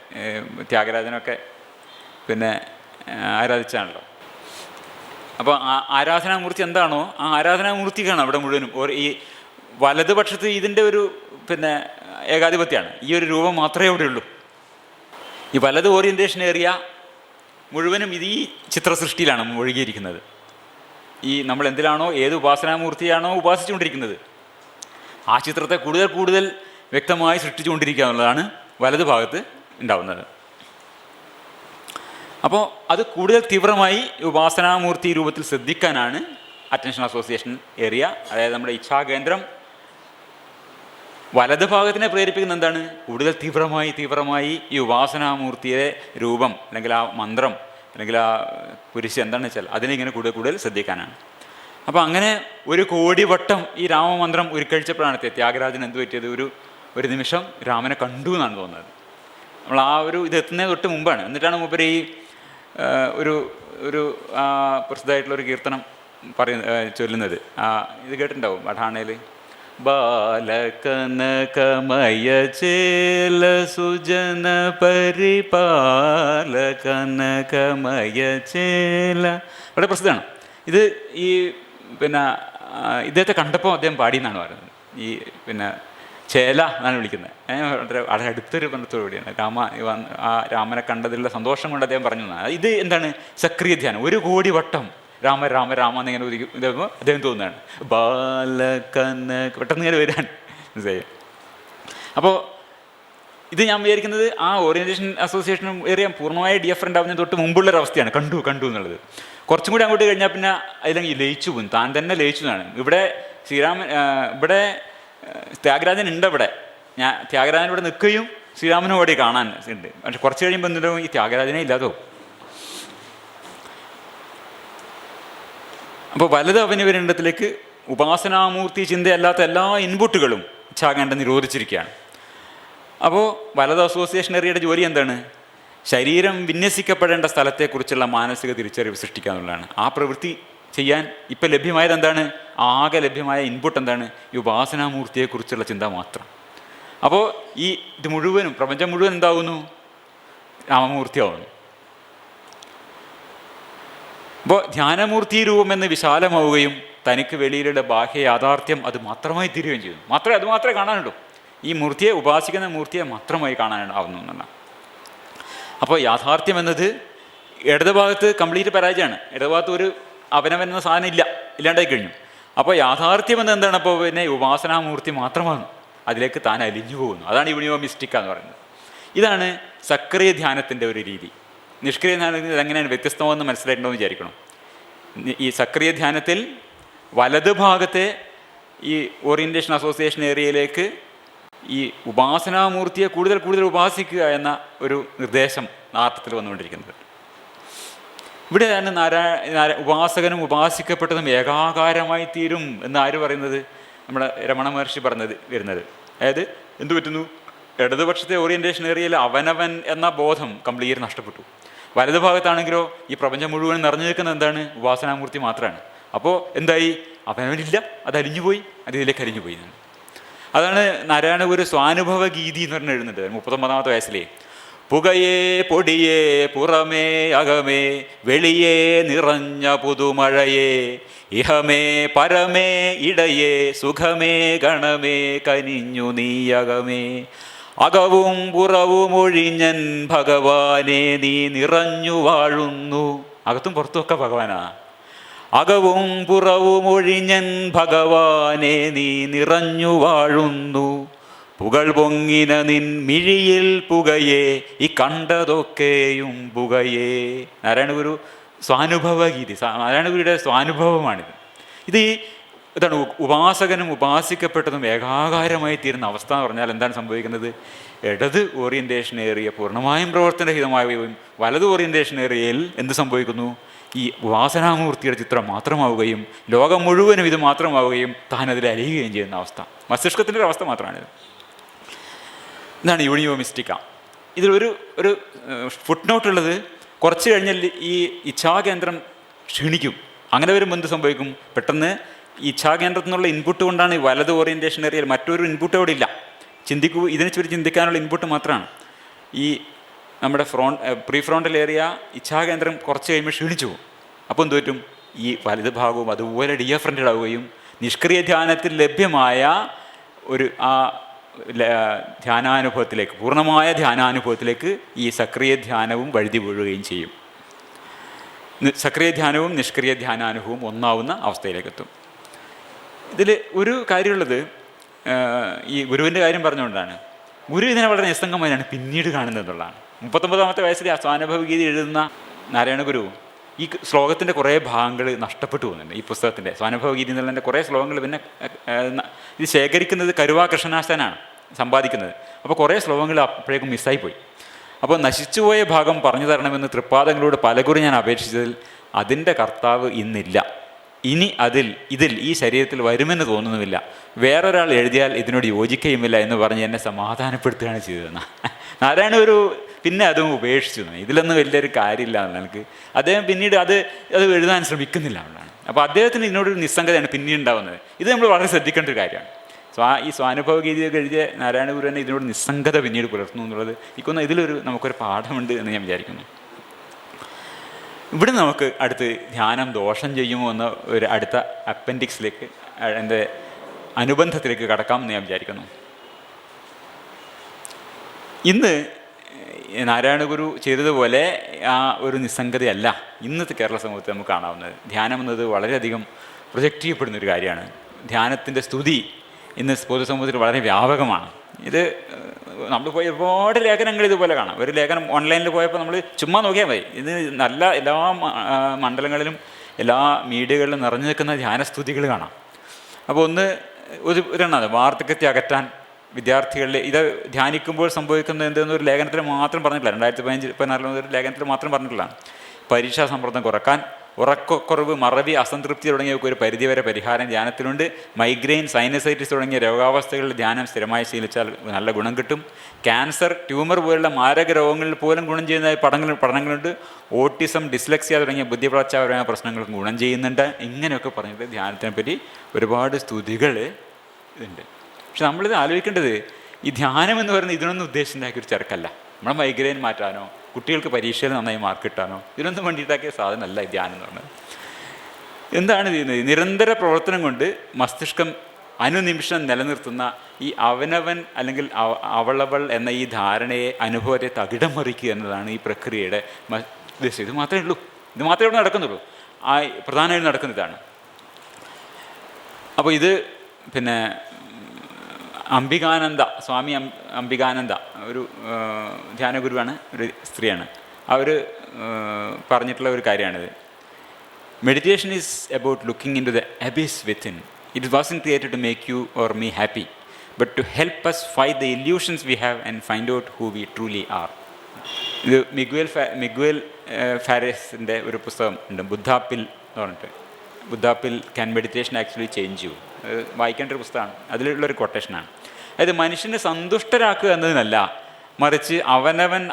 ത്യാഗരാജനൊക്കെ പിന്നെ ആരാധിച്ചാണല്ലോ. അപ്പോൾ ആരാധനാമൂർത്തി എന്താണോ ആ ആരാധനാമൂർത്തിക്കാണ് അവിടെ മുഴുവനും. ഈ വലതുപക്ഷത്ത് ഇതിൻ്റെ ഒരു പിന്നെ ഏകാധിപത്യമാണ്. ഈ ഒരു രൂപം മാത്രമേ അവിടെ ഉള്ളൂ. ഈ വലത് ഓറിയൻറ്റേഷൻ ഏരിയ മുഴുവനും ഇത് ഈ ചിത്രസൃഷ്ടിയിലാണ് ഒഴുകിയിരിക്കുന്നത്. ഈ നമ്മൾ എന്തിലാണോ, ഏത് ഉപാസനാമൂർത്തിയാണോ ഉപാസിച്ചുകൊണ്ടിരിക്കുന്നത്, ആ ചിത്രത്തെ കൂടുതൽ വ്യക്തമായി സൃഷ്ടിച്ചുകൊണ്ടിരിക്കുക എന്നുള്ളതാണ് വലത് ഭാഗത്ത് ഉണ്ടാവുന്നത്. അപ്പോൾ അത് കൂടുതൽ തീവ്രമായി ഉപാസനാമൂർത്തി രൂപത്തിൽ ശ്രദ്ധിക്കാനാണ് അറ്റൻഷൻ അസോസിയേഷൻ ഏരിയ, അതായത് നമ്മുടെ ഇച്ഛാകേന്ദ്രം വലത് ഭാഗത്തിനെ പ്രേരിപ്പിക്കുന്ന എന്താണ്? കൂടുതൽ തീവ്രമായി ഈ ഉപാസനാമൂർത്തിയെ രൂപം അല്ലെങ്കിൽ ആ മന്ത്രം അല്ലെങ്കിൽ ആ കുരിശ് എന്താണെന്ന് വെച്ചാൽ അതിനിങ്ങനെ കൂടുതൽ ശ്രദ്ധിക്കാനാണ്. അപ്പോൾ അങ്ങനെ 1 കോടി വട്ടം ഈ രാമമന്ത്രം ഉരുക്കഴിച്ചപ്പോഴാണ് ത്യാഗരാജൻ എന്ത് പറ്റിയത്? ഒരു നിമിഷം രാമനെ കണ്ടു എന്നാണ് തോന്നുന്നത്. നമ്മൾ ആ ഇത് എത്തുന്നതിന് തൊട്ട് മുമ്പാണ്. എന്നിട്ടാണ് മൂപ്പര് ഈ ഒരു പ്രസിദ്ധമായിട്ടുള്ളൊരു കീർത്തനം ചൊല്ലുന്നത്. ഇത് കേട്ടിട്ടുണ്ടാവും പഠാണയിൽ. ബാലകനകമയ ചേല സുജന പരിപാലകനകമയ ചേല. വളരെ പ്രസിദ്ധമാണ് ഇത്. ഈ പിന്നെ ഇദ്ദേഹത്തെ കണ്ടപ്പോൾ അദ്ദേഹം പാടിയെന്നാണ് പറയുന്നത്. ഈ പിന്നെ ചേല എന്നാണ് വിളിക്കുന്നത്. വളരെ അടുത്തൊരു ബന്ധത്തോടുകൂടിയാണ് ആ രാമനെ കണ്ടതിലുള്ള സന്തോഷം കൊണ്ട് അദ്ദേഹം പറഞ്ഞു തന്നത്. ഇത് എന്താണ്? സക്രിയ ധ്യാനം. 1 കോടി വട്ടം രാമ രാമ രാമ എന്നിങ്ങനെ ഇതാകുമ്പോൾ അദ്ദേഹം തോന്നുന്നതാണ് ബാലകന പെട്ടെന്ന് ഇങ്ങനെ വരാൻ മനസ്സിലായി. അപ്പോൾ ഇത് ഞാൻ വിചാരിക്കുന്നത് ആ ഓറിയൻറ്റേഷൻ അസോസിയേഷനും ഏറിയ പൂർണ്ണമായി ഡിഫറൻ്റ് ആവുന്നതിന് തൊട്ട് മുമ്പുള്ളൊരവസ്ഥയാണ് കണ്ടു എന്നുള്ളത്. കുറച്ചും കൂടി അങ്ങോട്ട് കഴിഞ്ഞാൽ പിന്നെ അതിലെങ്കിൽ ലയിച്ചു പോകും, താൻ തന്നെ ലയിച്ചു എന്നാണ്. ഇവിടെ ശ്രീരാമൻ ഇവിടെ ത്യാഗരാജൻ ഉണ്ട്. ഇവിടെ ത്യാഗരാജൻ ഇവിടെ നിൽക്കുകയും ശ്രീരാമനും അവിടെ കാണാൻ ഉണ്ട്. പക്ഷെ കുറച്ച് കഴിയുമ്പോൾ എന്തെങ്കിലും ഈ ത്യാഗരാജനെ ഇല്ലാതോ. അപ്പോൾ വലത് അഭിനവരണ്ടത്തിലേക്ക് ഉപാസനാമൂർത്തി ചിന്തയല്ലാത്ത എല്ലാ ഇൻപുട്ടുകളും ഇച്ഛാകാന്ഡം നിരോധിച്ചിരിക്കുകയാണ്. അപ്പോൾ വലത് അസോസിയേഷനറിയുടെ ജോലി എന്താണ്? ശരീരം വിന്യസിക്കപ്പെടേണ്ട സ്ഥലത്തെക്കുറിച്ചുള്ള മാനസിക തിരിച്ചറിവ് സൃഷ്ടിക്കുക എന്നുള്ളതാണ്. ആ പ്രവൃത്തി ചെയ്യാൻ ഇപ്പം ലഭ്യമായത് എന്താണ്? ആകെ ലഭ്യമായ ഇൻപുട്ട് എന്താണ്? ഈ ഉപാസനാമൂർത്തിയെക്കുറിച്ചുള്ള ചിന്ത മാത്രം. അപ്പോൾ ഇത് മുഴുവനും പ്രപഞ്ചം മുഴുവൻ എന്താകുന്നു? രാമമൂർത്തിയാവുന്നു. അപ്പോൾ ധ്യാനമൂർത്തി രൂപമെന്ന് വിശാലമാവുകയും തനിക്ക് വെളിയിലുള്ള ബാഹ്യ യാഥാർത്ഥ്യം അത് മാത്രമായി തീരുകയും ചെയ്യുന്നു. അത് മാത്രമേ കാണാനുള്ളൂ. ഈ മൂർത്തിയെ ഉപാസിക്കുന്ന മൂർത്തിയെ മാത്രമായി കാണാനാവുന്നു എന്നാണ്. അപ്പോൾ യാഥാർത്ഥ്യം എന്നത് ഇടതുഭാഗത്ത് കംപ്ലീറ്റ് പരാജയമാണ്. ഇടതുഭാഗത്ത് ഒരു അവനവൻ എന്ന സാധനം ഇല്ലാണ്ടായി കഴിഞ്ഞു. അപ്പോൾ യാഥാർത്ഥ്യം എന്നത് എന്താണ്? അപ്പോൾ പിന്നെ ഉപാസനാമൂർത്തി മാത്രമാണ്. അതിലേക്ക് താൻ അലിഞ്ഞു പോകുന്നു. അതാണ് യൂണിയോ മിസ്റ്റിക്ക എന്ന് പറയുന്നത്. ഇതാണ് സക്രിയ ധ്യാനത്തിൻ്റെ ഒരു രീതി. നിഷ്ക്രിയ ധ്യാനത്തിൽ ഇതെങ്ങനെയാണ് വ്യത്യസ്തമെന്ന് മനസ്സിലായിട്ടുണ്ടോ എന്ന് വിചാരിക്കണം. ഈ സക്രിയ ധ്യാനത്തിൽ വലത് ഭാഗത്തെ ഈ ഓറിയൻറ്റേഷൻ അസോസിയേഷൻ ഏരിയയിലേക്ക് ഈ ഉപാസനാമൂർത്തിയെ കൂടുതൽ ഉപാസിക്കുക എന്ന ഒരു നിർദ്ദേശം നാട്ടത്തിൽ വന്നുകൊണ്ടിരിക്കുന്നത്. ഇവിടെയാണ് ഉപാസകനും ഉപാസിക്കപ്പെട്ടതും ഏകാകാരമായി തീരും എന്ന് ആര് പറയുന്നത്? നമ്മുടെ രമണ മഹർഷി വരുന്നത്. അതായത് എന്തു പറ്റുന്നു? ഇടതുപക്ഷത്തെ ഓറിയൻറ്റേഷൻ ഏരിയയിൽ അവനവൻ എന്ന ബോധം കംപ്ലീറ്റ് നഷ്ടപ്പെട്ടു. വലതു ഭാഗത്താണെങ്കിലോ ഈ പ്രപഞ്ചം മുഴുവൻ നിറഞ്ഞു നിൽക്കുന്നത് എന്താണ്? ഉപാസനാമൂർത്തി മാത്രമാണ്. അപ്പോൾ എന്തായി? അവനവനില്ല, അത് അലിഞ്ഞുപോയി, അത് ഇതിലേക്ക് അലിഞ്ഞുപോയി. അതാണ് നാരായണഗുരു സ്വാനുഭവ ഗീതി എന്ന് പറഞ്ഞ് എഴുതുന്നുണ്ട് 39ാമത്തെ വയസ്സിലേ. പുകയേ പൊടിയേ പുറമേ അകമേ വെളിയേ നിറഞ്ഞ പുതുമഴയേ ഇഹമേ പരമേ ഇടയേ സുഖമേ ഗണമേ കനിഞ്ഞു നീയകമേ അകവും പുറവും ഒഴിഞ്ഞൻ ഭഗവാനെ നീ നിറഞ്ഞു വാഴുന്നു. അകത്തും പുറത്തുമൊക്കെ ഭഗവാനാ. അകവും പുറവും ഒഴിഞ്ഞൻ ഭഗവാനെ നീ നിറഞ്ഞു വാഴുന്നു. പുകൾ പൊങ്ങിന നിൻ മിഴിയിൽ പുകയേ ഈ കണ്ടതൊക്കെയും പുകയേ. നാരായണഗുരു സ്വാനുഭവ ഗീതി, നാരായണഗുരുയുടെ സ്വാനുഭവമാണിത്. ഇതാണ് ഉപാസകനും ഉപാസിക്കപ്പെട്ടതും ഏകാകാരമായി തീരുന്ന അവസ്ഥ എന്ന് പറഞ്ഞാൽ എന്താണ് സംഭവിക്കുന്നത്? ഇടത് ഓറിയൻറ്റേഷൻ ഏരിയ പൂർണ്ണമായും പ്രവർത്തനരഹിതമാവുകയും വലത് ഓറിയൻറ്റേഷൻ ഏരിയയിൽ എന്ത് സംഭവിക്കുന്നു? ഈ ഉപാസനാമൂർത്തിയുടെ ചിത്രം മാത്രമാവുകയും ലോകം മുഴുവനും ഇത് മാത്രമാവുകയും താൻ അതിൽ അലിയുകയും ചെയ്യുന്ന അവസ്ഥ. മസ്തിഷ്കത്തിൻ്റെ ഒരു അവസ്ഥ മാത്രമാണിത്. ഇതാണ് യൂണിയോ മിസ്റ്റിക്ക. ഇതിലൊരു ഫുട് നോട്ടുള്ളത്, കുറച്ച് കഴിഞ്ഞാൽ ഈ ഇച്ഛാകേന്ദ്രം ക്ഷീണിക്കും. അങ്ങനെ വരുമ്പോൾ എന്ത് സംഭവിക്കും? പെട്ടെന്ന് ഇച്ഛാകേന്ദ്രത്തിൽ നിന്നുള്ള ഇൻപുട്ട് കൊണ്ടാണ് ഈ വലത് ഓറിയൻറ്റേഷൻ ഏരിയയിൽ മറ്റൊരു ഇൻപുട്ട് അവിടെ ഇല്ല. ഇതിനെക്കുറിച്ച് ചിന്തിക്കാനുള്ള ഇൻപുട്ട് മാത്രമാണ്. ഈ നമ്മുടെ പ്രീ ഫ്രോണ്ടൽ ഏരിയ ഇച്ഛാകേന്ദ്രം കുറച്ച് കഴിയുമ്പോൾ ക്ഷീണിച്ചു പോകും. അപ്പോൾ എന്ത് പറ്റും? ഈ വലത് ഭാഗവും അതുപോലെ ഡിഫറൻറ്റഡ് ആവുകയും നിഷ്ക്രിയ ധ്യാനത്തിൽ ലഭ്യമായ ഒരു ധ്യാനാനുഭവത്തിലേക്ക്, പൂർണ്ണമായ ധ്യാനാനുഭവത്തിലേക്ക് ഈ സക്രിയ ധ്യാനവും വഴുതി വീഴുകയും ചെയ്യും. സക്രിയ ധ്യാനവും നിഷ്ക്രിയ ധ്യാനാനുഭവവും ഒന്നാവുന്ന അവസ്ഥയിലേക്കെത്തും. ഇതിൽ ഒരു കാര്യമുള്ളത്, ഈ ഗുരുവിൻ്റെ കാര്യം പറഞ്ഞുകൊണ്ടാണ്. ഗുരു ഇതിനെ വളരെ നിസ്സംഗമായാണ് പിന്നീട് കാണുന്നത് എന്നുള്ളതാണ്. 39ാമത്തെ വയസ്സിൽ ആ സ്വാനുഭവ ഗീതി എഴുതുന്ന നാരായണഗുരു ഈ ശ്ലോകത്തിൻ്റെ കുറേ ഭാഗങ്ങൾ നഷ്ടപ്പെട്ടു പോകുന്നുണ്ട്. ഈ പുസ്തകത്തിൻ്റെ സ്വാനുഭവ ഗീതി എന്നുള്ളതിൻ്റെ കുറേ ശ്ലോകങ്ങൾ പിന്നെ ഇത് ശേഖരിക്കുന്നത് കരുവാ കൃഷ്ണനാശാനാണ് സമ്പാദിക്കുന്നത്. അപ്പോൾ കുറേ ശ്ലോകങ്ങൾ അപ്പോഴേക്കും മിസ്സായിപ്പോയി. അപ്പോൾ നശിച്ചുപോയ ഭാഗം പറഞ്ഞു തരണമെന്ന് തൃപ്പാദങ്ങളോട് പലകുറി ഞാൻ അപേക്ഷിച്ചതിൽ അതിൻ്റെ കർത്താവ് ഇന്നില്ല. ഇനി ഇതിൽ ഈ ശരീരത്തിൽ വരുമെന്ന് തോന്നുന്നുമില്ല. വേറൊരാൾ എഴുതിയാൽ ഇതിനോട് യോജിക്കുകയുമില്ല എന്ന് പറഞ്ഞ് എന്നെ സമാധാനപ്പെടുത്തുകയാണ് ചെയ്തതെന്ന്. നാരായണ പിന്നെ അതും ഉപേക്ഷിച്ചു. ഇതിലൊന്നും വലിയൊരു കാര്യമില്ല എന്നെനിക്ക്. അദ്ദേഹം പിന്നീട് അത് എഴുതാൻ ശ്രമിക്കുന്നില്ല എന്നുള്ളതാണ്. അപ്പോൾ അദ്ദേഹത്തിന് ഇതിനോടൊരു നിസ്സംഗതയാണ് പിന്നീട് ഉണ്ടാകുന്നത്. ഇത് നമ്മൾ വളരെ ശ്രദ്ധിക്കേണ്ട ഒരു കാര്യമാണ്. ഈ സ്വാനുഭവ ഗീതിയൊക്കെ എഴുതിയ നാരായണ ഗുരു തന്നെ ഇതിനോട് നിസ്സംഗത പിന്നീട് പുലർത്തുന്നു എന്നുള്ളത് എനിക്കൊന്ന് നമുക്കൊരു പാഠമുണ്ട് എന്ന് ഞാൻ വിചാരിക്കുന്നു. ഇവിടെ നമുക്ക് അടുത്ത് ധ്യാനം ദോഷം ചെയ്യുമോ എന്ന ഒരു അടുത്ത അപ്പൻഡിക്സിലേക്ക്, എൻ്റെ അനുബന്ധത്തിലേക്ക് കടക്കാം എന്ന് ഞാൻ വിചാരിക്കുന്നു. ഇന്ന് നാരായണ ഗുരു ചെയ്തതുപോലെ ആ ഒരു നിസ്സംഗതയല്ല ഇന്നത്തെ കേരള സമൂഹത്തിൽ നമുക്ക് കാണാവുന്നത്. ധ്യാനം എന്നത് വളരെയധികം പ്രൊജക്റ്റ് ചെയ്യപ്പെടുന്നൊരു കാര്യമാണ്. ധ്യാനത്തിൻ്റെ സ്തുതി ഇന്ന് പൊതുസമൂഹത്തിൽ വളരെ വ്യാപകമാണ്. ഇത് നമ്മൾ പോയി ഒരുപാട് ലേഖനങ്ങൾ ഇതുപോലെ കാണാം. ഒരു ലേഖനം ഓൺലൈനിൽ പോയപ്പോൾ നമ്മൾ ചുമ്മാ നോക്കിയാൽ മതി, ഇത് നല്ല എല്ലാ മണ്ഡലങ്ങളിലും എല്ലാ മീഡിയകളിലും നിറഞ്ഞു നിൽക്കുന്ന ധ്യാനസ്തുതികൾ കാണാം. അപ്പോൾ ഒരെണ്ണത് വാർദ്ധക്യത്തെ അകറ്റാൻ വിദ്യാർത്ഥികളിൽ ഇത് ധ്യാനിക്കുമ്പോൾ സംഭവിക്കുന്നത് എന്തെന്നൊരു ലേഖനത്തിൽ മാത്രം പറഞ്ഞിട്ടില്ല, 2015-16 ഒരു ലേഖനത്തിൽ മാത്രം പറഞ്ഞിട്ടില്ല. പരീക്ഷാ സമ്മർദ്ദം കുറക്കാൻ, ഉറക്കക്കുറവ്, മറവി, അസംതൃപ്തി തുടങ്ങിയവർക്ക് ഒരു പരിധിവരെ പരിഹാരം ധ്യാനത്തിലുണ്ട്. മൈഗ്രെയിൻ, സൈനസൈറ്റിസ് തുടങ്ങിയ രോഗാവസ്ഥകളിൽ ധ്യാനം സ്ഥിരമായി ശീലിച്ചാൽ നല്ല ഗുണം കിട്ടും. ക്യാൻസർ, ട്യൂമർ പോലുള്ള മാരക രോഗങ്ങളിൽ പോലും ഗുണം ചെയ്യുന്നതായി പഠനങ്ങളുണ്ട്. ഓട്ടിസം, ഡിസ്ലെക്സിയ തുടങ്ങിയ ബുദ്ധിപ്രാപ്തിപരമായ പ്രശ്നങ്ങൾക്ക് ഗുണം ചെയ്യുന്നുണ്ട്. ഇങ്ങനെയൊക്കെ പറഞ്ഞിട്ട് ധ്യാനത്തിനെ പറ്റി ഒരുപാട് സ്തുതികൾ ഉണ്ട്. പക്ഷെ നമ്മളിത് ആലോചിക്കേണ്ടത്, ഈ ധ്യാനം എന്ന് പറയുന്നത് ഇതിനൊന്നും ഉദ്ദേശിച്ചുണ്ടാക്കിയ ഒരു ചെറുക്കല്ല. നമ്മളെ മൈഗ്രെയിൻ മാറ്റാനോ കുട്ടികൾക്ക് പരീക്ഷയിൽ നന്നായി മാർക്ക് കിട്ടാനോ ഇതിനൊന്നും വേണ്ടിയിട്ടാക്കിയ സാധനമല്ല ഈ ധ്യാനം എന്ന് പറഞ്ഞത്. എന്താണ് ചെയ്യുന്നത്? നിരന്തര പ്രവർത്തനം കൊണ്ട് മസ്തിഷ്കം അനുനിമിഷം നിലനിർത്തുന്ന ഈ അവനവൻ അല്ലെങ്കിൽ അവളവൾ എന്ന ഈ ധാരണയെ, അനുഭവത്തെ തകിടം മറിക്കുക എന്നതാണ് ഈ പ്രക്രിയയുടെ ഉദ്ദേശം. ഇത് മാത്രമേ ഇവിടെ നടക്കുന്നുള്ളൂ. പ്രധാനമായും നടക്കുന്ന ഇതാണ്. അപ്പോൾ ഇത് പിന്നെ സ്വാമി അംബികാനന്ദ ഒരു ധ്യാനഗുരുവാണ്, ഒരു സ്ത്രീയാണ്. അവർ പറഞ്ഞിട്ടുള്ള ഒരു കാര്യമാണിത്. Meditation is about looking into the abyss within. It wasn't created to make you or me happy, but to help us fight the illusions we have and find out who we truly are. ഇത് Miguel ഫാരസിൻ്റെ ഒരു പുസ്തകം ഉണ്ട്, ബുദ്ധാപ്പിൽ എന്ന് പറഞ്ഞിട്ട്. Buddha pill can meditation actually change you. വായിക്കേണ്ട ഒരു പുസ്തകമാണ്. അതിലുള്ളൊരു കൊട്ടേഷനാണ്. അതായത് മനുഷ്യനെ സന്തുഷ്ടരാക്കുക എന്നതിനല്ല, മറിച്ച് അവനവൻ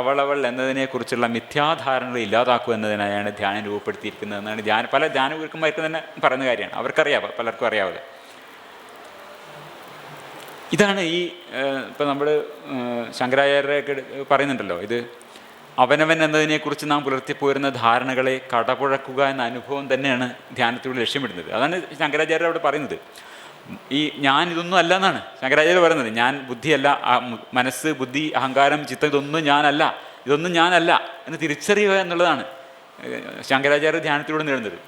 അവളവൾ എന്നതിനെക്കുറിച്ചുള്ള മിഥ്യാധാരണകൾ ഇല്ലാതാക്കുക എന്നതിനായാണ് ധ്യാനം രൂപപ്പെടുത്തിയിരിക്കുന്നത് എന്നാണ് പല ധ്യാനഗുരുക്കന്മാർക്ക് തന്നെ പറയുന്ന കാര്യമാണ്. അവർക്കറിയാം, പലർക്കും അറിയാവത്. ഇതാണ് ഈ ഇപ്പം നമ്മൾ ശങ്കരാചാര്യരൊക്കെ പറയുന്നുണ്ടല്ലോ, ഇത് അവനവൻ എന്നതിനെക്കുറിച്ച് നാം പുലർത്തിപ്പോരുന്ന ധാരണകളെ കടപുഴക്കുക എന്ന അനുഭവം തന്നെയാണ് ധ്യാനത്തിലൂടെ ലക്ഷ്യമിടുന്നത്. അതാണ് ശങ്കരാചാര്യർ അവിടെ പറയുന്നത്. ഞാൻ ഇതൊന്നും അല്ല എന്നാണ് ശങ്കരാചാര്യർ പറയുന്നത്. ഞാൻ ബുദ്ധിയല്ല, മനസ്സ്, ബുദ്ധി, അഹങ്കാരം, ചിത്തം, ഇതൊന്നും ഞാനല്ല എന്ന് തിരിച്ചറിയുക എന്നുള്ളതാണ് ശങ്കരാചാര്യ ധ്യാനത്തിലൂടെ നേടുന്നത്.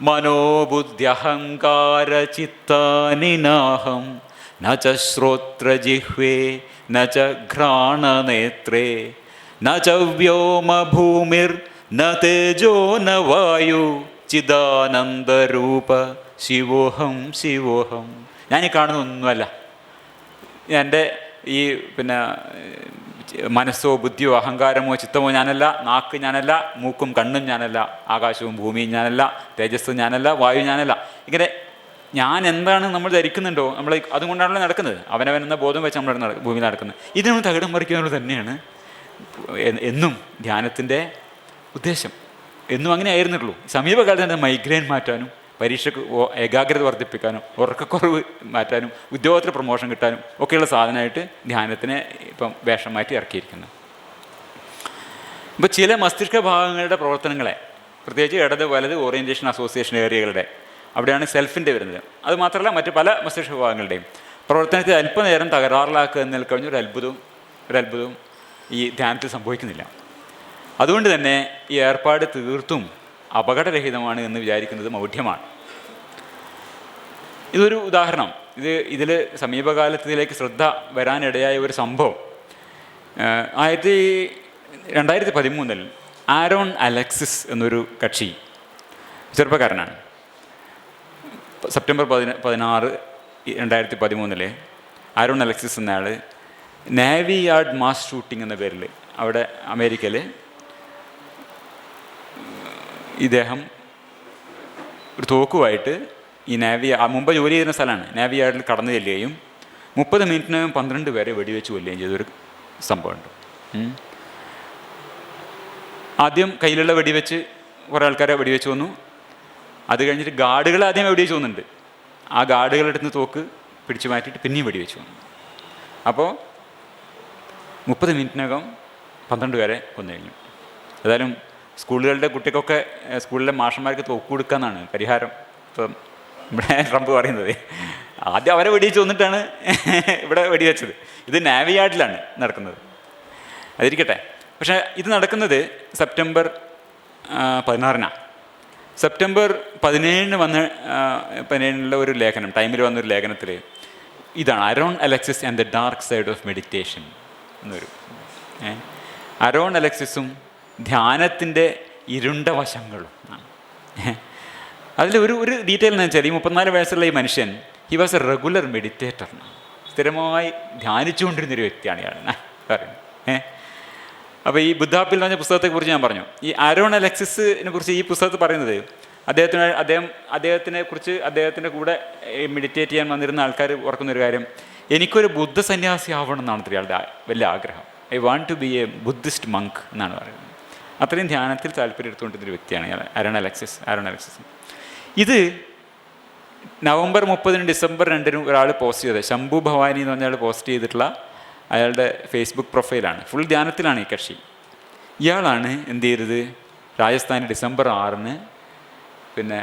മനോബുദ്ധി അഹങ്കാര ചിത്താനിനാഹം ന ച ശ്രോത്രജിഹ്വേ ന ച ഘ്രാണനേത്രേ ന ച വ്യോമ ഭൂമിർ ന തേജോ ന വായു ചിദാനന്ദരൂപ ശിവോഹം ശിവോഹം. ഞാനീ കാണുന്ന ഒന്നുമല്ല. എൻ്റെ ഈ മനസ്സോ ബുദ്ധിയോ അഹങ്കാരമോ ചിത്തമോ ഞാനല്ല, നാക്ക് ഞാനല്ല, മൂക്കും കണ്ണും ഞാനല്ല, ആകാശവും ഭൂമിയും ഞാനല്ല, തേജസ്സും ഞാനല്ല, വായു ഞാനല്ല. ഇങ്ങനെ ഞാൻ എന്താണ് നമ്മൾ ധരിക്കുന്നുണ്ടോ, നമ്മൾ അതുകൊണ്ടാണല്ലോ നടക്കുന്നത്. അവനവൻ എന്ന ബോധം വെച്ച് നമ്മൾ ഭൂമിയിൽ നടക്കുന്നത്. ഇതിനൊന്നും തകിടം മറിക്കുന്നത് തന്നെയാണ് എന്നും ധ്യാനത്തിൻ്റെ ഉദ്ദേശം. എന്നും അങ്ങനെ ആയിരുന്നുള്ളൂ. സമീപകാലത്ത് തന്നെ മൈഗ്രെയിൻ മാറ്റാനും, പരീക്ഷയ്ക്ക് ഏകാഗ്രത വർദ്ധിപ്പിക്കാനും, ഉറക്കക്കുറവ് മാറ്റാനും, ഉദ്യോഗത്തിൽ പ്രൊമോഷൻ കിട്ടാനും ഒക്കെയുള്ള സാധനമായിട്ട് ധ്യാനത്തിനെ ഇപ്പം വേഷം മാറ്റി ഇറക്കിയിരിക്കുന്നു. ഇപ്പോൾ ചില മസ്തിഷ്ക ഭാഗങ്ങളുടെ പ്രവർത്തനങ്ങളെ, പ്രത്യേകിച്ച് ഇടത് വലത് ഓറിയൻറ്റേഷൻ അസോസിയേഷൻ ഏരിയകളുടെ അവിടെയാണ് സെൽഫിൻ്റെ വരുന്നത്. അതുമാത്രമല്ല മറ്റ് പല മസ്തിഷ്ക ഭാഗങ്ങളുടെയും പ്രവർത്തനത്തെ അല്പനേരം തകരാറിലാക്കുക എന്നതിൽ കഴിഞ്ഞ ഒരു അത്ഭുതവും ഈ ധ്യാനത്തിൽ സംഭവിക്കുന്നില്ല. അതുകൊണ്ട് തന്നെ ഈ ഏർപ്പാട് തീർത്തും അപകടരഹിതമാണ് എന്ന് വിചാരിക്കുന്നത് മൗഢ്യമാണ്. ഇതൊരു ഉദാഹരണം. ഇതിൽ സമീപകാലത്തിലേക്ക് ശ്രദ്ധ വരാനിടയായ ഒരു സംഭവം 2013 ആരോൺ അലക്സിസ് എന്നൊരു കക്ഷി, ചെറുപ്പക്കാരനാണ്. സെപ്റ്റംബർ 16, 2013 ആരോൺ അലക്സിസ് എന്നയാൾ നേവി യാർഡ് മാസ് ഷൂട്ടിംഗ് എന്ന പേരിൽ അവിടെ അമേരിക്കയിൽ ഇദ്ദേഹം ഒരു തോക്കുമായിട്ട് ഈ മുമ്പ് ജോലി ചെയ്യുന്ന സ്ഥലമാണ്, നേവി യാർഡിൽ കടന്നു ചെല്ലുകയും 30 മിനിറ്റിനകം 12 പേരെ വെടിവെച്ച് കൊല്ലുകയും ചെയ്തൊരു സംഭവമുണ്ട്. ആദ്യം കയ്യിലുള്ള വെടിവെച്ച് കുറേ ആൾക്കാരെ വെടിവെച്ച് വന്നു. അത് കഴിഞ്ഞിട്ട് ഗാർഡുകൾ ആദ്യം വെടിവെച്ച് വന്നിട്ടുണ്ട്. ആ ഗാർഡുകളുടെ അടുത്ത് തോക്ക് പിടിച്ചു മാറ്റിയിട്ട് പിന്നെയും വെടിവെച്ച് വന്നു. അപ്പോൾ 30 മിനിറ്റിനകം 12 പേരെ കൊന്നു കഴിഞ്ഞു. ഏതായാലും സ്കൂളുകളുടെ കുട്ടിക്കൊക്കെ സ്കൂളിലെ മാഷന്മാർക്ക് തോക്ക് കൊടുക്കുക എന്നാണ് പരിഹാരം. ഇപ്പം ഇവിടെ ട്രംപ് പറയുന്നത്. ആദ്യം അവരെ വെടിവെച്ച് വന്നിട്ടാണ് ഇവിടെ വെടിവെച്ചത്. ഇത് നാവി യാർഡിലാണ് നടക്കുന്നത്. അതിരിക്കട്ടെ. പക്ഷേ ഇത് നടക്കുന്നത് സെപ്റ്റംബർ 16 സെപ്റ്റംബർ 17 ഒരു ലേഖനം, ടൈമിൽ വന്നൊരു ലേഖനത്തിൽ ഇതാണ് Aaron Alexis and the dark side of meditation എന്നൊരു അരോൺ അലക്സിസും ധ്യാനത്തിൻ്റെ ഇരുണ്ട വശങ്ങളും. അതിൽ ഒരു ഡീറ്റെയിൽ എന്ന് വെച്ചാൽ ഈ 34 വയസ്സുള്ള ഈ മനുഷ്യൻ he was A regular meditator. സ്ഥിരമായി ധ്യാനിച്ചുകൊണ്ടിരുന്നൊരു വ്യക്തിയാണ് ഇയാൾ പറയുന്നത്. അപ്പോൾ ഈ ബുദ്ധാപ്പിൽ എന്ന് പറഞ്ഞ പുസ്തകത്തെക്കുറിച്ച് ഞാൻ പറഞ്ഞു. ഈ അരോൺ അലക്സിസിനെ കുറിച്ച് ഈ പുസ്തകത്തിൽ പറയുന്നത് അദ്ദേഹത്തിൻ്റെ കൂടെ മെഡിറ്റേറ്റ് ചെയ്യാൻ വന്നിരുന്ന ആൾക്കാർ ഓർക്കുന്നൊരു കാര്യം, എനിക്കൊരു ബുദ്ധ സന്യാസി ആവണം എന്നാണ് ഇയാളുടെ വലിയ ആഗ്രഹം. I want to be a Buddhist monk എന്നാണ് പറയുന്നത്. അത്രയും ധ്യാനത്തിൽ താല്പര്യം എടുത്തുകൊണ്ടിരുന്നൊരു വ്യക്തിയാണ് അരോൺ അലക്സിസ്. ഇത് നവംബർ 30 ഡിസംബർ 2 ഒരാൾ പോസ്റ്റ് ചെയ്തത്, ശംഭു ഭവാനി എന്ന് പറഞ്ഞാൽ പോസ്റ്റ് ചെയ്തിട്ടുള്ള അയാളുടെ ഫേസ്ബുക്ക് പ്രൊഫൈലാണ്. ഫുൾ ധ്യാനത്തിലാണ് ഈ കക്ഷി. ഇയാളാണ് എന്ത് ചെയ്തത്, രാജസ്ഥാനിൽ ഡിസംബർ 6 പിന്നെ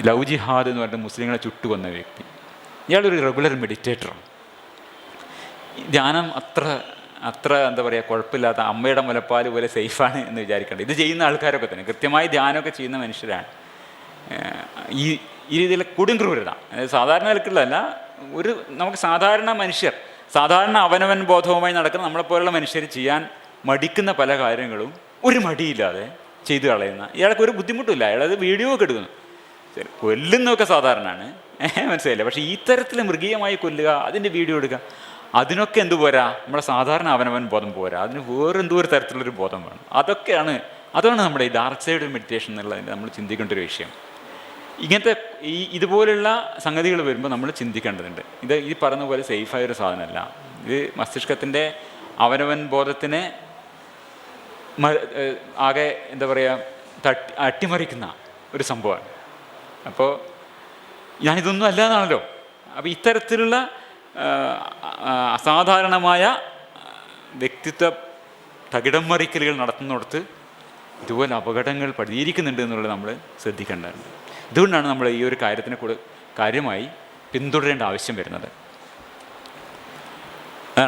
ലവ് ജിഹാദ് എന്ന് പറഞ്ഞിട്ട് മുസ്ലിങ്ങളെ ചുട്ടുകൊന്ന വ്യക്തി. ഇയാളൊരു റെഗുലർ മെഡിറ്റേറ്ററാണ്. ധ്യാനം അത്ര എന്താ പറയുക, കുഴപ്പമില്ലാത്ത അമ്മയുടെ മുലപ്പാൽ പോലെ സേഫാണ് എന്ന് വിചാരിക്കേണ്ടത്. ഇത് ചെയ്യുന്ന ആൾക്കാരൊക്കെ തന്നെ കൃത്യമായി ധ്യാനമൊക്കെ ചെയ്യുന്ന മനുഷ്യരാണ്. ഈ രീതിയിൽ കൊടും ക്രൂരത, അതായത് സാധാരണ നിലക്കുള്ളതല്ല, നമുക്ക് സാധാരണ മനുഷ്യർ, സാധാരണ അവനവൻ ബോധവുമായി നടക്കുന്ന നമ്മളെപ്പോലുള്ള മനുഷ്യർ ചെയ്യാൻ മടിക്കുന്ന പല കാര്യങ്ങളും ഒരു മടിയില്ലാതെ ചെയ്തു കളയുന്ന, ഇയാൾക്ക് ഒരു ബുദ്ധിമുട്ടില്ല. അയാളത് വീഡിയോ ഒക്കെ എടുക്കുന്നു. കൊല്ലുന്നതൊക്കെ സാധാരണമാണ്, മനസ്സിലായില്ല. പക്ഷേ ഈ തരത്തിൽ മൃഗീയമായി കൊല്ലുക, അതിൻ്റെ വീഡിയോ എടുക്കുക, അതിനൊക്കെ എന്തു പോരാ, നമ്മുടെ സാധാരണ അവനവൻ ബോധം പോരാ, അതിന് വേറെന്തോ ഒരു തരത്തിലുള്ളൊരു ബോധം വേണം. അതാണ് നമ്മുടെ ഈ ഡാർക്ക് സൈഡ് മെഡിറ്റേഷൻ എന്നുള്ളതിൻ്റെ നമ്മൾ ചിന്തിക്കേണ്ട ഒരു വിഷയം. ഇങ്ങനത്തെ ഇതുപോലുള്ള സംഗതികൾ വരുമ്പോൾ നമ്മൾ ചിന്തിക്കേണ്ടതുണ്ട്. ഈ പറയുന്ന പോലെ സേഫായൊരു സാധനമല്ല. ഇത് മസ്തിഷ്കത്തിൻ്റെ അവനവൻ ബോധത്തിനെ ആകെ എന്താ പറയുക അട്ടിമറിക്കുന്ന ഒരു സംഭവമാണ്. അപ്പോൾ ഞാനിതൊന്നും അല്ല എന്നാണല്ലോ. അപ്പോൾ ഇത്തരത്തിലുള്ള അസാധാരണമായ വ്യക്തിത്വ തകിടം മറിക്കലുകൾ നടത്തുന്നിടത്ത് ഇതുപോലെ അപകടങ്ങൾ പതിയിരിക്കുന്നുണ്ട് എന്നുള്ളത് നമ്മൾ ശ്രദ്ധിക്കേണ്ടതുണ്ട്. ഇതുകൊണ്ടാണ് നമ്മൾ ഈ ഒരു കാര്യത്തിനെ കാര്യമായി പിന്തുടരേണ്ട ആവശ്യം വരുന്നത്.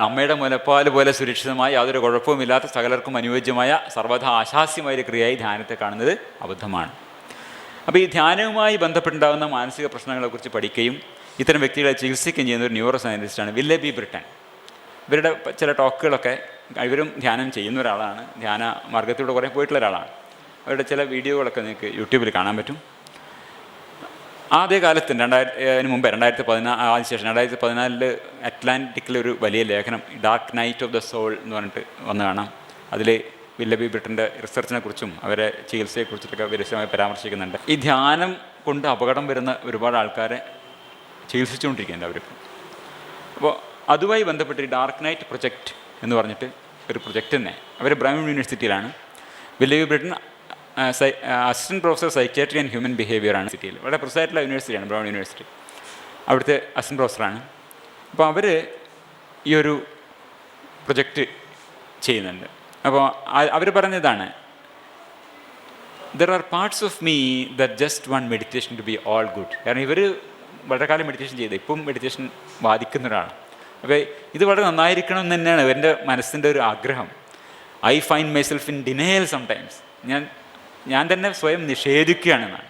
അമ്മയുടെ മുലപ്പാൽ പോലെ സുരക്ഷിതമായി യാതൊരു കുഴപ്പവുമില്ലാത്ത സകലർക്കും അനുയോജ്യമായ സർവ്വഥാ ആശാസ്യമായ ക്രിയയായി ധ്യാനത്തെ കാണുന്നത് അബദ്ധമാണ്. അപ്പോൾ ഈ ധ്യാനവുമായി ബന്ധപ്പെട്ടുണ്ടാകുന്ന മാനസിക പ്രശ്നങ്ങളെക്കുറിച്ച് പഠിക്കുകയും ഇത്തരം വ്യക്തികളെ ചികിത്സിക്കുകയും ചെയ്യുന്ന ഒരു ന്യൂറോ സയൻറ്റിസ്റ്റാണ് വില്ലബി ബ്രിട്ടൻ. ഇവരുടെ ചില ടോക്കുകളൊക്കെ, ഇവരും ധ്യാനം ചെയ്യുന്ന ഒരാളാണ്, ധ്യാന മാർഗത്തിലൂടെ കുറേ പോയിട്ടുള്ള ഒരാളാണ്. അവരുടെ ചില വീഡിയോകളൊക്കെ നിങ്ങൾക്ക് യൂട്യൂബിൽ കാണാൻ പറ്റും. ആദ്യകാലത്ത് 2014 അറ്റ്ലാന്റിക്കിലൊരു വലിയ ലേഖനം dark night of the soul എന്ന് പറഞ്ഞിട്ട് വന്ന് കാണാം. അതിൽ വില്ലബി ബ്രിട്ടൻ്റെ റിസർച്ചിനെ കുറിച്ചും അവരെ ചികിത്സയെക്കുറിച്ചിട്ടൊക്കെ വിശദമായി പരാമർശിക്കുന്നുണ്ട്. ഈ ധ്യാനം കൊണ്ട് അപകടം വരുന്ന ഒരുപാട് ആൾക്കാരെ ചികിത്സിച്ചുകൊണ്ടിരിക്കുന്നുണ്ട് അവർക്ക്. അപ്പോൾ അതുമായി ബന്ധപ്പെട്ട് ഈ ഡാർക്ക് നൈറ്റ് പ്രൊജക്റ്റ് എന്ന് പറഞ്ഞിട്ട് ഒരു പ്രൊജക്റ്റ് തന്നെ അവർ ബ്രൗൺ യൂണിവേഴ്സിറ്റിയിലാണ്. Willoughby Britton assistant professor psychiatry and human ബിഹേവിയറാണ് സിറ്റിയിൽ. വളരെ പ്രൊസൈറ്റുള്ള യൂണിവേഴ്സിറ്റിയാണ് ബ്രൗൺ യൂണിവേഴ്സിറ്റി. അവിടുത്തെ അസിസ്റ്റൻറ്റ് പ്രൊഫസറാണ്. അപ്പോൾ അവർ ഈ ഒരു പ്രൊജക്റ്റ് ചെയ്യുന്നുണ്ട്. അപ്പോൾ അവർ പറഞ്ഞതാണ്, there are parts of me that just want meditation to be all good. കാരണം ഇവർ വളരെ കാലം മെഡിറ്റേഷൻ ചെയ്ത് ഇപ്പം മെഡിറ്റേഷൻ ബാധിക്കുന്ന ഒരാളാണ്. അപ്പോൾ ഇത് വളരെ നന്നായിരിക്കണം എന്ന് തന്നെയാണ് എൻ്റെ മനസ്സിൻ്റെ ഒരു ആഗ്രഹം. I find myself in denial sometimes. ഞാൻ തന്നെ സ്വയം നിഷേധിക്കുകയാണെന്നാണ്.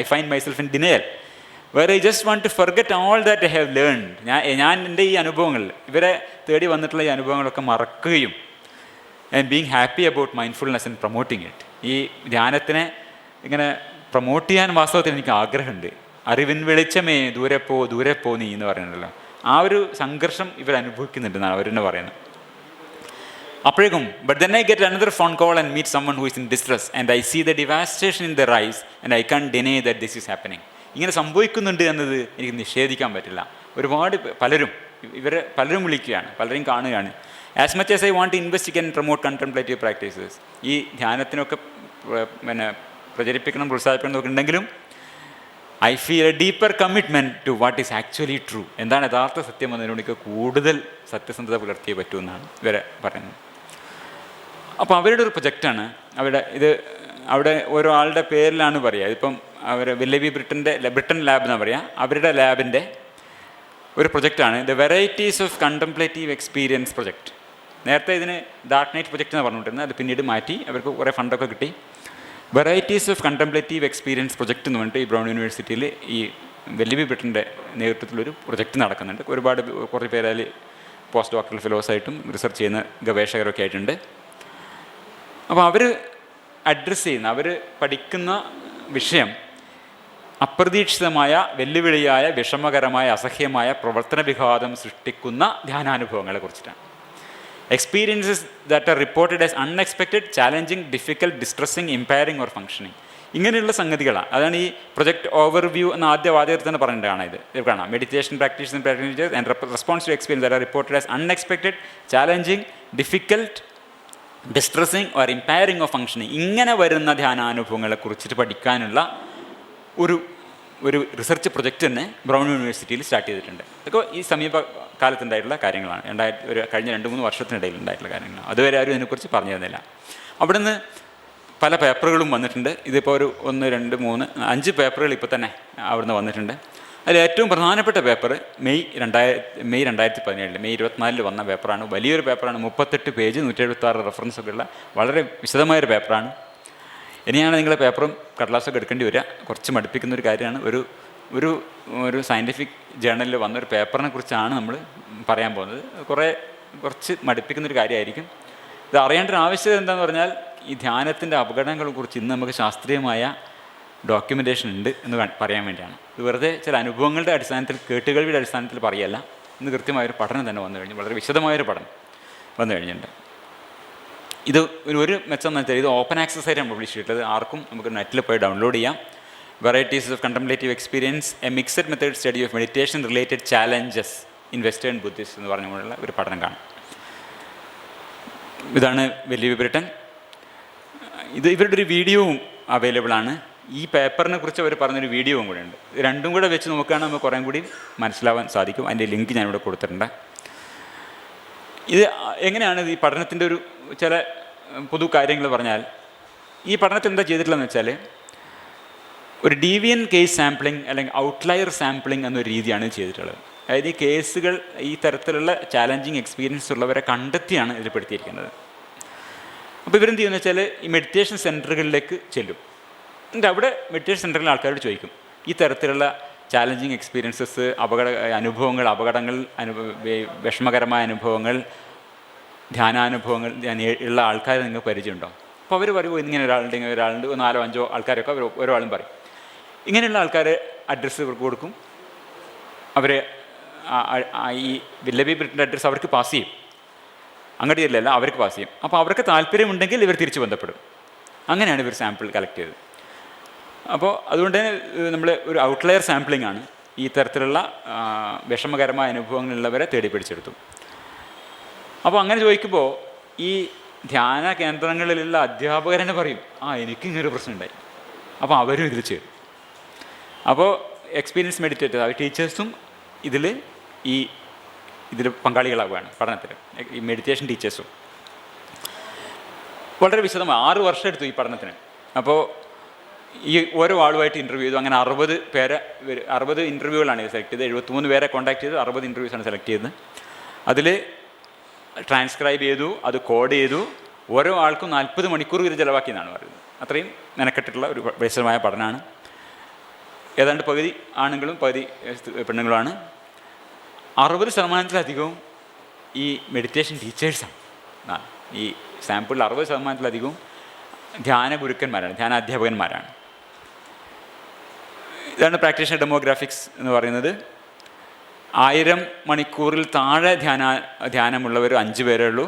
I find myself in denial where I just want to forget all that I have learned. ഞാൻ എൻ്റെ ഈ അനുഭവങ്ങൾ, ഇവരെ തേടി വന്നിട്ടുള്ള ഈ അനുഭവങ്ങളൊക്കെ മറക്കുകയും and being happy about mindfulness and promoting it. ഈ ധ്യാനത്തിനെ ഇങ്ങനെ പ്രൊമോട്ട് ചെയ്യാൻ വാസ്തവത്തിൽ എനിക്ക് ആഗ്രഹമുണ്ട്. അറിവിൻ വെളിച്ചമേ ദൂരെ പോ നീ എന്ന് പറയുന്നുണ്ടല്ലോ, ആ ഒരു സംഘർഷം ഇവരനുഭവിക്കുന്നുണ്ടെന്നാണ് അവരെന്നെ പറയുന്നത്. അപ്പോഴേക്കും but then I get another phone call and meet someone who is in distress and I see the devastation in the rise and I can deny that this is happening. ഇങ്ങനെ സംഭവിക്കുന്നുണ്ട് എന്നത് എനിക്ക് നിഷേധിക്കാൻ പറ്റില്ല. ഒരുപാട് പലരും വിളിക്കുകയാണ്, പലരും കാണുകയാണ്. As much as I want to investigate and promote contemplative practices, ഈ ധ്യാനത്തിനൊക്കെ പ്രചരിപ്പിക്കണം, പ്രോത്സാഹിപ്പിക്കണം എന്നൊക്കെ ഉണ്ടെങ്കിലും I feel a deeper commitment to what is actually true. എന്താണ് യഥാർത്ഥ സത്യം എന്നതിനോട് എനിക്ക് കൂടുതൽ സത്യസന്ധത പുലർത്തിയേ പറ്റുമെന്നാണ് ഇവരെ പറയുന്നത്. അപ്പോൾ അവരുടെ ഒരു പ്രൊജക്റ്റാണ്. അവിടെ ഓരോ ആളുടെ പേരിലാണ് പറയുക. ഇതിപ്പം അവർ വില്ലബി ബ്രിട്ടൻ ലാബ് എന്നാണ് പറയുക, അവരുടെ ലാബിൻ്റെ ഒരു പ്രൊജക്റ്റാണ് the varieties of contemplative experience project. നേരത്തെ ഇതിന് ഡാർക്ക് നൈറ്റ് പ്രൊജക്റ്റ് എന്ന് പറഞ്ഞുകൊണ്ടിരുന്നത്, അത് പിന്നീട് മാറ്റി അവർക്ക് കുറേ ഫണ്ടൊക്കെ കിട്ടി. Varieties of contemplative experience project എന്ന് പറഞ്ഞിട്ട് ഈ ബ്രൗൺ യൂണിവേഴ്സിറ്റിയിൽ ഈ വില്ലബി ബ്രിട്ടൻ്റെ നേതൃത്വത്തിലൊരു പ്രൊജക്റ്റ് നടക്കുന്നുണ്ട്. കുറേ പേര് അതിൽ പോസ്റ്റ് ഡോക്ടറൽ ഫെലോസായിട്ടും റിസർച്ച് ചെയ്യുന്ന ഗവേഷകരൊക്കെ ആയിട്ടുണ്ട്. അപ്പോൾ അവർ അഡ്രസ്സ് ചെയ്യുന്ന, അവർ പഠിക്കുന്ന വിഷയം അപ്രതീക്ഷിതമായ, വെല്ലുവിളിയായ, വിഷമകരമായ, അസഹ്യമായ പ്രവർത്തന വിഘാതം സൃഷ്ടിക്കുന്ന ധ്യാനാനുഭവങ്ങളെ കുറിച്ചിട്ടാണ്. Experiences that are reported as unexpected, challenging, difficult, distressing, impairing or functioning. ഇങ്ങനെയുള്ള സംഗതികളാണ്. അതാണ് ഈ പ്രൊജക്ട് ഓവർവ്യൂ എന്ന ആദ്യ വാചകത്തിൽ തന്നെ പറഞ്ഞിട്ടാണ് ഇത് കാണാം. Meditation practitioners and response to experience that are reported as unexpected, challenging, difficult, distressing or impairing or functioning. ഇങ്ങനെ വരുന്ന ധ്യാനാനുഭവങ്ങളെ കുറിച്ചിട്ട് പഠിക്കാനുള്ള ഒരു റിസർച്ച് പ്രൊജക്റ്റ് തന്നെ ബ്രൗൺ യൂണിവേഴ്സിറ്റിയിൽ സ്റ്റാർട്ട് ചെയ്തിട്ടുണ്ട്. ഇതൊക്കെ ഈ സമീപകാലത്തുണ്ടായിട്ടുള്ള കാര്യങ്ങളാണ്. കഴിഞ്ഞ 2-3 വർഷത്തിനിടയിൽ ഉണ്ടായിട്ടുള്ള കാര്യങ്ങളാണ്. അതുവരെ ആരും ഇതിനെക്കുറിച്ച് പറഞ്ഞു തന്നില്ല. അവിടെ നിന്ന് പല പേപ്പറുകളും വന്നിട്ടുണ്ട്. ഇതിപ്പോൾ ഒരു 1, 2, 3, 5 പേപ്പറുകൾ ഇപ്പോൾ തന്നെ അവിടുന്ന് വന്നിട്ടുണ്ട്. അതിൽ ഏറ്റവും പ്രധാനപ്പെട്ട പേപ്പർ മെയ് 2017 മെയ് 24 വന്ന പേപ്പറാണ്. വലിയൊരു പേപ്പറാണ്, 38 പേജ്, 176 റെഫറൻസൊക്കെ ഉള്ള വളരെ വിശദമായൊരു പേപ്പറാണ്. ഇനിയാണ് നിങ്ങളെ പേപ്പറും കടലാസൊക്കെ എടുക്കേണ്ടി വരിക. കുറച്ച് മടുപ്പിക്കുന്നൊരു കാര്യമാണ്. ഒരു സയൻറ്റിഫിക് ജേർണലിൽ വന്നൊരു പേപ്പറിനെ കുറിച്ചാണ് നമ്മൾ പറയാൻ പോകുന്നത്. കുറച്ച് മടുപ്പിക്കുന്നൊരു കാര്യമായിരിക്കും. ഇത് അറിയേണ്ട ഒരു ആവശ്യകത എന്താണെന്ന് പറഞ്ഞാൽ, ഈ ധ്യാനത്തിൻ്റെ അപകടങ്ങളെക്കുറിച്ച് ഇന്ന് നമുക്ക് ശാസ്ത്രീയമായ ഡോക്യുമെൻറ്റേഷൻ ഉണ്ട് എന്ന് പറയാൻ വേണ്ടിയാണ്. ഇത് വെറുതെ ചില അനുഭവങ്ങളുടെ അടിസ്ഥാനത്തിൽ, കേട്ടുകേൾവിയുടെ അടിസ്ഥാനത്തിൽ പറയല്ല. ഇന്ന് കൃത്യമായൊരു പഠനം തന്നെ വന്നു കഴിഞ്ഞു, വളരെ വിശദമായൊരു പഠനം വന്നു കഴിഞ്ഞിട്ടുണ്ട്. ഇത് ഒരു മെച്ചം എന്ന് വെച്ചാൽ ഇത് ഓപ്പൺ ആക്സസ് ആയിട്ടാണ് പബ്ലിഷ് ചെയ്തിട്ടുള്ളത്. ആർക്കും നമുക്ക് നെറ്റിൽ പോയി ഡൗൺലോഡ് ചെയ്യാം. Varieties of contemplative experience, A mixed method study of meditation related challenges in western Buddhist എന്ന് പറഞ്ഞുകൊണ്ടുള്ള ഒരു പഠനം കാണാം. ഇതാണ് വില്ലബി ബ്രിട്ടൻ. ഇവരുടെ ഒരു വീഡിയോവും അവൈലബിൾ ആണ്. ഈ പേപ്പറിനെ കുറിച്ച് അവർ പറഞ്ഞൊരു വീഡിയോവും കൂടെ ഉണ്ട്. രണ്ടും കൂടെ വെച്ച് നോക്കുകയാണെങ്കിൽ നമുക്ക് കുറേ കൂടി മനസ്സിലാവാൻ സാധിക്കും. അതിൻ്റെ ലിങ്ക് ഞാനിവിടെ കൊടുത്തിട്ടുണ്ട്. ഇത് എങ്ങനെയാണ് ഈ പഠനത്തിൻ്റെ ചില പൊതു കാര്യങ്ങൾ പറഞ്ഞാൽ, ഈ പഠനത്തിൽ എന്താ ചെയ്തിട്ടുള്ളതെന്ന് വെച്ചാൽ, ഒരു ഡീവിയൻ കേസ് സാമ്പിളിംഗ് അല്ലെങ്കിൽ ഔട്ട്ലയർ സാമ്പിളിംഗ് എന്നൊരു രീതിയാണ് ചെയ്തിട്ടുള്ളത്. അതായത് ഈ കേസുകൾ, ഈ തരത്തിലുള്ള ചാലഞ്ചിങ് എക്സ്പീരിയൻസ് ഉള്ളവരെ കണ്ടെത്തിയാണ് ഇതിൽ പെടുത്തിയിരിക്കുന്നത്. അപ്പോൾ ഇവരെന്ത് ചെയ്യുമെന്ന് വെച്ചാൽ, ഈ മെഡിറ്റേഷൻ സെൻറ്ററുകളിലേക്ക് ചെല്ലും. എന്നിട്ട് അവിടെ മെഡിറ്റേഷൻ സെൻറ്ററിലെ ആൾക്കാരോട് ചോദിക്കും, ഈ തരത്തിലുള്ള ചാലഞ്ചിങ് എക്സ്പീരിയൻസസ്, അപകടങ്ങൾ, വിഷമകരമായ അനുഭവങ്ങൾ, ധ്യാനാനുഭവങ്ങൾ ഉള്ള ആൾക്കാരെ നിങ്ങൾക്ക് പരിചയമുണ്ടോ? അപ്പോൾ അവർ പറയും, ഇങ്ങനെ ഒരാളുണ്ട്, 4 or 5 ആൾക്കാരൊക്കെ അവർ ഒരാളും പറയും. ഇങ്ങനെയുള്ള ആൾക്കാരെ അഡ്രസ്സ് ഇവർക്ക് കൊടുക്കും. അവർ ഈ വില്ലബി ബ്രിട്ടൻ്റെ അഡ്രസ്സ് അവർക്ക് പാസ് ചെയ്യും. അങ്ങോട്ട് ചെല്ലല്ല, അവർക്ക് പാസ് ചെയ്യും. അപ്പോൾ അവർക്ക് താല്പര്യമുണ്ടെങ്കിൽ ഇവർ തിരിച്ച് ബന്ധപ്പെടും. അങ്ങനെയാണ് ഇവർ സാമ്പിൾ കളക്ട് ചെയ്തത്. അപ്പോൾ അതുകൊണ്ട് തന്നെ നമ്മൾ ഒരു ഔട്ട്ലയർ സാമ്പിളിംഗ് ആണ്. ഈ തരത്തിലുള്ള വിഷമകരമായ അനുഭവങ്ങളുള്ളവരെ തേടി പിടിച്ചെടുത്തു. അപ്പോൾ അങ്ങനെ ചോദിക്കുമ്പോൾ ഈ ധ്യാന കേന്ദ്രങ്ങളിലുള്ള അധ്യാപകരെന്നെ പറയും, എനിക്കിങ്ങനൊരു പ്രശ്നമുണ്ടായി. അപ്പോൾ അവരും ഇതിൽ ചേരും. അപ്പോൾ എക്സ്പീരിയൻസ് മെഡിറ്റേറ്റേഴ്സ്, ടീച്ചേഴ്സും ഇതിൽ പങ്കാളികളാവുകയാണ് പഠനത്തിൽ. ഈ മെഡിറ്റേഷൻ ടീച്ചേഴ്സും വളരെ വിശദമായി 6 വർഷം എടുത്തു ഈ പഠനത്തിന്. അപ്പോൾ ഈ ഓരോ ആളുമായിട്ട് ഇൻ്റർവ്യൂ ചെയ്തു. അങ്ങനെ 60 ഇൻ്റർവ്യൂകളാണ് ഇത് സെലക്ട് ചെയ്തത്. 73 പേരെ കോൺടാക്ട് ചെയ്ത് 60 ഇൻ്റർവ്യൂസാണ് സെലക്ട് ചെയ്തത്. അതിൽ ട്രാൻസ്ക്രൈബ് ചെയ്തു, അത് കോഡ് ചെയ്തു. ഓരോ ആൾക്കും 40 മണിക്കൂർ ഇത് ചിലവാക്കിയെന്നാണ് പറയുന്നത്. അത്രയും മെനക്കെട്ടിട്ടുള്ള ഒരു വിശദമായ പഠനമാണ്. ഏതാണ്ട് പകുതി ആണുങ്ങളും പകുതി പെണ്ണുങ്ങളുമാണ്. 60% ഈ മെഡിറ്റേഷൻ ടീച്ചേഴ്സാണ്. ഈ സാമ്പിളിൽ 60% ധ്യാന ഗുരുക്കന്മാരാണ്, ധ്യാനാധ്യാപകന്മാരാണ്. ഇതാണ് പ്രാക്ടീഷണർ ഡെമോഗ്രാഫിക്സ് എന്ന് പറയുന്നത്. 1000 മണിക്കൂറിൽ താഴെ ധ്യാനമുള്ളവർ 5 പേരേ ഉള്ളൂ.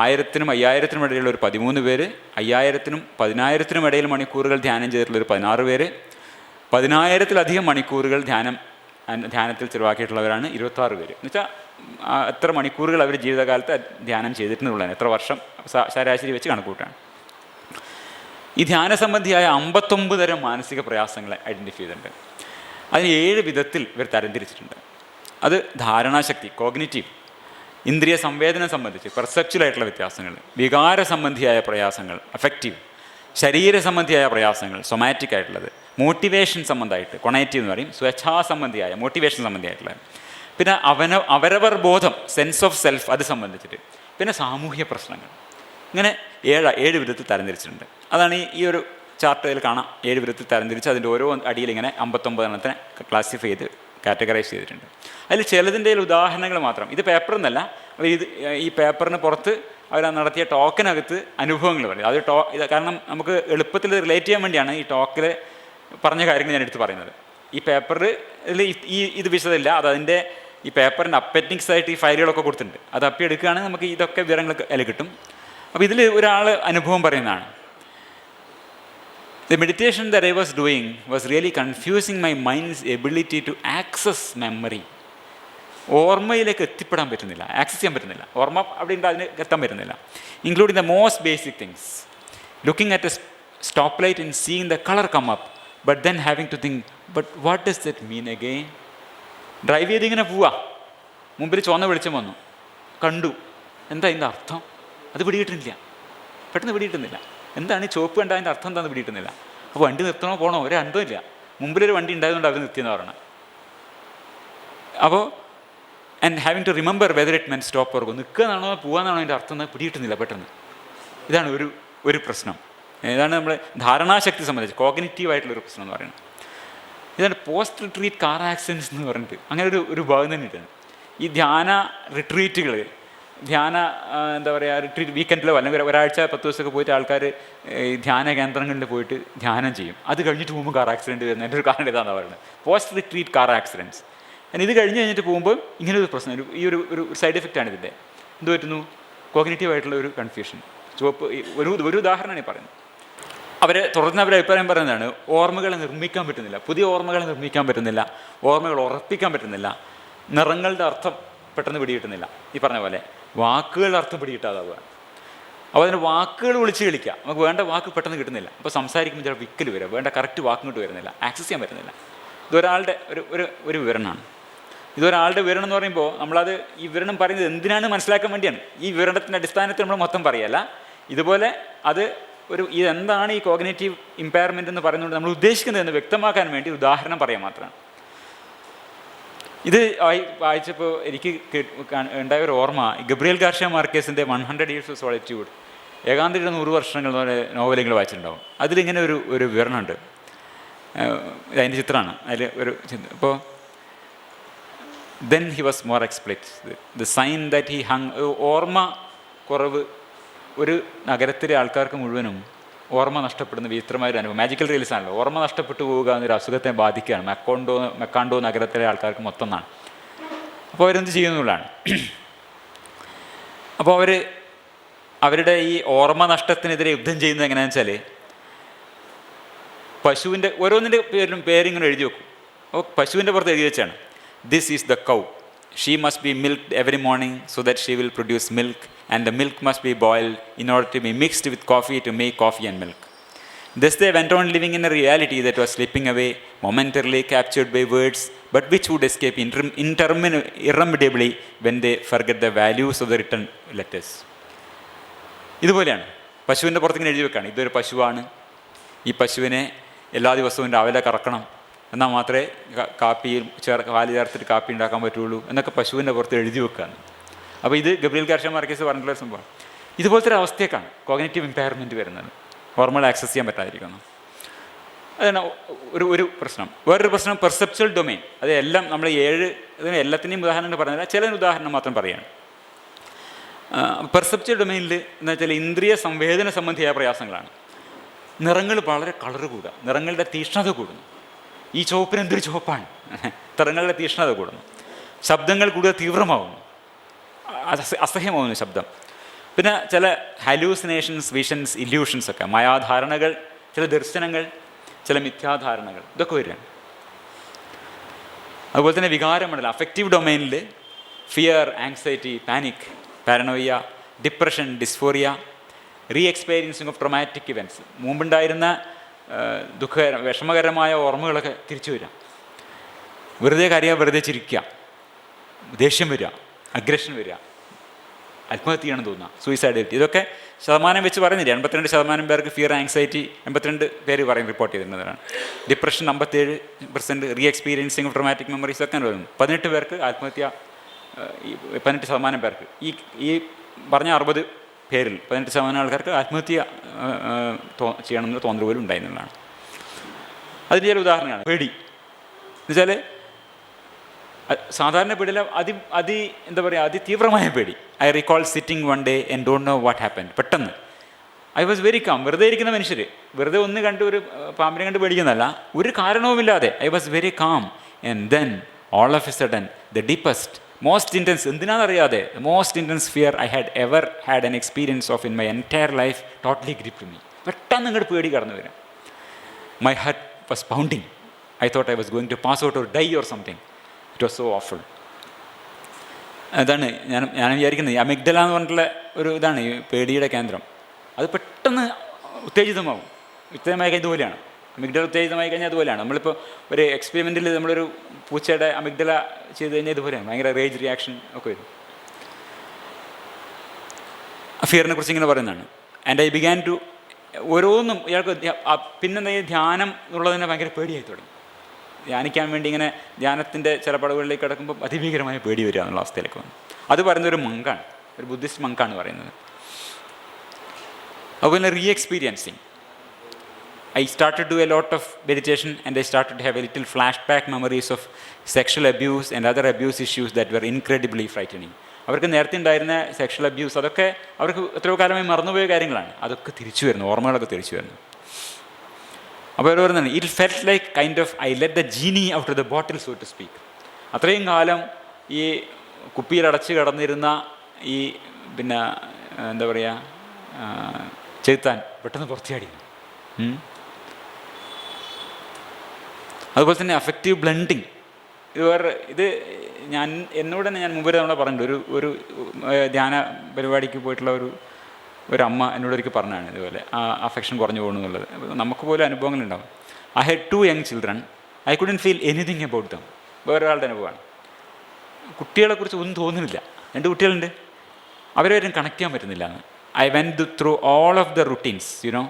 1000-നും 5000-നും ഇടയിലുള്ള ഒരു 13 പേര്, 5000-നും 10000-നും ഇടയിൽ മണിക്കൂറുകൾ ധ്യാനം ചെയ്തിട്ടുള്ളൊരു 16 പേര്, 10000-ലധികം മണിക്കൂറുകൾ ധ്യാനത്തിൽ ചിലവാക്കിയിട്ടുള്ളവരാണ് 26 പേര്. എന്നുവെച്ചാൽ എത്ര മണിക്കൂറുകൾ അവർ ജീവിതകാലത്ത് ധ്യാനം ചെയ്തിട്ടുള്ളതാണ്, എത്ര വർഷം ശരാശരി വെച്ച് കണക്കൂട്ടാണ്. ഈ ധ്യാന സംബന്ധിയായ 59 തരം മാനസിക പ്രയാസങ്ങളെ ഐഡൻറ്റിഫൈ ചെയ്തിട്ടുണ്ട്. അതിന് 7 വിധത്തിൽ ഇവർ തരംതിരിച്ചിട്ടുണ്ട്. അത് ധാരണാശക്തി, കോഗ്നിറ്റീവ്, ഇന്ദ്രിയ സംവേദനം സംബന്ധിച്ച് പെർസെപ്ച്വലായിട്ടുള്ള വ്യത്യാസങ്ങൾ, വികാര സംബന്ധിയായ പ്രയാസങ്ങൾ അഫക്റ്റീവ്, ശരീര സംബന്ധിയായ പ്രയാസങ്ങൾ സൊമാറ്റിക് ആയിട്ടുള്ളത്, മോട്ടിവേഷൻ സംബന്ധമായിട്ട് കൊണേറ്റീവ് എന്ന് പറയും, സ്വേച്ഛാസംബന്ധിയായ മോട്ടിവേഷൻ സംബന്ധിയായിട്ടുള്ള, പിന്നെ അവരവർ ബോധം, സെൻസ് ഓഫ് സെൽഫ്, അത് സംബന്ധിച്ചിട്ട്, പിന്നെ സാമൂഹ്യ പ്രശ്നങ്ങൾ. ഇങ്ങനെ 7 വിധത്തിൽ തരംതിരിച്ചിട്ടുണ്ട്. അതാണ് ഈ ഒരു ചാർട്ടിൽ കാണാം. 7 വിധത്തിൽ തരംതിരിച്ച് അതിൻ്റെ ഓരോ അടിയിൽ ഇങ്ങനെ 59 എണ്ണത്തിനെ ക്ലാസിഫൈ ചെയ്ത് കാറ്റഗറൈസ് ചെയ്തിട്ടുണ്ട്. അതിൽ ചിലതിൻ്റെ ഉദാഹരണങ്ങൾ മാത്രം. ഇത് പേപ്പറിൽ ഈ പേപ്പറിന് പുറത്ത് അവർ നടത്തിയ ടോക്കിനകത്ത് അനുഭവങ്ങൾ പറയും. അത് ഇത് കാരണം നമുക്ക് എളുപ്പത്തിൽ റിലേറ്റ് ചെയ്യാൻ വേണ്ടിയാണ് ഈ ടോക്കിൽ പറഞ്ഞ കാര്യങ്ങൾ ഞാൻ എടുത്ത് പറയുന്നത്. ഈ പേപ്പറിൽ ഇത് വിശദമില്ല. അതിൻ്റെ ഈ പേപ്പറിൻ്റെ അപ്പൻഡിക്സ് ആയിട്ട് ഈ ഫയലുകളൊക്കെ കൊടുത്തിട്ടുണ്ട്. അത് എടുക്കുകയാണെങ്കിൽ നമുക്ക് ഇതൊക്കെ വിവരങ്ങൾ അതിൽ കിട്ടും. അപ്പോൾ ഇതിൽ ഒരാൾ അനുഭവം പറയുന്നതാണ്. The meditation that I was doing was really confusing my mind's ability to access memory. ഓർമ്മയിലേക്ക് എത്തിപ്പെടാൻ പറ്റുന്നില്ല, ആക്സസ് ചെയ്യാൻ പറ്റുന്നില്ല. ഓർമ്മ അവിടെ ഉണ്ട്, അതിന് എത്താൻ പറ്റുന്നില്ല. Including the most basic things, looking at a stop light and seeing the colour come up, but then having to think but what does that mean again. Drive ചെയ്തിങ്ങനെ പോവാ, മുമ്പിൽ ചുവന്ന വെളിച്ചം വന്നു, കണ്ടു, എന്താ ഇതിൻ്റെ അർത്ഥം? അത് പിടികിട്ടുന്നില്ല, പെട്ടെന്ന് പിടികിട്ടുന്നില്ല. എന്താണ് ഈ ചുവപ്പ് കണ്ട അതിൻ്റെ അർത്ഥം എന്താണെന്ന് പിടികിട്ടുന്നില്ല. അപ്പോൾ വണ്ടി നിർത്തണോ പോകണോ ഒരു അന്തമില്ല. മുമ്പിലൊരു വണ്ടി ഉണ്ടായതുകൊണ്ട് അവർ നിർത്തിയെന്ന് പറയണം. അപ്പോൾ and having to remember whether it meant stop or go, നിൽക്കുകയെന്നാണോ പോകാന്നാണോ അതിൻ്റെ അർത്ഥം എന്ന് പിടികിട്ടുന്നില്ല പെട്ടെന്ന്. ഇതാണ് ഒരു പ്രശ്നം. ഇതാണ് നമ്മുടെ ധാരണാശക്തി സംബന്ധിച്ച് കോഗ്നിറ്റീവായിട്ടുള്ളൊരു പ്രശ്നം എന്ന് പറയുന്നത്. ഇതാണ് പോസ്റ്റ് റിട്രീറ്റ് കാർ ആക്സിഡൻസ് എന്ന് പറഞ്ഞിട്ട് അങ്ങനെ ഒരു ഭാഗം തന്നെ ഇട്ടാണ്. ഈ ധ്യാന റിട്രീറ്റുകൾ, ധ്യാന എന്താ പറയുക, റിട്രീറ്റ് വീക്കെൻഡിലോ അല്ലെങ്കിൽ ഒരാഴ്ച 10 ദിവസമൊക്കെ പോയിട്ട് ആൾക്കാർ ഈ ധ്യാന കേന്ദ്രങ്ങളിൽ പോയിട്ട് ധ്യാനം ചെയ്യും. അത് കഴിഞ്ഞിട്ട് പോകുമ്പോൾ കാർ ആക്സിഡൻറ്റ് വരുന്നത് എൻ്റെ ഒരു കാരണം ഇതാണെന്ന് പറയുന്നത്, പോസ്റ്റ് റിട്രീറ്റ് കാർ ആക്സിഡൻറ്റ്സ്. ഇത് കഴിഞ്ഞിട്ട് പോകുമ്പോൾ ഇങ്ങനെ ഒരു പ്രശ്നം, ഈ ഒരു സൈഡ് എഫക്റ്റാണ് ഇതിൻ്റെ. എന്ത് പറ്റുന്നു? കോഗ്നിറ്റീവായിട്ടുള്ള ഒരു കൺഫ്യൂഷൻ. ചുവപ്പ് ഒരു ഉദാഹരണമാണ് ഈ പറയുന്നത്. തുടർന്ന് അവരുടെ അഭിപ്രായം പറയുന്നതാണ്, ഓർമ്മകളെ നിർമ്മിക്കാൻ പറ്റുന്നില്ല, പുതിയ ഓർമ്മകളെ നിർമ്മിക്കാൻ പറ്റുന്നില്ല, ഓർമ്മകൾ ഉറപ്പിക്കാൻ പറ്റുന്നില്ല, നിറങ്ങളുടെ അർത്ഥം പെട്ടെന്ന് പിടികിട്ടുന്നില്ല, ഈ പറഞ്ഞ പോലെ വാക്കുകളുടെ അർത്ഥം പിടികിട്ടാതാവുക. അപ്പോൾ അതിന് വാക്കുകൾ വിളിച്ച് കളിക്കുക, നമുക്ക് വേണ്ട വാക്ക് പെട്ടെന്ന് കിട്ടുന്നില്ല. അപ്പോൾ സംസാരിക്കുമ്പോൾ ചില വിക്കൽ വരിക, വേണ്ട കറക്റ്റ് വാക്ക് ഇങ്ങോട്ട് വരുന്നില്ല, ആക്സസ് ചെയ്യാൻ പറ്റുന്നില്ല. ഇതൊരാളുടെ ഒരു വിവരണമാണ്. ഇതൊരാളുടെ വിവരണം എന്ന് പറയുമ്പോൾ നമ്മളത് ഈ വിവരണം പറയുന്നത് എന്തിനാണ് മനസ്സിലാക്കാൻ വേണ്ടിയാണ്. ഈ വിവരണത്തിൻ്റെ അടിസ്ഥാനത്തിൽ നമ്മൾ മൊത്തം പറയുകയല്ല. ഇതുപോലെ ഇതെന്താണ് ഈ കോഗ്നിറ്റീവ് ഇമ്പയർമെൻ്റ് എന്ന് പറയുന്നത് നമ്മൾ ഉദ്ദേശിക്കുന്നത് എന്ന് വ്യക്തമാക്കാൻ വേണ്ടി ഉദാഹരണം പറയാൻ മാത്രമാണ്. ഇത് വായിച്ചപ്പോൾ എനിക്ക് ഉണ്ടായ ഒരു ഓർമ്മ, ഗബ്രിയേൽ ഗാർഷ്യ മാർക്കേസിൻ്റെ 100 Years of Solitude, ഏകാന്തയുടെ 100 വർഷങ്ങൾ എന്ന് പറയുന്ന നോവലുകൾ വായിച്ചിട്ടുണ്ടാവും. അതിലിങ്ങനെ ഒരു വിവരണമുണ്ട്. അതിൻ്റെ ചിത്രമാണ് അതിൽ അപ്പോൾ then he was more explicit. The sign that he hung, ഓർമ്മ കുറവ് ഒരു നഗരത്തിലെ ആൾക്കാർക്ക് മുഴുവനും ഓർമ്മ നഷ്ടപ്പെടുന്ന വിചിത്രമായൊരു അനുഭവം. മാജിക്കൽ റിയലിസം ആണല്ലോ, ഓർമ്മ നഷ്ടപ്പെട്ടു പോവുക എന്നൊരു അസുഖത്തെ ബാധിക്കുകയാണ്. മെക്കാണ്ടോ നഗരത്തിലെ ആൾക്കാർക്ക് മൊത്തം എന്നാണ്. അപ്പോൾ അവരെന്ത് ചെയ്യുന്നുള്ളതാണ്. അപ്പോൾ അവരുടെ ഈ ഓർമ്മ നഷ്ടത്തിനെതിരെ യുദ്ധം ചെയ്യുന്നത് എങ്ങനെയാണെന്ന് വെച്ചാൽ, പശുവിൻ്റെ ഓരോന്നിൻ്റെ പേരിങ്ങനെ എഴുതി വെക്കും. അപ്പോൾ പശുവിൻ്റെ പുറത്ത് എഴുതി വെച്ചാണ്, this is the cow, she must be milked every morning so that she will produce milk, and the milk must be boiled in order to be mixed with coffee to make coffee and milk. Thus they went on living in a reality that was slipping away, momentarily captured by words, but which would escape irremediably when they forget the values of the written letters. ഇതുപോലെയാണ് പശുവിൻ്റെ പുറത്തിങ്ങനെ എഴുതി വെക്കാണ്, ഇതൊരു പശുവാണ്, ഈ പശുവിനെ എല്ലാ ദിവസവും രാവിലെ കറക്കണം, എന്നാൽ മാത്രമേ കാപ്പിയിൽ പാല് ചേർത്തിട്ട് കാപ്പി ഉണ്ടാക്കാൻ പറ്റുള്ളൂ എന്നൊക്കെ പശുവിൻ്റെ പുറത്ത് എഴുതി വെക്കുകയാണ്. അപ്പോൾ ഇത് ഗബ്രിയേൽ ഗാർഷ്യ മാർക്കേസ് പറഞ്ഞിട്ടുള്ള സംഭവം. ഇതുപോലത്തെ ഒരു അവസ്ഥയൊക്കെയാണ് കോഗ്നിറ്റീവ് ഇമ്പയർമെൻറ്റ് വരുന്നത്, ഓർമ്മകൾ ആക്സസ് ചെയ്യാൻ പറ്റാതിരിക്കുന്നു. അതാണ് ഒരു പ്രശ്നം. വേറൊരു പ്രശ്നം പെർസെപ്ച്വൽ ഡൊമെയിൻ. അത് എല്ലാം നമ്മൾ ഇതിന് എല്ലാത്തിൻ്റെയും ഉദാഹരണം പറഞ്ഞില്ല, ചില ഉദാഹരണം മാത്രം പറയുകയാണ്. പെർസെപ്ച്വൽ ഡൊമെയിനിൽ എന്ന് വെച്ചാൽ ഇന്ദ്രിയ സംവേദന സംബന്ധിയായ പ്രയാസങ്ങളാണ്. നിറങ്ങൾ വളരെ കളർ കൂടുക, നിറങ്ങളുടെ തീക്ഷ്ണത കൂടുന്നു. ഈ ചുവപ്പിന് എന്തൊരു ചുവപ്പാണ്, നിറങ്ങളുടെ തീക്ഷ്ണത കൂടുന്നു. ശബ്ദങ്ങൾ കൂടുതൽ തീവ്രമാകുന്നു, അസഹ്യമാകുന്നു ശബ്ദം. പിന്നെ ചില ഹാലൂസിനേഷൻസ്, വിഷൻസ്, ഇല്യൂഷൻസ് ഒക്കെ, മായാധാരണകൾ, ചില ദർശനങ്ങൾ, ചില മിഥ്യാധാരണകൾ, ഇതൊക്കെ വരികയാണ്. അതുപോലെ തന്നെ വികാരമണ്ഡലം, അഫക്റ്റീവ് ഡൊമൈനിൽ fear, anxiety, panic, paranoia, depression, dysphoria, re experiencing of traumatic events, മുമ്പുണ്ടായിരുന്ന വിഷമകരമായ ഓർമ്മകളൊക്കെ തിരിച്ചു വരിക, വെറുതെ കരയുക, വെറുതെ ചിരിക്കുക, ദേഷ്യം വരിക, അഗ്രഷൻ വരിക, ആത്മഹത്യ ചെയ്യണമെന്ന് തോന്നുക, സൂയിസൈഡിറ്റി. ഇതൊക്കെ ശതമാനം വെച്ച് പറയുന്നില്ല. 82% പേർക്ക് ഫിയർ, ആങ്സൈറ്റി 82 പേര് റിപ്പോർട്ട് ചെയ്തിരുന്നതാണ്. Depression 57%, re experiencing of traumatic memories ഒക്കെ വരുന്നു. 18 പേർക്ക് ആത്മഹത്യ, 18% പേർക്ക് ഈ പറഞ്ഞ 60 പേരിൽ 18% ആൾക്കാർക്ക് ആത്മഹത്യ ചെയ്യണമെന്ന് തോന്നൽ പോലും ഉണ്ടായിരുന്നതാണ്. അതിൻ്റെ ചില ഉദാഹരണമാണ്. പേടി എന്നുവെച്ചാൽ സാധാരണ പേടിയില്ല, എന്താ പറയുക, അതിതീവ്രമായ പേടി. I recall sitting one day and don't know what happen. പെട്ടെന്ന് ഐ വാസ് വെരി കാം. വെറുതെ ഇരിക്കുന്ന മനുഷ്യർ വെറുതെ ഒന്ന് കണ്ട് ഒരു പാമ്പിനെ കണ്ട് പേടിക്കുന്നതല്ല, ഒരു കാരണവുമില്ലാതെ I was very calm. And then all of a sudden the deepest most intense, എന്തിനാണെന്നറിയാതെ, most intense fear I had ever had an experience of in my entire life totally gripped me. പെട്ടെന്ന് ഇങ്ങോട്ട് പേടി കടന്നു വരാം. My heart was pounding. I thought I was going to pass out or die or something. It was so awful. അതാണ് ഞാൻ വിചാരിക്കുന്നത്. Amygdala എന്ന് പറഞ്ഞിട്ടുള്ള ഒരു ഇതാണ് ഈ പേടിയുടെ കേന്ദ്രം. അത് പെട്ടെന്ന് ഉത്തേജിതമാവും. ഉത്തേജിതമായി കഴിഞ്ഞാൽ ഇതുപോലെയാണ്. അമിഗ്ഡല ഉത്തേജിതമായി കഴിഞ്ഞാൽ അതുപോലെയാണ്. നമ്മളിപ്പോൾ ഒരു എക്സ്പെരിമെൻറ്റിൽ നമ്മളൊരു പൂച്ചയുടെ അമിഗ്ഡല ചെയ്ത് കഴിഞ്ഞാൽ ഇതുപോലെയാണ്, ഭയങ്കര റേജ് റിയാക്ഷൻ ഒക്കെ വരും. ഫിയറിനെ കുറിച്ച് ഇങ്ങനെ പറയുന്നതാണ്. ആൻഡ് ഐ ബിഗാൻ ടു ഓരോന്നും ഇയാൾക്ക് പിന്നെന്താ ഈ ധ്യാനം എന്നുള്ളതിനെ ഭയങ്കര പേടിയായി തുടങ്ങി. ധ്യാനിക്കാൻ വേണ്ടി ഇങ്ങനെ ധ്യാനത്തിൻ്റെ ചില പടവുകളിലേക്ക് കിടക്കുമ്പോൾ അതിഭീകരമായ പേടി വരിക എന്നുള്ള അവസ്ഥയിലേക്ക് വന്നു. അത് പറയുന്നൊരു മങ്കാണ്, ഒരു ബുദ്ധിസ്റ്റ് മങ്കാണ് പറയുന്നത്. അതുപോലെ re experiencing. I started to do a lot of meditation and I started to have a little flashback memories of sexual abuse and other abuse issues that were incredibly frightening. അവർക്ക് നേരത്തെ ഉണ്ടായിരുന്ന sexual abuse അതൊക്കെ അവർക്ക് എത്രയോ കാലമായി മറന്നുപോയ കാര്യങ്ങളാണ്. അതൊക്കെ തിരിച്ചു വരുന്നു, ഓർമ്മകളൊക്കെ തിരിച്ചു വരുന്നു. അപ്പോൾ അവർ പറയുന്നത് it felt like kind of I let the genie out of the bottle, so to speak. അത്രയും കാലം ഈ കുപ്പിയിലടച്ച് കിടന്നിരുന്ന ഈ പിന്നെ എന്താ പറയുക ചെലുത്താൻ പെട്ടെന്ന് പുറത്തിയാടി. അതുപോലെ തന്നെ അഫക്റ്റീവ് ബ്ലെൻഡിങ്. ഇത് എന്നോട് തന്നെ ഞാൻ മുമ്പ് നമ്മളെ പറഞ്ഞിട്ടുണ്ട്. ഒരു ധ്യാന പരിപാടിക്ക് പോയിട്ടുള്ള ഒരു അമ്മ എന്നോടൊരിക്കൽ പറഞ്ഞാണ് ഇതുപോലെ അഫെക്ഷൻ കുറഞ്ഞു പോകണം എന്നുള്ളത്. നമുക്ക് പോലും അനുഭവങ്ങളുണ്ടാവും. I had 2 young children, I couldn't feel anything about them. വേറൊരാളുടെ അനുഭവമാണ്. കുട്ടികളെക്കുറിച്ച് ഒന്നും തോന്നുന്നില്ല. 2 കുട്ടികളുണ്ട്, അവരാരും കണക്ട് ചെയ്യാൻ പറ്റുന്നില്ല എന്ന്. I went through all of the routines, you know,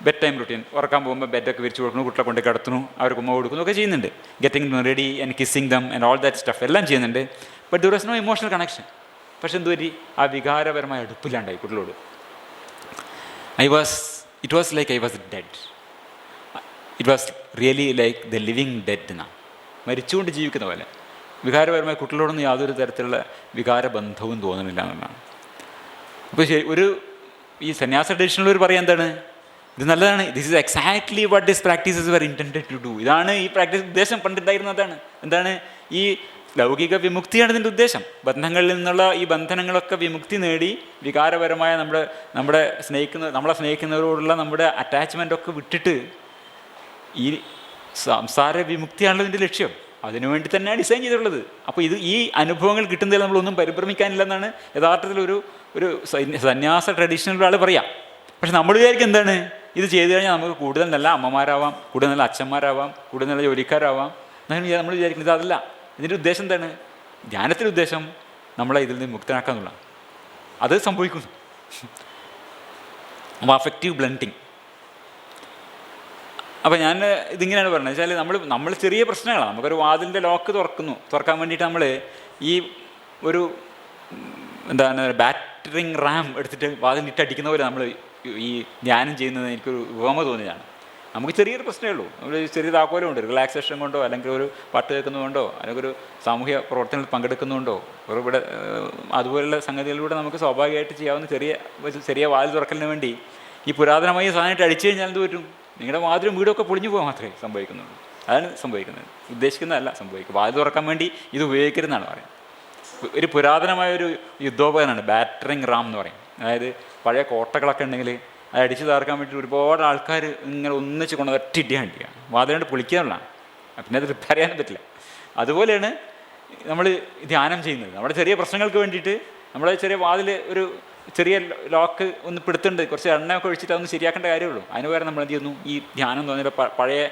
bed time routine. ഉറക്കാൻ പോകുമ്പോൾ ബെഡൊക്കെ വിരിച്ച് കൊടുക്കുന്നു, കുട്ടികളെ കൊണ്ട് കിടത്തുന്നു, അവർക്ക് ഉമ്മ കൊടുക്കുന്നു, ഒക്കെ ചെയ്യുന്നുണ്ട്. Getting ready and kissing them and all that stuff എല്ലാം ചെയ്യുന്നുണ്ട്. But there was no emotional connection. പക്ഷെ എന്തുപറ്റി, ആ വികാരപരമായ അടുപ്പില്ലാണ്ടായി കുട്ടികളോട്. It was like I was dead. It was really like the living dead എന്നാണ്, മരിച്ചുകൊണ്ട് ജീവിക്കുന്ന പോലെ. വികാരപരമായ കുട്ടികളോടൊന്നും യാതൊരു തരത്തിലുള്ള വികാരബന്ധവും തോന്നുന്നില്ല എന്നുള്ളതാണ്. അപ്പോൾ ഈ സന്യാസ ട്രഡീഷനിലൊരു പറയാൻ എന്താണ്, ഇത് നല്ലതാണ്, this is exactly what this practices were intended to do. ഇതാണ് ഈ പ്രാക്ടീസ് ഉദ്ദേശം പണ്ടുണ്ടായിരുന്നതാണ്. എന്താണ്, ഈ ലൗകിക വിമുക്തിയാണ് ഇതിൻ്റെ ഉദ്ദേശം. ബന്ധങ്ങളിൽ നിന്നുള്ള ഈ ബന്ധനങ്ങളൊക്കെ വിമുക്തി നേടി വികാരപരമായ നമ്മളെ സ്നേഹിക്കുന്നവരോടുള്ള നമ്മുടെ അറ്റാച്ച്മെൻ്റൊക്കെ വിട്ടിട്ട് ഈ സംസാര വിമുക്തിയാണല്ലോ ഇതിൻ്റെ ലക്ഷ്യം. അതിനുവേണ്ടി തന്നെയാണ് ഡിസൈൻ ചെയ്തിട്ടുള്ളത്. അപ്പോൾ ഈ അനുഭവങ്ങൾ കിട്ടുന്നതിൽ നമ്മളൊന്നും പരിഭ്രമിക്കാനില്ലെന്നാണ് യഥാർത്ഥത്തിൽ ഒരു സന്യാസ ട്രഡീഷണൽ ആൾ പറയാം. പക്ഷെ നമ്മൾ വിചാരിക്കും എന്താണ്, ഇത് ചെയ്തു കഴിഞ്ഞാൽ നമുക്ക് കൂടുതൽ നല്ല അമ്മമാരാവാം, കൂടുതൽ നല്ല അച്ഛന്മാരാവാം, കൂടുതൽ നല്ല ജോലിക്കാരാവാം എന്നാണ് നമ്മൾ വിചാരിക്കുന്നത്. അതല്ല, ഇതിൻ്റെ ഉദ്ദേശം എന്താണ്, ധ്യാനത്തിൻ്റെ ഉദ്ദേശം നമ്മളെ ഇതിൽ നിന്ന് മുക്തനാക്കുക എന്നുള്ളതാണ്. അത് സംഭവിക്കുന്നു. അപ്പോൾ അഫക്റ്റീവ് ബ്ലെൻഡിങ്. അപ്പോൾ ഞാൻ ഇതിങ്ങനെയാണ് പറഞ്ഞത് വെച്ചാൽ നമ്മൾ ചെറിയ പ്രശ്നങ്ങളാണ്. നമുക്കൊരു വാതിലിൻ്റെ ലോക്ക് തുറക്കാൻ വേണ്ടിയിട്ട് നമ്മൾ ഈ ഒരു എന്താണ് ബാറ്ററിങ് റാം എടുത്തിട്ട് വാതിലിട്ടടിക്കുന്ന പോലെ നമ്മൾ ഈ ധ്യാനം ചെയ്യുന്നത് എനിക്കൊരു ഉപമ തോന്നിയതാണ്. നമുക്ക് ചെറിയൊരു പ്രശ്നമേ ഉള്ളൂ. നമ്മൾ ചെറിയ താക്കോലം ഉണ്ട്, റിലാക്സേഷൻ കൊണ്ടോ അല്ലെങ്കിൽ ഒരു പാട്ട് കേൾക്കുന്നതുകൊണ്ടോ അല്ലെങ്കിൽ ഒരു സാമൂഹ്യ പ്രവർത്തനത്തിൽ പങ്കെടുക്കുന്നതുകൊണ്ടോ ഇവിടെ അതുപോലുള്ള സംഗതികളിലൂടെ നമുക്ക് സ്വാഭാവികമായിട്ട് ചെയ്യാവുന്ന ചെറിയ വാതിൽ തുറക്കലിന് വേണ്ടി ഈ പുരാതനമായ സാധനമായിട്ട് അടിച്ചു കഴിഞ്ഞാൽ എന്ത് പറ്റും, നിങ്ങളുടെ വാതിലും വീടൊക്കെ പൊളിഞ്ഞു പോകാൻ മാത്രമേ സംഭവിക്കുന്നുള്ളൂ. അതാണ് സംഭവിക്കുന്നത്, ഉദ്ദേശിക്കുന്നതല്ല സംഭവിക്കുക. വാതിൽ തുറക്കാൻ വേണ്ടി ഇത് ഉപയോഗിക്കരുതെന്നാണ് പറയുന്നത്. ഒരു പുരാതനമായൊരു യുദ്ധോപകരണമാണ് ബാറ്ററിങ് റാം എന്ന് പറയും. അതായത് പഴയ കോട്ടകളൊക്കെ ഉണ്ടെങ്കിൽ അത് അടിച്ചു തകർക്കാൻ വേണ്ടി ഒരുപാട് ആൾക്കാർ ഇങ്ങനെ ഒന്നിച്ച് കൊണ്ട് ഒറ്റയിടിയാൻ വേണ്ടിയാണ്, വാതിലുകൊണ്ട് പൊളിക്കാനുള്ളതാണ്. പിന്നെ അത് റിപ്പയർ ചെയ്യാനും പറ്റില്ല. അതുപോലെയാണ് നമ്മൾ ധ്യാനം ചെയ്യുന്നത്. നമ്മുടെ ചെറിയ പ്രശ്നങ്ങൾക്ക് വേണ്ടിയിട്ട് നമ്മുടെ ചെറിയ വാതിൽ ഒരു ചെറിയ ലോക്ക് ഒന്ന് പിടുത്തുണ്ട്, കുറച്ച് എണ്ണയൊക്കെ ഒഴിച്ചിട്ട് അതൊന്ന് ശരിയാക്കേണ്ട കാര്യമുള്ളൂ. അതിന് പകരം നമ്മൾ എന്ത് ചെയ്യുന്നു, ഈ ധ്യാനം എന്ന് പറഞ്ഞാൽ പഴയ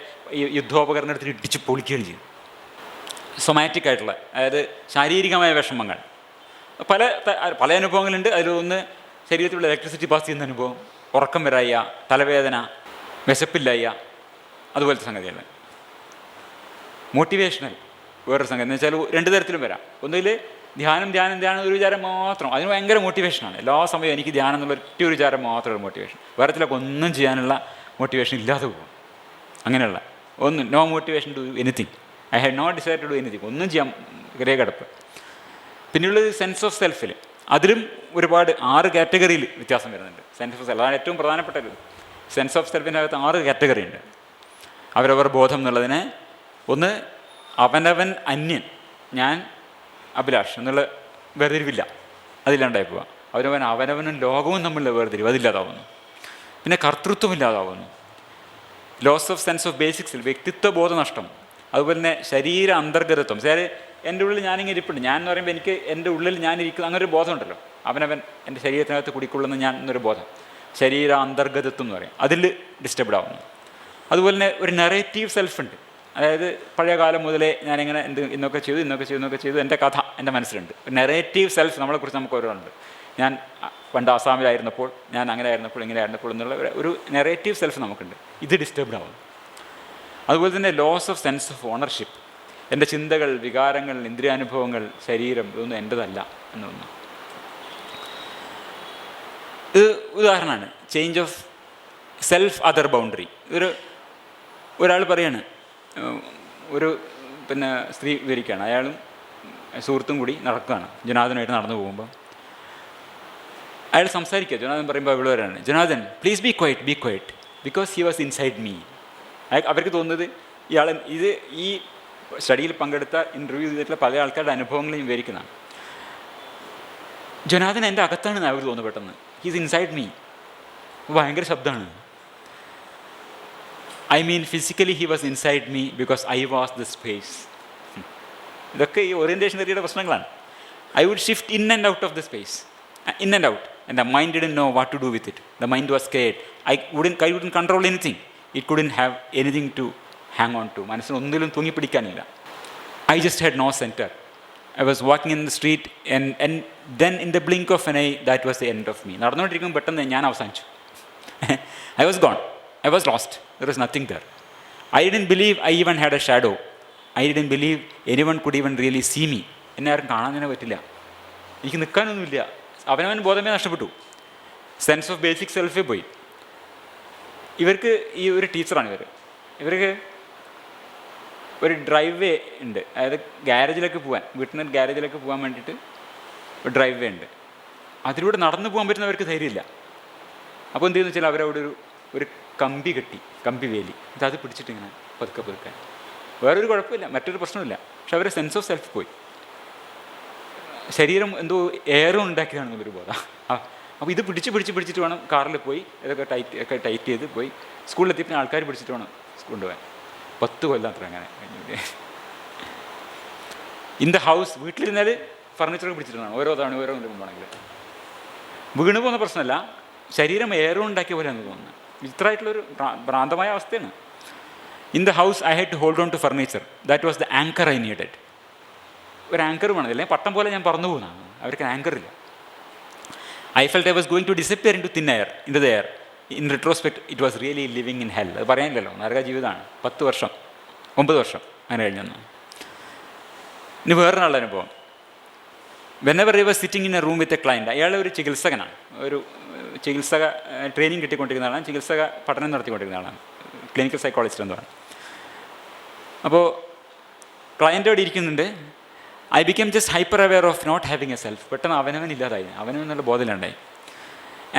യുദ്ധോപകരണം എടുത്തിട്ട് ഇടിച്ച് പൊളിക്കുകയാണ് ചെയ്യുന്നത്. സൊമാറ്റിക് ആയിട്ടുള്ള, അതായത് ശാരീരികമായ വിഷമങ്ങൾ, പല അനുഭവങ്ങളുണ്ട്. അതിലൊന്ന് ശരീരത്തിലുള്ള ഇലക്ട്രിസിറ്റി പാസ് ചെയ്യുന്ന അനുഭവം, ഉറക്കം വരായ്യ, തലവേദന, വിശപ്പില്ലായ്യ, അതുപോലത്തെ സംഗതികൾ. മോട്ടിവേഷണൽ വേറൊരു സംഗതി എന്ന് വെച്ചാൽ 2 തരത്തിലും വരാം. ഒന്നുകിൽ ധ്യാനം ഒരു വിചാരം മാത്രം, അതിന് ഭയങ്കര മോട്ടിവേഷനാണ്. എല്ലാ സമയവും എനിക്ക് ധ്യാനം എന്നുള്ള ഒറ്റ ഒരു വിചാരം മാത്രമൊരു മോട്ടിവേഷൻ. വേറെത്തിലൊക്കെ ഒന്നും ചെയ്യാനുള്ള മോട്ടിവേഷൻ ഇല്ലാതെ പോകും. അങ്ങനെയുള്ള no motivation to anything. I have not decide to do anything. ഒന്നും ചെയ്യാൻ ഒരേ കിടപ്പ്. പിന്നെയുള്ളത് സെൻസ് ഓഫ് സെൽഫിൽ. അതിലും ഒരുപാട് 6 കാറ്റഗറിയിൽ വ്യത്യാസം വരുന്നുണ്ട്. സെൻസ് ഓഫ് സെൽഫ് അതാണ് ഏറ്റവും പ്രധാനപ്പെട്ടത്. സെൻസ് ഓഫ് സെൽഫിൻ്റെ അകത്ത് 6 കാറ്റഗറി ഉണ്ട്. അവരവർ ബോധം എന്നുള്ളതിനെ ഒന്ന് അവനവൻ അന്യൻ, ഞാൻ അഭിലാഷ് എന്നുള്ള വേർതിരിവില്ല, അതില്ലാണ്ടായി പോവുക. അവനവനും ലോകവും തമ്മിലുള്ള വേർതിരിവ് അതില്ലാതാവുന്നു. പിന്നെ കർത്തൃത്വമില്ലാതാവുന്നു. ലോസ് ഓഫ് സെൻസ് ഓഫ് ബേസിക്സിൽ വ്യക്തിത്വ ബോധനഷ്ടം. അതുപോലെ തന്നെ ശരീര അന്തർഗതത്വം. അതായത് എൻ്റെ ഉള്ളിൽ ഞാനിങ്ങനെ ഇരിപ്പുണ്ട്, ഞാൻ എന്ന് പറയുമ്പോൾ എനിക്ക് എൻ്റെ ഉള്ളിൽ ഞാനിരിക്കുന്ന അങ്ങനൊരു ബോധമുണ്ടല്ലോ, അവനവൻ എൻ്റെ ശരീരത്തിനകത്ത് കുടിക്കൊള്ളുന്ന ഞാൻ എന്നൊരു ബോധം, ശരീര അന്തർഗതത്വം എന്ന് പറയും, അതിൽ ഡിസ്റ്റർബ്ഡ് ആവുന്നു. അതുപോലെ തന്നെ ഒരു നെറേറ്റീവ് സെൽഫ് ഉണ്ട്. അതായത് പഴയ കാലം മുതലേ ഞാനിങ്ങനെ ഇന്നൊക്കെ ചെയ്തു എൻ്റെ കഥ എൻ്റെ മനസ്സിലുണ്ട്. ഒരു നെറേറ്റീവ് സെൽഫ് നമ്മളെക്കുറിച്ച് നമുക്ക് ഓരോന്നുണ്ട്. ഞാൻ പണ്ട് ആസാമിലായിരുന്നപ്പോൾ, ഞാൻ അങ്ങനെ ആയിരുന്നപ്പോൾ, ഇങ്ങനെ ആയിരുന്നപ്പോൾ എന്നുള്ള ഒരു നെറേറ്റീവ് സെൽഫ് നമുക്കുണ്ട്. ഇത് ഡിസ്റ്റർബ്ഡ് ആവുന്നു. അതുപോലെ തന്നെ loss of sense of ownership. എൻ്റെ ചിന്തകൾ, വികാരങ്ങൾ, ഇന്ദ്രിയാനുഭവങ്ങൾ, ശരീരം ഇതൊന്നും എൻ്റെതല്ല എന്ന് തോന്നുന്നു. ഇത് ഉദാഹരണമാണ് change of self other boundary. ഒരാൾ പറയാണ്, ഒരു സ്ത്രീ വിവരിക്കുകയാണ്, അയാളും സുഹൃത്തും കൂടി നടക്കുകയാണ്, ജനാഥനായിട്ട് നടന്നു പോകുമ്പോൾ അയാൾ സംസാരിക്കുക. ജനാഥൻ പറയുമ്പോൾ ഇവിടെ വരാണ്, Jonathan please be quiet because he was inside me. അവർക്ക് തോന്നുന്നത് ഈ സ്റ്റഡിയിൽ പങ്കെടുത്ത ഇൻ്റർവ്യൂ ചെയ്തിട്ടുള്ള പല ആൾക്കാരുടെ അനുഭവങ്ങളും വിവരിക്കുന്നതാണ്. ജനാഥൻ എൻ്റെ അകത്താണെന്ന് അവർക്ക് തോന്നുന്നു പെട്ടെന്ന്. He's inside me. ഭയങ്കര ശബ്ദമാണ്. I mean physically he was inside me because I was the space. ഇതൊക്കെ ഈ ഓറിയൻറ്റേഷൻ തിയറിയുടെ പ്രശ്നങ്ങളാണ്. I would shift in and out of the space, in and out, and the mind didn't know what to do with it. The mind was scared. I couldn't control anything. It couldn't have anything to hang on to. മനസ്സിന് ഒന്നിലും തൂങ്ങിപ്പിടിക്കാനില്ല. I just had no center. I was walking in the street and then in the blink of an eye that was the end of me. നടന്നുകൊണ്ടിരിക്കുമ്പോൾ പെട്ടെന്ന് ഞാൻ അവസാനിച്ചു. I was gone. I was lost. There was nothing there. I didn't believe I even had a shadow. I didn't believe anyone could even really see me. എന്നെ ആരും കാണാൻ തന്നെ പറ്റില്ല, എനിക്ക് നിൽക്കാനൊന്നുമില്ല. അവനവൻ ബോധമേ നഷ്ടപ്പെട്ടു. സെൻസ് ഓഫ് ബേസിക് സെൽഫേ പോയി. ഇവർക്ക് ഈ ഒരു ടീച്ചറാണ് ഇവർക്ക് ഒരു ഡ്രൈവ് വേ ഉണ്ട്. അതായത് ഗാരേജിലേക്ക് പോകാൻ, വീട്ടിൽ നിന്ന് ഗാരേജിലേക്ക് പോകാൻ വേണ്ടിയിട്ട് ഒരു ഡ്രൈവ് വേ ഉണ്ട്. അതിലൂടെ നടന്നു പോകാൻ പറ്റുന്നവർക്ക് ധൈര്യമില്ല. അപ്പോൾ എന്ത് ചെയ്യുന്നു വെച്ചാൽ അവരവിടെ ഒരു കമ്പി വേലി, അത് പിടിച്ചിട്ട് ഇങ്ങനെ പതുക്കെ വേറൊരു കുഴപ്പമില്ല, മറ്റൊരു പ്രശ്നമില്ല. പക്ഷെ അവരുടെ സെൻസ് ഓഫ് സെൽഫ് പോയി. ശരീരം എന്തോ എയറും ഉണ്ടാക്കിയതാണെന്നുള്ളൊരു ബോധം. അപ്പോൾ ഇത് പിടിച്ചിട്ട് വേണം കാറിൽ പോയി ഇതൊക്കെ ടൈറ്റ് ചെയ്ത് പോയി സ്കൂളിലെത്തിയപ്പോൾ ആൾക്കാർ പിടിച്ചിട്ട് വേണം കൊണ്ടുപോകാൻ. 10 കൊല്ലം അത്ര അങ്ങനെ കഴിഞ്ഞു. ഇൻ ദ ഹൗസ്, വീട്ടിലിരുന്നാൽ ഫർണിച്ചറൊക്കെ പിടിച്ചിട്ടാണ് ഓരോ തവണ കൊണ്ടുപോകണമെങ്കിൽ. വീണ് പോകുന്ന പ്രശ്നമല്ല, ശരീരം എയറും ഉണ്ടാക്കിയ പോലെയാണെന്ന് തോന്നുന്നത്. വിചിത്രമായിട്ടുള്ളൊരു ഭ്രാന്തമായ അവസ്ഥയാണ്. In the house I had to hold on to furniture. That was the anchor I needed. ഒരു ആങ്കർ വേണം, അല്ലെങ്കിൽ പട്ടം പോലെ ഞാൻ പറന്നു പോകുന്നതാണ്. അവർക്ക് ആങ്കറില്ല. I felt I was going to disappear into thin air, in the air. In retrospect it was really living in hell. അത് പറയാനില്ലല്ലോ, നരക ജീവിതമാണ്. 9 വർഷം അങ്ങനെ കഴിഞ്ഞെന്ന്. ഇനി വേറൊരാളുടെ അനുഭവം. Whenever I was sitting in A room with a client. അയാൾ ഒരു ചികിത്സകനാണ്, ഒരു ചികിത്സക ട്രെയിനിങ് കിട്ടിക്കൊണ്ടിരിക്കുന്ന ആളാണ്, ചികിത്സക പഠനം നടത്തിക്കൊണ്ടിരിക്കുന്ന ആളാണ്, ക്ലിനിക്കൽ സൈക്കോളജിസ്റ്റ് എന്ന് പറയുന്നത്. അപ്പോൾ ക്ലയൻറ്റോട് ഇരിക്കുന്നുണ്ട്. I become just hyper aware of not having a self. പെട്ടെന്ന് അവനവനില്ലാതായി, അവനവെന്നുള്ള ബോധമില്ലാണ്ടായി.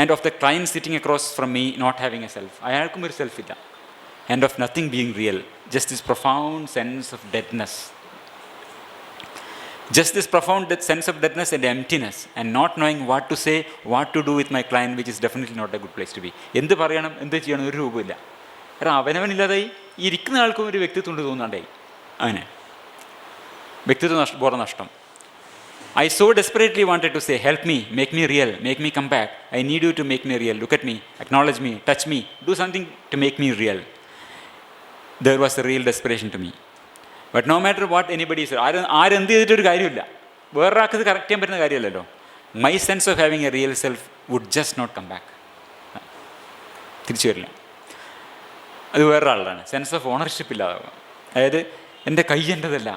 And of the client sitting across from me not having a self. അയാൾക്കും ഒരു സെൽഫില്ല. And of nothing being real, just this profound sense of deadness. Just this profound sense of deadness and emptiness, and not knowing what to say, what to do with my client, which is definitely not a good place to be. എന്ത് പറയണം, എന്ത് ചെയ്യണം, ഒരു രൂപമില്ല. കാരണം അവനവനില്ലാതായി. ഇരിക്കുന്ന ആൾക്കും ഒരു വ്യക്തിത്വം ഉണ്ട് തോന്നുന്നുണ്ടായി. അങ്ങനെ വ്യക്തിത്വ നഷ്ടം. I so desperately wanted to say, help me, make me real, make me come back. I need you to make me real. Look at me, acknowledge me, touch me, do something to make me real. There was a real desperation to me. But no matter what anybody is, ആരെന്ത് ചെയ്തിട്ടൊരു കാര്യമില്ല. വേറൊരാൾക്ക് ഇത് correct ചെയ്യാൻ പറ്റുന്ന കാര്യമല്ലല്ലോ. My sense of having a real self would just not come back, തിരിച്ചു വരില്ല. അത് വേറൊരാളുടെ സെൻസ് ഓഫ് ഓണർഷിപ്പ് ഇല്ലാതാവുക. അതായത് എൻ്റെ കൈ എൻ്റെതല്ല,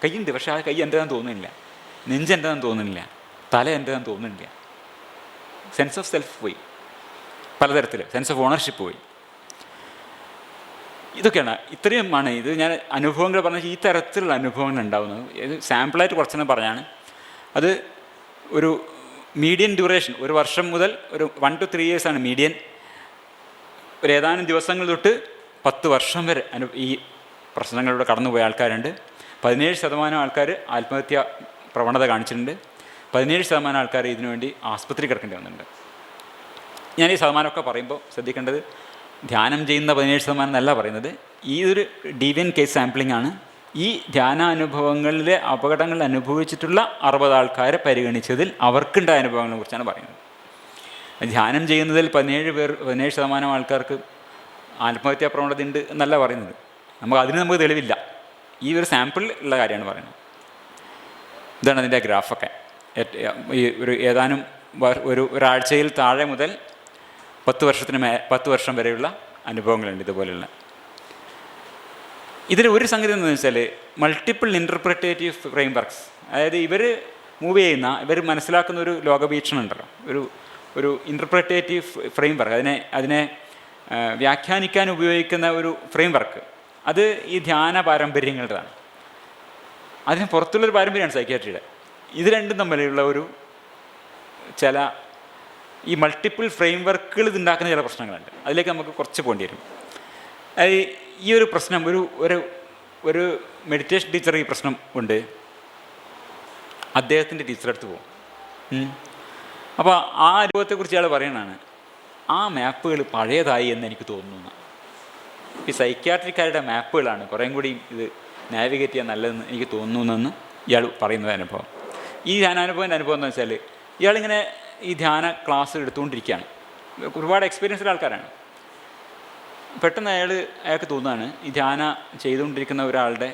കൈയുണ്ട് പക്ഷേ ആ കൈ എൻ്റെതാന്ന് തോന്നുന്നില്ല, നെഞ്ച് എൻ്റെതാന്ന് തോന്നുന്നില്ല, തല എൻ്റെതാന്ന് തോന്നുന്നില്ല. സെൻസ് ഓഫ് സെൽഫ് പോയി, പലതരത്തിൽ സെൻസ് ഓഫ് ഓണർഷിപ്പ് പോയി. ഇതൊക്കെയാണ്, ഇത്രയുമാണ് ഇത് ഞാൻ അനുഭവങ്ങൾ പറഞ്ഞാൽ ഈ തരത്തിലുള്ള അനുഭവങ്ങൾ ഉണ്ടാകുന്നത്. ഇത് സാമ്പിളായിട്ട് കുറച്ചെണ്ണം പറഞ്ഞാണ്. അത് ഒരു മീഡിയൻ ഡ്യൂറേഷൻ, 1 വർഷം മുതൽ ഒരു 1 to 3 years ആണ് മീഡിയൻ. ഒരു ഏതാനും ദിവസങ്ങൾ തൊട്ട് 10 വർഷം വരെ ഈ പ്രശ്നങ്ങളിലൂടെ കടന്നുപോയ ആൾക്കാരുണ്ട്. 17% ആൾക്കാർ ആത്മഹത്യ പ്രവണത കാണിച്ചിട്ടുണ്ട്. 17% ആൾക്കാർ ഇതിനുവേണ്ടി ആസ്പത്രി കിടക്കേണ്ടി വന്നിട്ടുണ്ട്. ഞാൻ ഈ ശതമാനമൊക്കെ പറയുമ്പോൾ ശ്രദ്ധിക്കേണ്ടത് ധ്യാനം ചെയ്യുന്ന 17% എന്നല്ല പറയുന്നത്. ഈ ഒരു ഡീവിയൻ കേസ് സാമ്പിളിംഗ് ആണ്. ഈ ധ്യാനാനുഭവങ്ങളിലെ അപകടങ്ങൾ അനുഭവിച്ചിട്ടുള്ള 60 ആൾക്കാരെ പരിഗണിച്ചതിൽ അവർക്കുണ്ടായ അനുഭവങ്ങളെ കുറിച്ചാണ് പറയുന്നത്. ധ്യാനം ചെയ്യുന്നതിൽ 17% ആൾക്കാർക്ക് ആത്മഹത്യാ പ്രവണത ഉണ്ട് എന്നല്ല പറയുന്നത്. നമുക്ക് തെളിവില്ല. ഈ ഒരു സാമ്പിൾ ഉള്ള കാര്യമാണ് പറയുന്നത്. ഇതാണ് അതിൻ്റെ ഗ്രാഫൊക്കെ. ഈ ഒരു ഏതാനും ഒരാഴ്ചയിൽ താഴെ മുതൽ 10 വർഷം വരെയുള്ള അനുഭവങ്ങളുണ്ട് ഇതുപോലെയുള്ള. ഇതിൽ ഒരു സംഗതി എന്ന് വെച്ചാൽ മൾട്ടിപ്പിൾ ഇൻ്റർപ്രിറ്റേറ്റീവ് ഫ്രെയിം വർക്ക്സ്. അതായത് ഇവർ മൂവ് ചെയ്യുന്ന, ഇവർ മനസ്സിലാക്കുന്ന ഒരു ലോകവീക്ഷണം ഉണ്ടല്ലോ, ഒരു ഇൻ്റർപ്രിറ്റേറ്റീവ് ഫ്രെയിം വർക്ക്, അതിനെ വ്യാഖ്യാനിക്കാൻ ഉപയോഗിക്കുന്ന ഒരു ഫ്രെയിം വർക്ക്, അത് ഈ ധ്യാന പാരമ്പര്യങ്ങളുടേതാണ്. അതിന് പുറത്തുള്ളൊരു പാരമ്പര്യമാണ് സൈക്യാട്രിയുടെ. ഇത് രണ്ടും തമ്മിലുള്ള ചില ഈ മൾട്ടിപ്പിൾ ഫ്രെയിം വർക്കുകൾ ഇതുണ്ടാക്കുന്ന ചില പ്രശ്നങ്ങളുണ്ട്. അതിലേക്ക് നമുക്ക് കുറച്ച് പോകേണ്ടി വരും. ഈ ഒരു പ്രശ്നം ഒരു മെഡിറ്റേഷൻ ടീച്ചർ ഈ പ്രശ്നം കൊണ്ട് അദ്ദേഹത്തിൻ്റെ ടീച്ചറടുത്ത് പോകും. അപ്പോൾ ആ അനുഭവത്തെക്കുറിച്ച് ഇയാൾ പറയുന്നതാണ്, ആ മാപ്പുകൾ പഴയതായി എന്ന് എനിക്ക് തോന്നുന്നു. ഈ സൈക്യാട്രിക്കാരുടെ മാപ്പുകളാണ് കുറേയും കൂടി ഇത് നാവിഗേറ്റ് ചെയ്യാൻ നല്ലതെന്ന് എനിക്ക് തോന്നുന്നു ഇയാൾ പറയുന്നത് അനുഭവം. ഈ ധ്യാനാനുഭവത്തിൻ്റെ അനുഭവം എന്ന് വെച്ചാൽ ഇയാളിങ്ങനെ ഈ ധ്യാന ക്ലാസ് എടുത്തുകൊണ്ടിരിക്കുകയാണ്. ഒരുപാട് എക്സ്പീരിയൻസ്ഡ് ആൾക്കാരാണ്. പെട്ടെന്ന് അയാൾക്ക് തോന്നുകയാണ് ഈ ധ്യാന ചെയ്തുകൊണ്ടിരിക്കുന്ന ഒരാളുടെ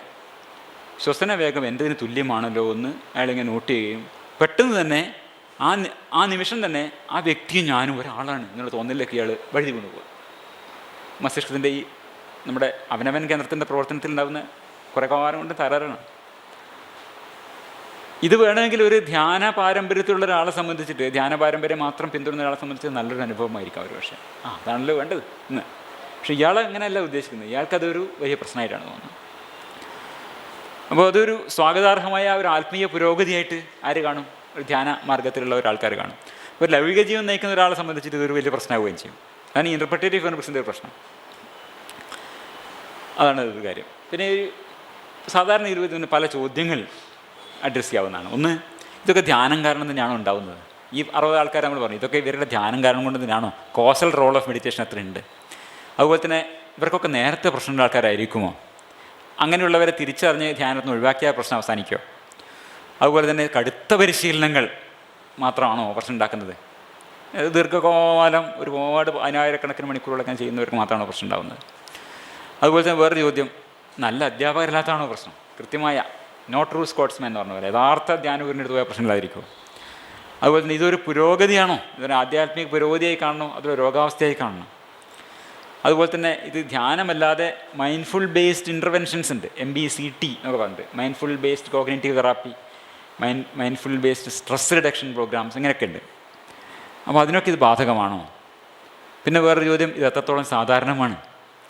ശ്വസന വേഗം എൻ്റെതിന് തുല്യമാണല്ലോ എന്ന് അയാളിങ്ങനെ നോട്ട് ചെയ്യുകയും പെട്ടെന്ന് തന്നെ ആ നിമിഷം തന്നെ ആ വ്യക്തിയും ഞാനും ഒരാളാണ് എന്നുള്ള തോന്നലിലേക്ക് ഇയാൾ വഴുതി കൊണ്ടുപോകുക. മസ്തിഷ്കത്തിൻ്റെ ഈ നമ്മുടെ അവനവൻ കേന്ദ്രത്തിൻ്റെ പ്രവർത്തനത്തിൽ ഉണ്ടാകുന്ന കുറേ കാലം കൊണ്ട് തകരാറാണ്. ഇത് വേണമെങ്കിൽ ഒരു ധ്യാന പാരമ്പര്യത്തിലുള്ള ഒരാളെ സംബന്ധിച്ചിട്ട്, ധ്യാന പാരമ്പര്യം മാത്രം പിന്തുടരുന്ന ഒരാളെ സംബന്ധിച്ച് നല്ലൊരു അനുഭവമായിരിക്കും അവർ. പക്ഷേ അതാണല്ലോ വേണ്ടത് ഇന്ന്. പക്ഷെ ഇയാൾ അങ്ങനെയല്ല ഉദ്ദേശിക്കുന്നത്. ഇയാൾക്കതൊരു വലിയ പ്രശ്നമായിട്ടാണ് തോന്നുന്നത്. അപ്പോൾ അതൊരു സ്വാഗതാർഹമായ ഒരു ആത്മീയ പുരോഗതിയായിട്ട് ആര് കാണും? ഒരു ധ്യാന മാർഗത്തിലുള്ള ഒരാൾക്കാർ കാണും. ഒരു ലൗകിക ജീവൻ നയിക്കുന്ന ഒരാളെ സംബന്ധിച്ചിട്ട് ഇതൊരു വലിയ പ്രശ്നമാവുകയും ചെയ്യും. അതാണ് ഈ ഇൻ്റർപ്രിറ്റേറ്റീവ് കോൺഫ്ലിക്റ്റിൻ്റെ ഒരു പ്രശ്നം. അതാണ് ഒരു കാര്യം. പിന്നെ സാധാരണ ഇതിന് പല ചോദ്യങ്ങൾ അഡ്രസ്സ് ചെയ്യാവുന്നതാണ്. ഒന്ന്, ഇതൊക്കെ ധ്യാനം കാരണം തന്നെയാണോ ഉണ്ടാകുന്നത്? ഈ 60 ആൾക്കാർ നമ്മൾ പറഞ്ഞു, ഇതൊക്കെ ഇവരുടെ ധ്യാനം കാരണം കൊണ്ട് തന്നെയാണോ? കോസൽ റോൾ ഓഫ് മെഡിറ്റേഷൻ അത്രയുണ്ട്. അതുപോലെ തന്നെ ഇവർക്കൊക്കെ നേരത്തെ പ്രശ്നമുള്ള ആൾക്കാരായിരിക്കുമോ? അങ്ങനെയുള്ളവരെ തിരിച്ചറിഞ്ഞ് ധ്യാനത്തിന് ഒഴിവാക്കിയ പ്രശ്നം അവസാനിക്കുമോ? അതുപോലെ തന്നെ കടുത്ത പരിശീലനങ്ങൾ മാത്രമാണോ പ്രശ്നം ഉണ്ടാക്കുന്നത്? ദീർഘകാലം ഒരുപാട് 10,000 മണിക്കൂറുകളൊക്കെ ചെയ്യുന്നവർക്ക് മാത്രമാണോ പ്രശ്നം ഉണ്ടാകുന്നത്? അതുപോലെ തന്നെ വേറൊരു ചോദ്യം, നല്ല അധ്യാപകരില്ലാത്തതാണോ പ്രശ്നം? കൃത്യമായ നോട്ട് ട്രൂ സ്കോട്ട്സ്മാൻ എന്ന് പറഞ്ഞ പോലെ യഥാർത്ഥ ധ്യാനഗുരുവിൻ്റെ പോയ പ്രശ്നങ്ങളായിരിക്കും. അതുപോലെ തന്നെ ഇതൊരു പുരോഗതിയാണോ? ഇതൊരു ആധ്യാത്മിക പുരോഗതിയായി കാണണോ? അതൊരു രോഗാവസ്ഥയായി കാണണം? അതുപോലെ തന്നെ ഇത് ധ്യാനമല്ലാതെ മൈൻഡ്ഫുൾ ബേസ്ഡ് ഇൻ്റർവെൻഷൻസ് ഉണ്ട്, MBCT എന്നൊക്കെ പറഞ്ഞിട്ട്, mindful based cognitive therapy, mindful based stress reduction programs, ഇങ്ങനെയൊക്കെ ഉണ്ട്. അപ്പോൾ അതിനൊക്കെ ഇത് ബാധകമാണോ? പിന്നെ വേറൊരു ചോദ്യം, ഇത് എത്രത്തോളം സാധാരണമാണ്?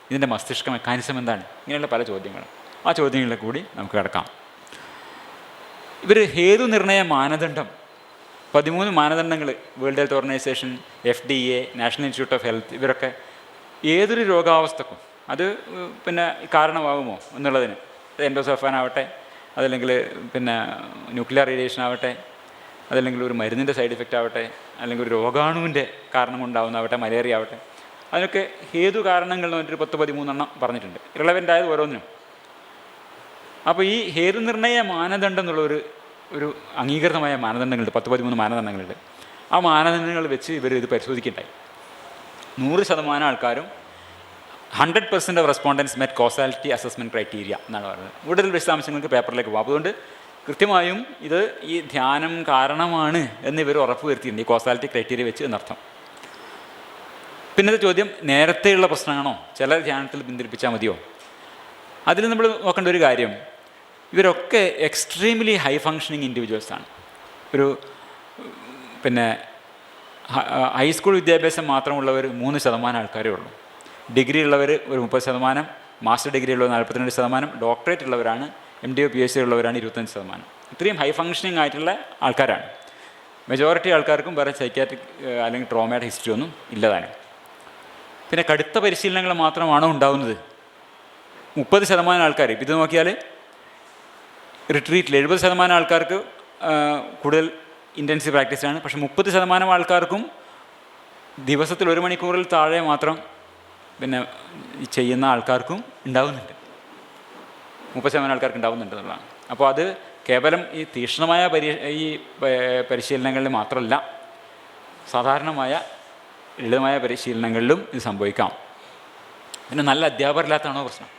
ഇതിൻ്റെ മസ്തിഷ്ക മെക്കാനിസം എന്താണ്? ഇങ്ങനെയുള്ള പല ചോദ്യങ്ങളും. ആ ചോദ്യങ്ങളിലെ കൂടി നമുക്ക് കിടക്കാം. ഇവർ ഹേതു നിർണയ മാനദണ്ഡം 13 മാനദണ്ഡങ്ങൾ world health organisation, FDA, national institute of health, ഇവരൊക്കെ ഏതൊരു രോഗാവസ്ഥക്കും അത് പിന്നെ കാരണമാകുമോ എന്നുള്ളതിന്, എൻഡോസൾഫാൻ ആവട്ടെ, അതല്ലെങ്കിൽ പിന്നെ ന്യൂക്ലിയർ റേഡിയേഷൻ ആവട്ടെ, അതല്ലെങ്കിൽ ഒരു മരുന്നിൻ്റെ സൈഡ് ഇഫക്റ്റ് ആവട്ടെ, അല്ലെങ്കിൽ ഒരു രോഗാണുവിൻ്റെ കാരണം കൊണ്ടാവുന്നതാവട്ടെ, മലേറിയ ആവട്ടെ, അതിനൊക്കെ ഹേതു കാരണങ്ങൾ എന്ന് പറഞ്ഞിട്ട് 10-13 പറഞ്ഞിട്ടുണ്ട്, റിലവൻ്റ് ആയത് ഓരോന്നിനും. അപ്പോൾ ഈ ഹേതു നിർണയ മാനദണ്ഡം എന്നുള്ള ഒരു അംഗീകൃതമായ മാനദണ്ഡങ്ങളുണ്ട്, 10-13 മാനദണ്ഡങ്ങളുണ്ട്. ആ മാനദണ്ഡങ്ങൾ വെച്ച് ഇവർ ഇത് പരിശോധിക്കണ്ടായി. 100% ആൾക്കാരും 100% of respondents met causality assessment criteria എന്നാണ് പറയുന്നത്. കൂടുതൽ വിശദാംശങ്ങൾക്ക് പേപ്പറിലേക്ക് പോകും. അതുകൊണ്ട് കൃത്യമായും ഇത് ഈ ധ്യാനം കാരണമാണ് എന്ന് ഇവർ ഉറപ്പ് വരുത്തിയിട്ടുണ്ട്, ഈ കോസാലിറ്റി ക്രൈറ്റീരിയ വെച്ച് എന്നർത്ഥം. പിന്നത്തെ ചോദ്യം, നേരത്തെയുള്ള പ്രശ്നമാണോ, ചില ധ്യാനത്തിൽ പിന്തിരിപ്പിച്ചാൽ മതിയോ? അതിൽ നമ്മൾ നോക്കേണ്ട ഒരു കാര്യം, ഇവരൊക്കെ എക്സ്ട്രീംലി ഹൈ ഫങ്ഷനിങ് ഇൻഡിവിജ്വൽസാണ്. ഒരു ഹൈസ്കൂൾ വിദ്യാഭ്യാസം മാത്രമുള്ളവർ 3% ആൾക്കാരേ ഉള്ളൂ. ഡിഗ്രി ഉള്ളവർ ഒരു 30%, മാസ്റ്റർ ഡിഗ്രി ഉള്ളവർ 42%, ഡോക്ടറേറ്റ് ഉള്ളവരാണ്, MDO PhD ഉള്ളവരാണ് 25%. ഇത്രയും ഹൈ ഫങ്ഷനിങ് ആയിട്ടുള്ള ആൾക്കാരാണ്. മെജോറിറ്റി ആൾക്കാർക്കും വേറെ സൈക്യാട്രിക് അല്ലെങ്കിൽ ട്രോമയുടെ ഹിസ്റ്ററി ഒന്നും ഇല്ലതാണ്. പിന്നെ കടുത്ത പരിശീലനങ്ങൾ മാത്രമാണോ ഉണ്ടാവുന്നത്? 30% ആൾക്കാർ, ഇത് നോക്കിയാൽ റിട്രീറ്റിൽ 70% ആൾക്കാർക്ക് കൂടുതൽ ഇൻറ്റൻസീവ് പ്രാക്ടീസാണ്. പക്ഷേ 30% ആൾക്കാർക്കും ദിവസത്തിൽ 1 മണിക്കൂറിൽ താഴെ മാത്രം ചെയ്യുന്ന ആൾക്കാർക്കും ഉണ്ടാവുന്നുണ്ട്. 30% ആൾക്കാർക്ക് ഉണ്ടാവുന്നുണ്ട് എന്നുള്ളതാണ്. അപ്പോൾ അത് കേവലം ഈ തീക്ഷ്ണമായ പരിശീലനങ്ങളിൽ മാത്രമല്ല, സാധാരണമായ ലളിതമായ പരിശീലനങ്ങളിലും ഇത് സംഭവിക്കാം. പിന്നെ നല്ല അധ്യാപകരില്ലാത്തതാണോ പ്രശ്നം?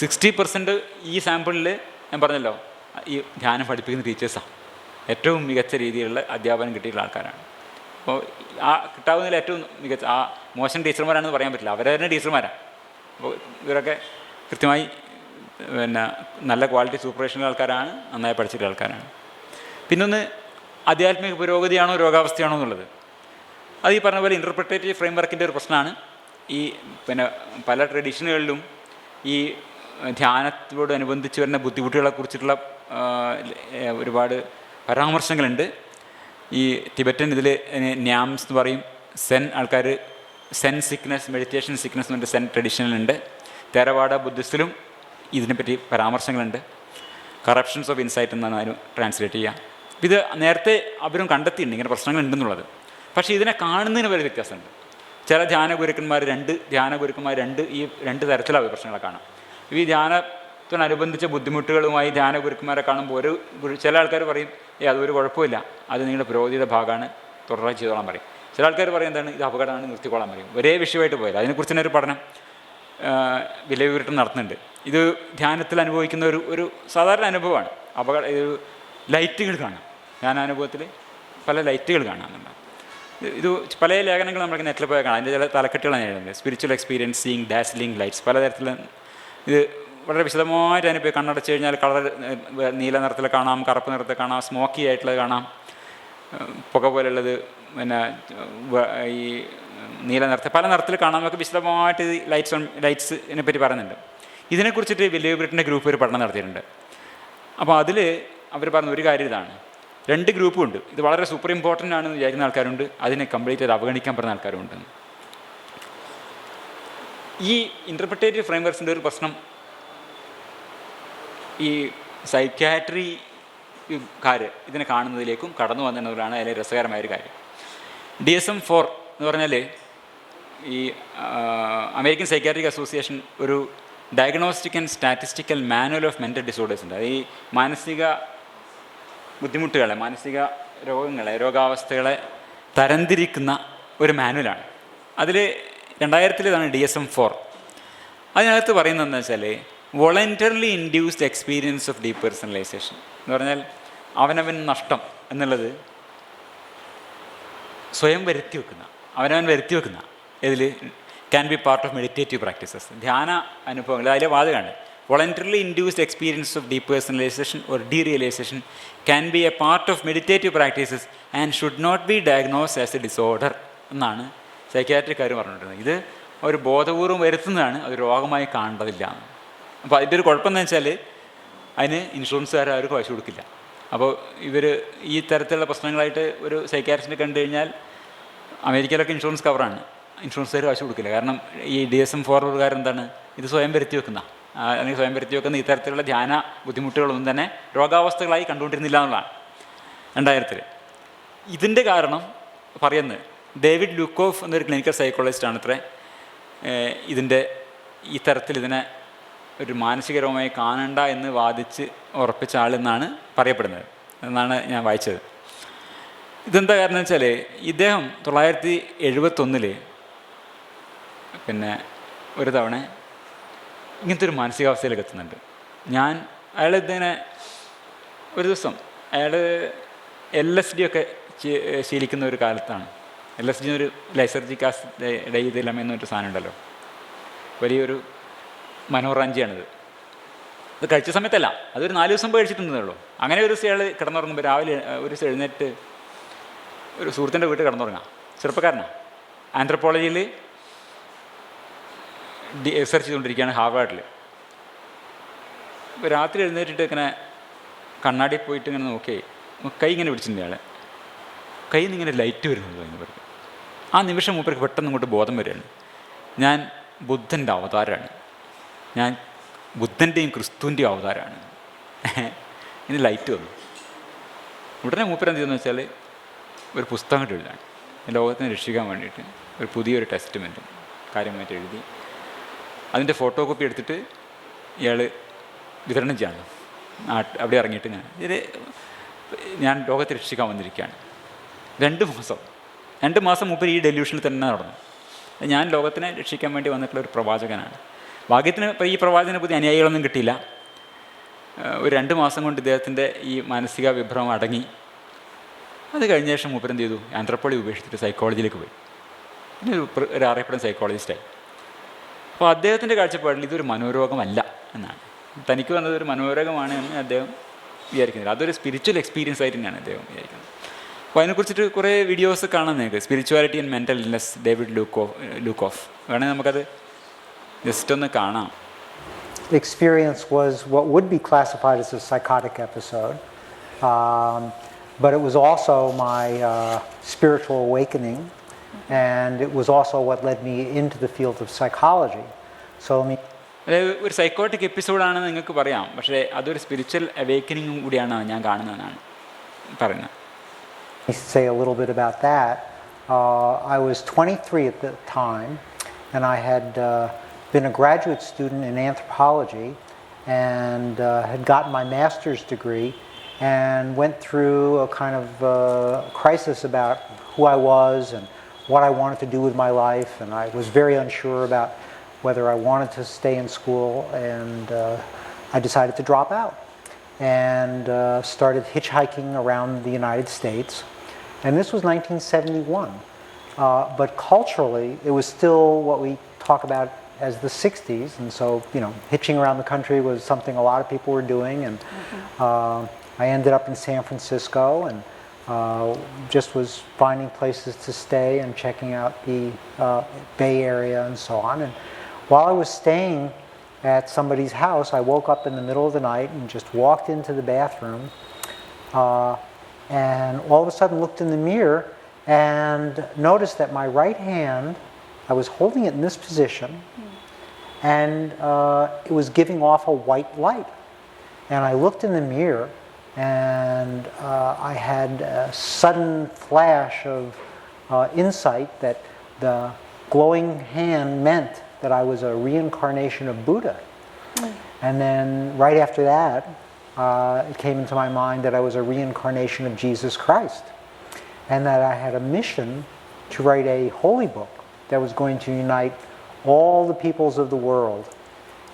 60% ഈ സാമ്പിളിൽ ഞാൻ പറഞ്ഞല്ലോ ഈ ധ്യാനം പഠിപ്പിക്കുന്ന ടീച്ചേഴ്സാണ്. ഏറ്റവും മികച്ച രീതിയിലുള്ള അധ്യാപനം കിട്ടിയിട്ടുള്ള ആൾക്കാരാണ്. അപ്പോൾ ആ കിട്ടാവുന്നതിൽ ഏറ്റവും മികച്ച, ആ മോശം ടീച്ചർമാരാണെന്ന് പറയാൻ പറ്റില്ല, അവരെ തന്നെ ടീച്ചർമാരാണ്. അപ്പോൾ ഇവരൊക്കെ കൃത്യമായി നല്ല ക്വാളിറ്റി സൂപ്പർവിഷനുള്ള ആൾക്കാരാണ്, നന്നായി പഠിച്ചിട്ടുള്ള ആൾക്കാരാണ്. പിന്നൊന്ന്, ആധ്യാത്മിക പുരോഗതിയാണോ രോഗാവസ്ഥയാണോ എന്നുള്ളത്. അത് ഈ പറഞ്ഞ പോലെ ഇൻ്റർപ്രിറ്റേറ്റീവ് ഫ്രെയിം വർക്കിൻ്റെ ഒരു പ്രശ്നമാണ്. ഈ പല ട്രഡീഷനുകളിലും ഈ ധ്യാനത്തോടനുബന്ധിച്ച് വരുന്ന ബുദ്ധിമുട്ടുകളെക്കുറിച്ചിട്ടുള്ള ഒരുപാട് പരാമർശങ്ങളുണ്ട്. ഈ ടിബറ്റൻ ഇതിൽ ന്യാംസ് എന്ന് പറയും, സെൻ ആൾക്കാർ സെൻ സിക്നസ്, മെഡിറ്റേഷൻ സിക്നസ് എന്ന് പറഞ്ഞിട്ട് സെൻ ട്രഡീഷനിലുണ്ട്. തേരവാഡ ബുദ്ധിസ്റ്റിലും ഇതിനെപ്പറ്റി പരാമർശങ്ങളുണ്ട്. കറപ്ഷൻസ് ഓഫ് ഇൻസൈറ്റ് എന്നാണ് അതിന് ട്രാൻസ്ലേറ്റ് ചെയ്യുക. ഇത് നേരത്തെ അവരും കണ്ടെത്തിയിട്ടുണ്ട് ഇങ്ങനെ പ്രശ്നങ്ങളുണ്ടെന്നുള്ളത്. പക്ഷേ ഇതിനെ കാണുന്നതിന് വരെ വ്യത്യാസമുണ്ട്. ചില ധ്യാനഗുരുക്കന്മാർ ഈ രണ്ട് തരത്തിലാണ് പ്രശ്നങ്ങളെ കാണാം. ഈ ധ്യാനത്തിനനുബന്ധിച്ച ബുദ്ധിമുട്ടുകളുമായി ധ്യാനഗുരുക്കന്മാരെ കാണുമ്പോൾ ചില ആൾക്കാർ പറയും അതൊരു കുഴപ്പമില്ല, അത് നിങ്ങളുടെ പുരോഗതിയുടെ ഭാഗമാണ്, തുടർന്ന് ചെയ്തോളാൻ പറയും. ചില ആൾക്കാർ പറയും എന്താണ്, ഇത് അപകടമാണ്, നിർത്തിക്കോളാൻ പറയും. ഒരേ വിഷയമായിട്ട് പോയാൽ അതിനെക്കുറിച്ച് തന്നെ ഒരു പഠനം വില്ലബി ബ്രിട്ടൻ നടത്തുന്നുണ്ട്. ഇത് ധ്യാനത്തിൽ അനുഭവിക്കുന്ന ഒരു സാധാരണ അനുഭവമാണ്. ഒരു ലൈറ്റുകൾ കാണാം, ധ്യാനാനുഭവത്തിൽ പല ലൈറ്റുകൾ കാണാമെന്നുണ്ട്. ഇത് പല ലേഖനങ്ങൾ നമുക്ക് നെറ്റിൽ പോയാൽ കാണാം. അതിൻ്റെ ചില തലക്കെട്ടുകളാണ് എഴുതുന്നത്. Spiritual experience, seeing dazzling lights, പലതരത്തിൽ. ഇത് വളരെ വിശദമായിട്ട് അതിനിപ്പോൾ കണ്ണടച്ച് കഴിഞ്ഞാൽ കളർ നീല നിറത്തിൽ കാണാം, കറുപ്പ് നിറത്തിൽ കാണാം, സ്മോക്കി ആയിട്ടുള്ളത് കാണാം, പുക പോലുള്ളത്, ഈ നീല നിറത്തിൽ പല നിറത്തിൽ കാണാം. നമുക്ക് വിശദമായിട്ട് ലൈറ്റ്സിനെ പറ്റി പറയുന്നുണ്ട്. ഇതിനെക്കുറിച്ചിട്ട് വില്ലബി ബ്രിട്ടൻ്റെ ഗ്രൂപ്പ് ഒരു പഠനം നടത്തിയിട്ടുണ്ട്. അപ്പോൾ അതിൽ അവർ പറഞ്ഞ ഒരു കാര്യം ഇതാണ്, 2 ഗ്രൂപ്പുണ്ട്. ഇത് വളരെ സൂപ്പർ ഇമ്പോർട്ടൻ്റ് ആണെന്ന് വിചാരിക്കുന്ന ആൾക്കാരുണ്ട്, അതിനെ കംപ്ലീറ്റ് ചെയ്ത് അവഗണിക്കാൻ പറയുന്ന ആൾക്കാരുണ്ട്. ഈ ഇൻ്റർപ്രിറ്റേറ്റീവ് ഫ്രെയിംവർക്സിൻ്റെ ഒരു പ്രശ്നം, ഈ സൈക്യാട്രിക്കാർ ഇതിനെ കാണുന്നതിലേക്കും കടന്നു വന്നതിലാണ് അതിലെ രസകരമായൊരു കാര്യം. DSM-4 എന്ന് പറഞ്ഞാൽ ഈ അമേരിക്കൻ സൈക്യാട്രിക് അസോസിയേഷൻ ഒരു diagnostic and statistical manual of mental disorders ഉണ്ട്. അത് ഈ മാനസിക ബുദ്ധിമുട്ടുകളെ, മാനസിക രോഗങ്ങളെ, രോഗാവസ്ഥകളെ തരംതിരിക്കുന്ന ഒരു മാനുവലാണ്. അതിൽ 2000 DSM-4. അതിനകത്ത് പറയുന്നത് എന്താ വെച്ചാൽ, voluntarily induced experience of depersonalisation എന്ന് പറഞ്ഞാൽ അവനവൻ നഷ്ടം എന്നുള്ളത് സ്വയം വരുത്തി വെക്കുന്ന ഇതിൽ can be part of meditative practices. ധ്യാന അനുഭവങ്ങൾ അതിലെ വാചകമാണ്. Voluntarily induced experience of depersonalisation or derealisation can be a part of meditative practices and should not be diagnosed as a disorder എന്നാണ് സൈക്യാട്രിക്കാർ പറഞ്ഞിട്ടുള്ളത്. ഇത് ഒരു ബോധപൂർവ്വം വരുത്തുന്നതാണ്, അത് രോഗമായി കാണേണ്ടതില്ല. അപ്പോൾ അതിൻ്റെ ഒരു കുഴപ്പമെന്ന് വെച്ചാൽ അതിന് ഇൻഷുറൻസുകാർ ആരും കാശ് കൊടുക്കില്ല. അപ്പോൾ ഇവർ ഈ തരത്തിലുള്ള പ്രശ്നങ്ങളായിട്ട് ഒരു സൈക്യാട്രിസ്റ്റിനെ കണ്ടു കഴിഞ്ഞാൽ, അമേരിക്കയിലൊക്കെ ഇൻഷുറൻസ് കവറാണ്, ഇൻഷുറൻസുകാർ കാശ് കൊടുക്കില്ല. കാരണം ഈ DSM-4 പ്രകാരം എന്താണ്, ഇത് സ്വയം വരുത്തി വെക്കുന്ന ഈ തരത്തിലുള്ള ധ്യാന ബുദ്ധിമുട്ടുകളൊന്നും തന്നെ രോഗാവസ്ഥകളായി കണ്ടുകൊണ്ടിരുന്നില്ല എന്നുള്ളതാണ് 2000. ഇതിൻ്റെ കാരണം പറയുന്നത് ഡേവിഡ് ലുക്കോഫ് എന്നൊരു ക്ലിനിക്കൽ സൈക്കോളജിസ്റ്റാണ് അത്രേ ഈ തരത്തിൽ ഇതിനെ ഒരു മാനസിക രോഗമായി കാണണ്ട എന്ന് വാദിച്ച് ഉറപ്പിച്ച ആളെന്നാണ് പറയപ്പെടുന്നത് എന്നാണ് ഞാൻ വായിച്ചത്. ഇതെന്താ കാരണം വെച്ചാൽ, ഇദ്ദേഹം 1971 ഒരു തവണ ഇങ്ങനത്തെ ഒരു മാനസികാവസ്ഥയിലേക്ക് എത്തുന്നുണ്ട്. അയാൾ ഇതിനെ ഒരു ദിവസം അയാൾ LSD ഒക്കെ ശീലിക്കുന്ന ഒരു കാലത്താണ്. LSD എന്നൊരു ലൈസർജിക് ആസിഡ് ഡൈഥിലം എന്നൊരു സാധനം ഉണ്ടല്ലോ, വലിയൊരു മനോറാഞ്ചിയാണിത്. അത് കഴിച്ച സമയത്തല്ല, അതൊരു 4 ദിവസം പോയി കഴിച്ചിട്ടുണ്ടെന്നേ ഉള്ളൂ. അങ്ങനെ ഒരു ദിവസം അയാൾ കിടന്നുറങ്ങുമ്പോൾ രാവിലെ ഒരു ദിവസം എഴുന്നേറ്റ് ഒരു സുഹൃത്തിൻ്റെ വീട്ടിൽ കിടന്നുറങ്ങാം. ചെറുപ്പക്കാരനാണ്, ആന്ത്രപ്പോളജിയിൽ റിസർച്ച് ചെയ്തുകൊണ്ടിരിക്കുകയാണ് ഹാർവാർഡിൽ. ഇപ്പോൾ രാത്രി എഴുന്നേറ്റിട്ട് ഇങ്ങനെ കണ്ണാടി പോയിട്ട് ഇങ്ങനെ നോക്കി കൈ ഇങ്ങനെ പിടിച്ചിട്ടുണ്ട് അയാൾ. കയ്യിൽ നിന്ന് ഇങ്ങനെ ലൈറ്റ് വരുന്നത് മൂപ്പർക്ക്. ആ നിമിഷം മൂപ്പർക്ക് പെട്ടെന്ന് ഇങ്ങോട്ട് ബോധം വരികയാണ്, ഞാൻ ബുദ്ധൻ്റെ അവതാരമാണ്, ഞാൻ ബുദ്ധൻ്റെയും ക്രിസ്തുവിൻ്റെയും അവതാരമാണ്. ഇനി ലൈറ്റ് വന്നു. ഉടനെ മൂപ്പർ എന്ത് ചെയ്യുന്നത് വെച്ചാൽ ഒരു പുസ്തകം എഴുതാണ്, ലോകത്തിനെ രക്ഷിക്കാൻ വേണ്ടിയിട്ട് ഒരു പുതിയൊരു ടെസ്റ്റ്മെൻറ്റ് കാര്യമായിട്ട് എഴുതി അതിൻ്റെ ഫോട്ടോ കോപ്പി എടുത്തിട്ട് ഇയാൾ വിതരണം ചെയ്യാണ്. അവിടെ ഇറങ്ങിയിട്ട് ഞാൻ ലോകത്തെ രക്ഷിക്കാൻ വന്നിരിക്കുകയാണ്. 2 മാസം മൂപ്പർ ഈ ഡെല്യൂഷനിൽ തന്നെ നടന്നു. ഞാൻ ലോകത്തിനെ രക്ഷിക്കാൻ വേണ്ടി വന്നിട്ടുള്ള ഒരു പ്രവാചകനാണ്. ഭാഗ്യത്തിന് ഇപ്പോൾ ഈ പ്രവാചകന് പുതിയ അനുയായികളൊന്നും കിട്ടിയില്ല. ഒരു 2 മാസം കൊണ്ട് ഇദ്ദേഹത്തിൻ്റെ ഈ മാനസിക വിഭ്രമം അടങ്ങി. അത് കഴിഞ്ഞ ശേഷം മൂപ്പർ എന്ത് ചെയ്തു, ആന്ത്രപ്പോളജി ഉപേക്ഷിച്ചിട്ട് സൈക്കോളജിയിലേക്ക് പോയി. പിന്നെ ഒരു അറിയപ്പെടുന്ന സൈക്കോളജിസ്റ്റായി. അപ്പോൾ അദ്ദേഹത്തിൻ്റെ കാഴ്ചപ്പാടിൽ ഇതൊരു മനോരോഗമല്ല എന്നാണ്, തനിക്ക് വന്നത് ഒരു മനോരോഗമാണ് എന്ന് അദ്ദേഹം വിചാരിക്കുന്നില്ല. അതൊരു സ്പിരിച്വൽ എക്സ്പീരിയൻസ് ആയിട്ട് തന്നെയാണ് അദ്ദേഹം വിചാരിക്കുന്നത്. അപ്പോൾ അതിനെക്കുറിച്ചിട്ട് കുറേ വീഡിയോസ് കാണാൻ നിങ്ങൾക്ക്, spirituality and mental illness, David Lukoff വേണമെങ്കിൽ നമുക്കത് ജസ്റ്റ് ഒന്ന് കാണാം. The experience was what would be classified as a psychotic episode, but it was also my spiritual awakening, and it was also what led me into the field of psychology. So ഒരു psychotic എപ്പിസോഡാണെന്ന് നിങ്ങൾക്ക് പറയാം, പക്ഷേ അതൊരു spiritual അവേക്കനിങ്ങും കൂടിയാണ് ഞാൻ കാണുന്നതെന്നാണ് പറയുന്നത്. Let me say a little bit about that. I was 23 at the time, and I had been a graduate student in anthropology and had gotten my master's degree and went through a kind of crisis about who I was and what I wanted to do with my life, and I was very unsure about whether I wanted to stay in school, and I decided to drop out and started hitchhiking around the United States. And this was 1971, but culturally it was still what we talk about as the 60s, and so, you know, hitching around the country was something a lot of people were doing, and I ended up in San Francisco and just was finding places to stay and checking out the Bay Area and so on. And while I was staying at somebody's house, I woke up in the middle of the night and just walked into the bathroom and all of a sudden looked in the mirror and noticed that my right hand, I was holding it in this position, and it was giving off a white light. And I looked in the mirror, and I had a sudden flash of insight that the glowing hand meant that I was a reincarnation of Buddha. And then right after that, it came into my mind that I was a reincarnation of Jesus Christ, and that I had a mission to write a holy book that was going to unite all the peoples of the world.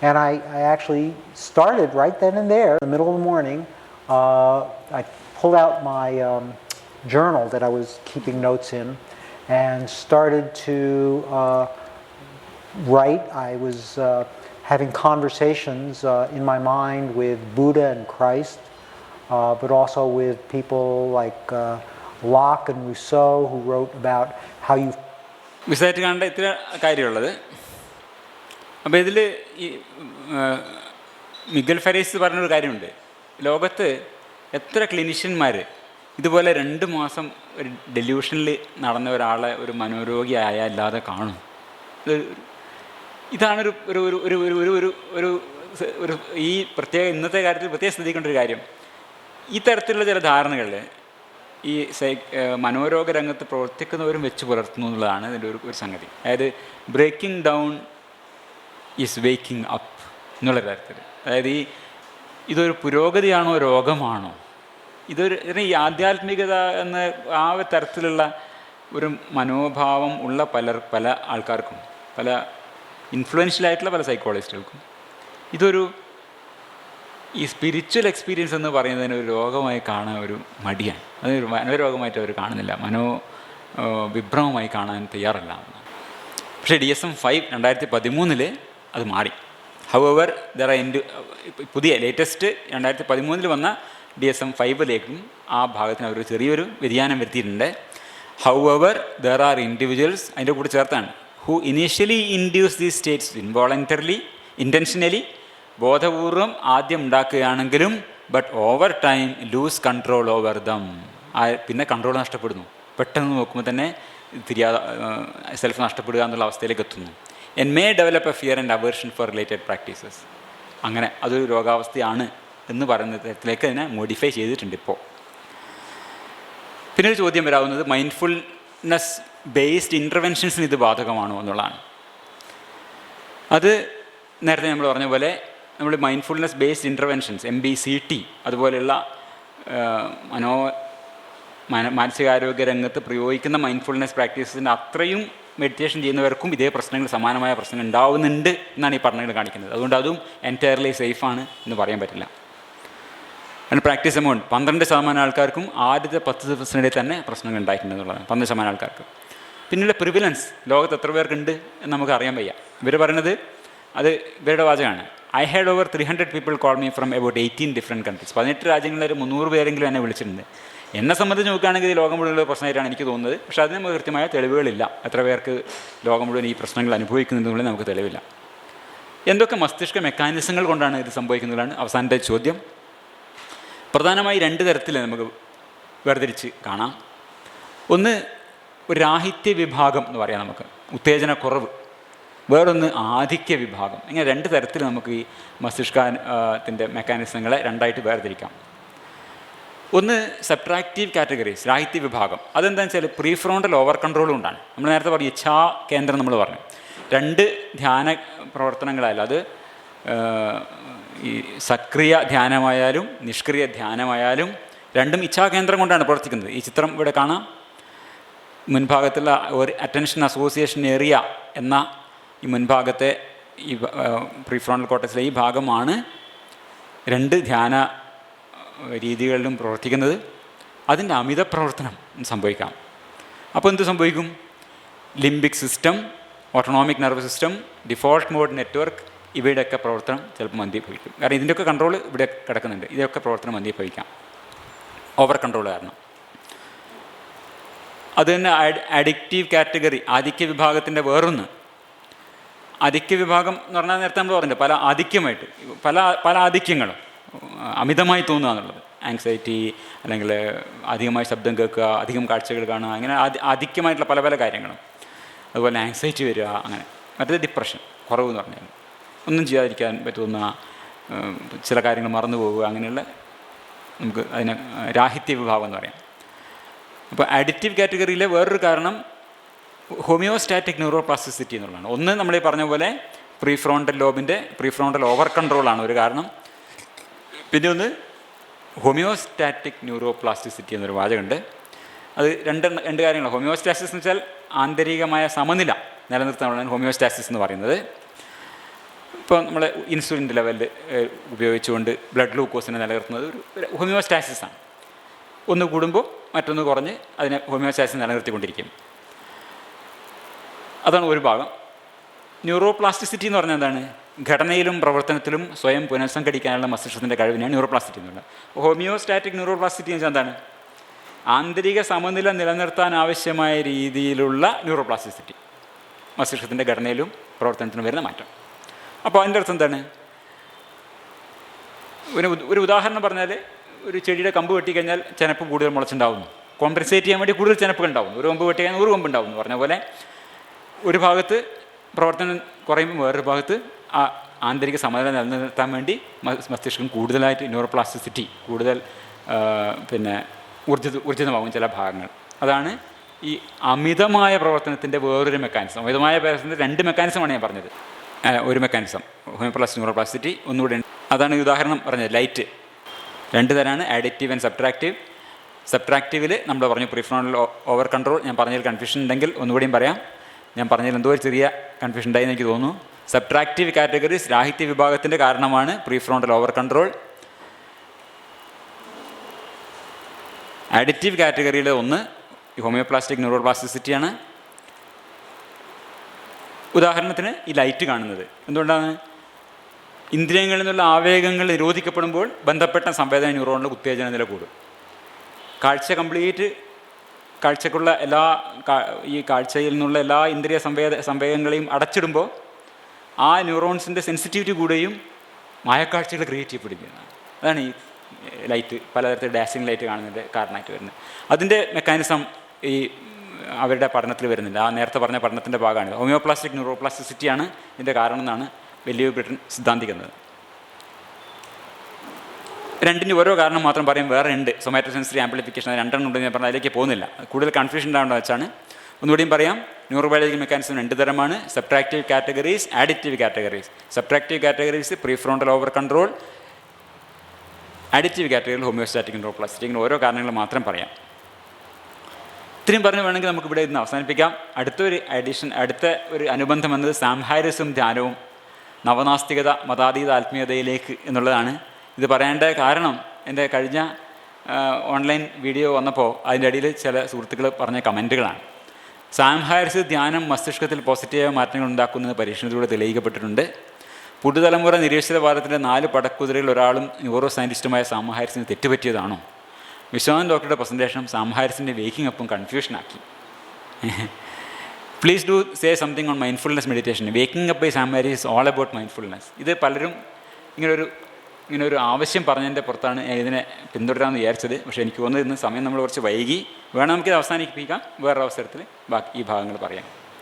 And I actually started right then and there, in the middle of the morning. I pulled out my journal that I was keeping notes in and started to write. I was having conversations in my mind with Buddha and Christ, but also with people like Locke and Rousseau, who wrote about how you... വിശദമായിട്ട് കാണേണ്ട ഇത്ര കാര്യമുള്ളത്. അപ്പോൾ ഇതിൽ ഈ Miguel ഫെരേസ് പറഞ്ഞൊരു കാര്യമുണ്ട്, ലോകത്ത് എത്ര ക്ലിനിഷ്യന്മാർ ഇതുപോലെ 2 മാസം ഒരു ഡെല്യൂഷനിൽ നടന്ന ഒരാളെ ഒരു മനോരോഗിയായ അല്ലാതെ കാണും. ഇതാണൊരു ഒരു ഒരു ഒരു ഒരു ഒരു ഒരു ഒരു ഈ പ്രത്യേക ഇന്നത്തെ കാര്യത്തിൽ പ്രത്യേകം ശ്രദ്ധിക്കേണ്ട ഒരു കാര്യം. ഈ തരത്തിലുള്ള ചില ധാരണകൾ ഈ മനോരോഗ രംഗത്ത് പ്രവർത്തിക്കുന്നവരും വെച്ച് പുലർത്തുന്നു എന്നുള്ളതാണ് ഇതിൻ്റെ ഒരു സംഗതി. അതായത് breaking down is waking up എന്നുള്ള തരത്തിൽ. അതായത് ഇതൊരു പുരോഗതിയാണോ രോഗമാണോ, ഈ ആധ്യാത്മികത എന്ന ആ തരത്തിലുള്ള ഒരു മനോഭാവം ഉള്ള പല ആൾക്കാർക്കും, പല ഇൻഫ്ലുവൻഷ്യലായിട്ടുള്ള പല സൈക്കോളജിസ്റ്റുകൾക്കും ഇതൊരു ഈ സ്പിരിച്വൽ എക്സ്പീരിയൻസ് എന്ന് പറയുന്നതിന് ഒരു രോഗമായി കാണാൻ ഒരു മടിയാണ്. അതൊരു മനോരോഗമായിട്ട് അവർ കാണുന്നില്ല, വിഭ്രമമായി കാണാൻ തയ്യാറല്ല. പക്ഷേ DSM-5 2013 അത് മാറി. ഹൗവർ പുതിയ ലേറ്റസ്റ്റ് 2013 വന്ന DSM-5 ആ ഭാഗത്തിന് അവർ ചെറിയൊരു വ്യതിയാനം വരുത്തിയിട്ടുണ്ട്. ഹൗവർ ദർ ആർ ഇൻഡിവിജ്വൽസ് അതിൻ്റെ കൂടെ ചേർത്താണ് who initially induce these states intentionally ബോധപൂർവം ആദ്യം ഉണ്ടാക്കുകയാണെങ്കിലും but over time lose control over them. പിന്നെ കൺട്രോൾ നഷ്ടപ്പെടുന്നു, പെട്ടെന്ന് നോക്കുമ്പോൾ തന്നെ സെൽഫ് നഷ്ടപ്പെടുക എന്നുള്ള അവസ്ഥയിലേക്ക് എത്തുന്നു. And may develop a fear and aversion for related practices. അങ്ങനെ അതൊരു രോഗാവസ്ഥയാണ് എന്ന് പറയുന്ന തരത്തിലേക്ക് അതിനെ മോഡിഫൈ ചെയ്തിട്ടുണ്ട് ഇപ്പോൾ. പിന്നെ ഒരു ചോദ്യം വരാവുന്നത് മൈൻഡ്ഫുൾനെസ് ബേസ്ഡ് ഇൻ്റർവെൻഷൻസിന് ഇത് ബാധകമാണോ എന്നുള്ളതാണ്. അത് നേരത്തെ നമ്മൾ പറഞ്ഞ പോലെ നമ്മൾ മൈൻഡ്ഫുൾനെസ് ബേസ്ഡ് ഇൻ്റർവെൻഷൻസ് MBCT അതുപോലെയുള്ള മാനസികാരോഗ്യ രംഗത്ത് പ്രയോഗിക്കുന്ന മൈൻഡ്ഫുൾനെസ് പ്രാക്ടീസസിൻ്റെ അത്രയും മെഡിറ്റേഷൻ ചെയ്യുന്നവർക്കും ഇതേ പ്രശ്നങ്ങൾ, സമാനമായ പ്രശ്നങ്ങൾ ഉണ്ടാവുന്നുണ്ട് എന്നാണ് ഈ പഠനങ്ങൾ കാണിക്കുന്നത്. അതുകൊണ്ട് അതും എൻറ്റയർലി സേഫാണ് എന്ന് പറയാൻ പറ്റില്ല. അതിന് പ്രാക്ടീസ് എമൗണ്ട് 12% ആൾക്കാർക്കും ആദ്യത്തെ 10 ദിവസത്തിനിടയിൽ തന്നെ പ്രശ്നങ്ങൾ ഉണ്ടായിട്ടുണ്ട് എന്നുള്ളതാണ്. 12% ആൾക്കാർക്ക്. പിന്നീട് പ്രിവിലൻസ് ലോകത്ത് എത്ര പേർക്കുണ്ട് എന്ന് നമുക്ക് അറിയാൻ വയ്യ. ഇവർ പറയുന്നത് അത് ഇവരുടെ വാചകമാണ്. I had over 300 people call me from about 18 different countries. 18 രാജ്യങ്ങളിൽ ഒരു 300 പേരെങ്കിലും എന്നെ വിളിച്ചിട്ടുണ്ട്. എന്നെ സംബന്ധിച്ച് നോക്കുകയാണെങ്കിൽ ഈ ലോകം മുഴുവനുള്ള പ്രശ്നമായിട്ടാണ് എനിക്ക് തോന്നുന്നത്. പക്ഷേ അതിന് നമുക്ക് കൃത്യമായ തെളിവുകളില്ല. എത്ര പേർക്ക് ലോകം മുഴുവൻ ഈ പ്രശ്നങ്ങൾ അനുഭവിക്കുന്നതിനുള്ളിൽ നമുക്ക് തെളിവില്ല. എന്തൊക്കെ മസ്തിഷ്ക മെക്കാനിസങ്ങൾ കൊണ്ടാണ് ഇത് സംഭവിക്കുന്നതാണ് അവസാനത്തെ ചോദ്യം. പ്രധാനമായി 2 തരത്തിൽ നമുക്ക് വേർതിരിച്ച് കാണാം. ഒന്ന് ഒരു രാഹിത്യ വിഭാഗം എന്ന് പറയാം, നമുക്ക് ഉത്തേജനക്കുറവ്. വേറൊന്ന് ആധിക്യ വിഭാഗം. ഇങ്ങനെ 2 തരത്തിൽ നമുക്ക് ഈ മസ്തിഷ്കത്തിൻ്റെ മെക്കാനിസങ്ങളെ 2ആയിട്ട് വേർതിരിക്കാം. ഒന്ന് സബ്ട്രാക്റ്റീവ് കാറ്റഗറീസ്, രാഹിത്യ വിഭാഗം. അതെന്താണെന്ന് വെച്ചാൽ പ്രീഫ്രോണ്ടൽ ഓവർ കൺട്രോളും ഉണ്ടാണ്. നമ്മൾ നേരത്തെ പറഞ്ഞു ഇച്ഛാ കേന്ദ്രം നമ്മൾ പറഞ്ഞു. 2 ധ്യാന പ്രവർത്തനങ്ങളായാലും അത് ഈ സക്രിയ ധ്യാനമായാലും നിഷ്ക്രിയ ധ്യാനമായാലും രണ്ടും ഇച്ഛാകേന്ദ്രം കൊണ്ടാണ് പ്രവർത്തിക്കുന്നത്. ഈ ചിത്രം ഇവിടെ കാണാം. മുൻഭാഗത്തുള്ള ഒരു അറ്റൻഷൻ അസോസിയേഷൻ ഏരിയ എന്ന ഈ മുൻഭാഗത്തെ ഈ പ്രീഫ്രോണ്ടൽ കോർട്ടക്സിലെ ഈ ഭാഗമാണ് 2 ധ്യാന രീതികളിലും പ്രവർത്തിക്കുന്നത്. അതിൻ്റെ അമിത പ്രവർത്തനം സംഭവിക്കാം. അപ്പോൾ എന്ത് സംഭവിക്കും? Limbic system, autonomic nervous system, default mode network, ഇവയുടെയൊക്കെ പ്രവർത്തനം ചിലപ്പോൾ മന്ദീഭവിക്കും. കാരണം ഇതിൻ്റെയൊക്കെ കൺട്രോൾ ഇവിടെ കിടക്കുന്നുണ്ട്. ഇതൊക്കെ പ്രവർത്തനം മന്ദീഭവിക്കാം ഓവർ കൺട്രോൾ കാരണം. അത് തന്നെ അഡിക്റ്റീവ് കാറ്റഗറി, ആധിക്യ വിഭാഗത്തിൻ്റെ വേറൊന്ന്. ആധിക്യ വിഭാഗം എന്ന് പറഞ്ഞാൽ നേരത്തെ നമ്മൾ പറഞ്ഞിട്ടുണ്ട്, പല ആധിക്യമായിട്ട് പല ആധിക്യങ്ങളും അമിതമായി തോന്നുക എന്നുള്ളത്. ആങ്സൈറ്റി, അല്ലെങ്കിൽ അധികമായി ശബ്ദം കേൾക്കുക, അധികം കാഴ്ചകൾ കാണുക, അങ്ങനെ ആധിക്യമായിട്ടുള്ള പല പല കാര്യങ്ങളും. അതുപോലെ ആങ്സൈറ്റി വരിക, അങ്ങനെ. മറ്റേത് ഡിപ്രഷൻ, കുറവ് എന്ന് പറഞ്ഞാൽ ഒന്നും ചെയ്യാതിരിക്കാൻ പറ്റുന്ന, ചില കാര്യങ്ങൾ മറന്നു പോവുക, അങ്ങനെയുള്ള നമുക്ക് അതിനെ രാഹിത്യ വിഭാഗം എന്ന് പറയാം. അപ്പോൾ അഡിക്റ്റീവ് കാറ്റഗറിയിലെ വേറൊരു കാരണം ഹോമിയോസ്റ്റാറ്റിക് ന്യൂറോപ്ലാസ്റ്റിസിറ്റി എന്നുള്ളതാണ്. ഒന്ന് നമ്മൾ ഈ പറഞ്ഞ പോലെ പ്രീഫ്രോണ്ടൽ ഓവർ കൺട്രോളാണ് ഒരു കാരണം. പിന്നെ ഒന്ന് ഹോമിയോസ്റ്റാറ്റിക് ന്യൂറോപ്ലാസ്റ്റിസിറ്റി എന്നൊരു വാചകമുണ്ട്. അത് രണ്ട് കാര്യങ്ങളാണ്. ഹോമിയോസ്റ്റാസിസ് എന്ന് വെച്ചാൽ ആന്തരികമായ സമനില നിലനിർത്താനുള്ളതാണ് ഹോമിയോസ്റ്റാസിസ് എന്ന് പറയുന്നത്. ഇപ്പോൾ നമ്മൾ ഇൻസുലിൻ്റെ ലെവലിൽ ഉപയോഗിച്ചുകൊണ്ട് ബ്ലഡ് ഗ്ലൂക്കോസിനെ നിലനിർത്തുന്നത് ഒരു ഹോമിയോസ്റ്റാസിസാണ്. ഒന്ന് കൂടുമ്പോൾ മറ്റൊന്ന് കുറഞ്ഞ് അതിനെ ഹോമിയോസ്റ്റാസിസ് നിലനിർത്തിക്കൊണ്ടിരിക്കും. അതാണ് ഒരു ഭാഗം. ന്യൂറോപ്ലാസ്റ്റിസിറ്റി എന്ന് പറഞ്ഞാൽ എന്താണ്? ഘടനയിലും പ്രവർത്തനത്തിലും സ്വയം പുനഃസംഘടിക്കാനുള്ള മസ്തിഷ്കത്തിൻ്റെ കഴിവിനെയാണ് ന്യൂറോപ്ലാസ്റ്റിറ്റി എന്നുള്ളത്. ഹോമിയോസ്റ്റാറ്റിക് ന്യൂറോപ്ലാസ്റ്റിറ്റി എന്ന് വെച്ചാൽ എന്താണ്? ആന്തരിക സമനില നിലനിർത്താൻ ആവശ്യമായ രീതിയിലുള്ള ന്യൂറോപ്ലാസ്റ്റിസിറ്റി, മസ്തിഷ്കത്തിൻ്റെ ഘടനയിലും പ്രവർത്തനത്തിലും വരുന്ന മാറ്റം. അപ്പോൾ അതിൻ്റെ അർത്ഥം എന്താണ്? ഒരു ഉദാഹരണം പറഞ്ഞാൽ, ഒരു ചെടിയുടെ കമ്പ് വെട്ടിക്കഴിഞ്ഞാൽ ചെനപ്പ് കൂടുതൽ മുളച്ചുണ്ടാവുന്നു. കോമ്പൻസേറ്റ് ചെയ്യാൻ വേണ്ടി കൂടുതൽ ചെനപ്പുകൾ ഉണ്ടാവുന്നു. ഒരു കൊമ്പ് വെട്ടിക്കഴിഞ്ഞാൽ 100 കൊമ്പ് ഉണ്ടാവുന്നു പറഞ്ഞ പോലെ, ഒരു ഭാഗത്ത് പ്രവർത്തനം കുറയുമ്പോൾ വേറൊരു ഭാഗത്ത് ആ ആന്തരിക സമനില നിലനിർത്താൻ വേണ്ടി മസ്തിഷ്കം കൂടുതലായിട്ട് ന്യൂറോപ്ലാസ്റ്റിസിറ്റി കൂടുതൽ ഊർജിതമാകും ചില ഭാഗങ്ങൾ. അതാണ് ഈ അമിതമായ പ്രവർത്തനത്തിൻ്റെ വേറൊരു മെക്കാനിസം. അമിതമായ പ്രവർത്തനത്തിൻ്റെ 2 മെക്കാനിസമാണ് ഞാൻ പറഞ്ഞത്. ഒരു മെക്കാനിസം ഹോമിയോപ്ലാസ്റ്റിക് ന്യൂറോപ്ലാസ്റ്റിറ്റി, ഒന്നുകൂടെ അതാണ് ഈ ഉദാഹരണം പറഞ്ഞത്. ലൈറ്റ് 2 തരമാണ്, അഡിക്റ്റീവ് ആൻഡ് സബ്ട്രാക്റ്റീവ്. സബ്ട്രാക്റ്റീവിൽ നമ്മൾ പറഞ്ഞു പ്രീഫ്രോണ്ടൽ ഓവർ കൺട്രോൾ. ഞാൻ പറഞ്ഞതിൽ കൺഫ്യൂഷൻ ഉണ്ടെങ്കിൽ ഒന്നുകൂടിയും പറയാം. ഞാൻ പറഞ്ഞതിൽ എന്തോ ഒരു ചെറിയ കൺഫ്യൂഷൻ ഉണ്ടായി എന്ന് എനിക്ക് തോന്നുന്നു. സബ്ട്രാക്റ്റീവ് കാറ്റഗറീസ് രാഹിത്യ വിഭാഗത്തിൻ്റെ കാരണമാണ് പ്രീഫ്രോണ്ടൽ ഓവർ കൺട്രോൾ. അഡിറ്റീവ് കാറ്റഗറിയിൽ ഒന്ന് ഹോമിയോപ്ലാസ്റ്റിക് ന്യൂറോപ്ലാസ്റ്റിസിറ്റിയാണ്. ഉദാഹരണത്തിന് ഈ ലൈറ്റ് കാണുന്നത് എന്തുകൊണ്ടാണ്? ഇന്ദ്രിയങ്ങളിൽ നിന്നുള്ള ആവേഗങ്ങൾ നിരോധിക്കപ്പെടുമ്പോൾ ബന്ധപ്പെട്ട സംവേദന ന്യൂറോണിൽ ഉത്തേജന നില കൂടും. കാഴ്ചക്കുള്ള എല്ലാ ഈ കാഴ്ചയിൽ നിന്നുള്ള എല്ലാ ഇന്ദ്രിയ സംവേഗങ്ങളെയും അടച്ചിടുമ്പോൾ ആ ന്യൂറോൺസിൻ്റെ സെൻസിറ്റിവിറ്റി കൂടുകയും മായക്കാഴ്ചകൾ ക്രിയേറ്റ് ചെയ്യപ്പെടുകയാണ്. അതാണ് ഈ ലൈറ്റ്, പലതരത്തിൽ ഡാഷിങ് ലൈറ്റ് കാണുന്നതിൻ്റെ കാരണമായിട്ട് വരുന്നത്. അതിൻ്റെ മെക്കാനിസം ഈ അവരുടെ പഠനത്തിൽ വരുന്നില്ല. ആ നേരത്തെ പറഞ്ഞ പഠനത്തിൻ്റെ ഭാഗമാണ്. ഹോമിയോപ്ലാസ്റ്റിക് ന്യൂറോപ്ലാസ്റ്റിസിറ്റിയാണ് ഇതിൻ്റെ കാരണം എന്നാണ് വില്യൂബി ബ്രിട്ടൻ സിദ്ധാന്തിക്കുന്നത്. രണ്ടിന് ഓരോ കാരണം മാത്രം പറയും, വേറെ ഉണ്ട്. സൊമാറ്റോ സെൻസറി ആംപ്ലിഫിക്കേഷൻ, അത് രണ്ടെണ്ണം ഉണ്ടെന്ന് ഞാൻ പറഞ്ഞാൽ അതിലേക്ക് പോകുന്നില്ല. കൂടുതൽ കൺഫ്യൂഷൻ ഉണ്ടാവേണ്ടത് വെച്ചാണ്. ഒന്നുകൂടിയും പറയാം, ന്യൂറോബയോളജിക്കൽ മെക്കാനിസം രണ്ട് തരമാണ്: subtractive categories, additive categories. Subtractive categories pre frontal over control, additive കാറ്റഗറിയിൽ ഹോമിയോസ്റ്റാറ്റിക് ന്യൂറോപ്ലാസ്റ്റിക്. ഇങ്ങനെ ഓരോ കാരണങ്ങൾ മാത്രം പറയാം. ഇത്രയും പറഞ്ഞു വേണമെങ്കിൽ നമുക്കിവിടെ ഇന്ന് അവസാനിപ്പിക്കാം. അടുത്ത ഒരു അനുബന്ധം എന്നത് സാംഹാരിസും ധ്യാനവും നവനാസ്തികത മതാതീത ആത്മീയതയിലേക്ക് എന്നുള്ളതാണ്. ഇത് പറയേണ്ട കാരണം എൻ്റെ കഴിഞ്ഞ ഓൺലൈൻ വീഡിയോ വന്നപ്പോൾ അതിൻ്റെ അടിയിൽ ചില സുഹൃത്തുക്കൾ പറഞ്ഞ കമൻറ്റുകളാണ്. സാംഹാരിസ് ധ്യാനം മസ്തിഷ്കത്തിൽ പോസിറ്റീവായ മാറ്റങ്ങൾ ഉണ്ടാക്കുന്നത് പരീക്ഷണത്തിലൂടെ തെളിയിക്കപ്പെട്ടിട്ടുണ്ട്. പുതുതലമുറ നിരീക്ഷിതവാദത്തിൻ്റെ 4 പടക്കുതിരയിൽ ഒരാളും ന്യൂറോ സയൻറ്റിസ്റ്റുമായ സാംഹാരിസിന് തെറ്റുപറ്റിയതാണോ? വിശ്വനാഥൻ ഡോക്ടറുടെ പ്രസൻറ്റേഷനും സാംഹാരിസിൻ്റെ വേക്കിംഗ് അപ്പും കൺഫ്യൂഷനാക്കി. Please do say something on mindfulness meditation. Waking up by Sam Harris is all about mindfulness. ഇത് പലരും ഇങ്ങനൊരു ആവശ്യം പറഞ്ഞതിൻ്റെ പുറത്താണ് ഞാൻ ഇതിനെ പിന്തുടരാമെന്ന് വിചാരിച്ചത്. പക്ഷേ എനിക്ക് തോന്നുന്നത് ഇന്ന് സമയം നമ്മൾ കുറച്ച് വൈകി. വേണം നമുക്കിത് അവസാനിപ്പിക്കാം, വേറൊരു അവസരത്തിൽ ഈ ഭാഗങ്ങൾ പറയാം.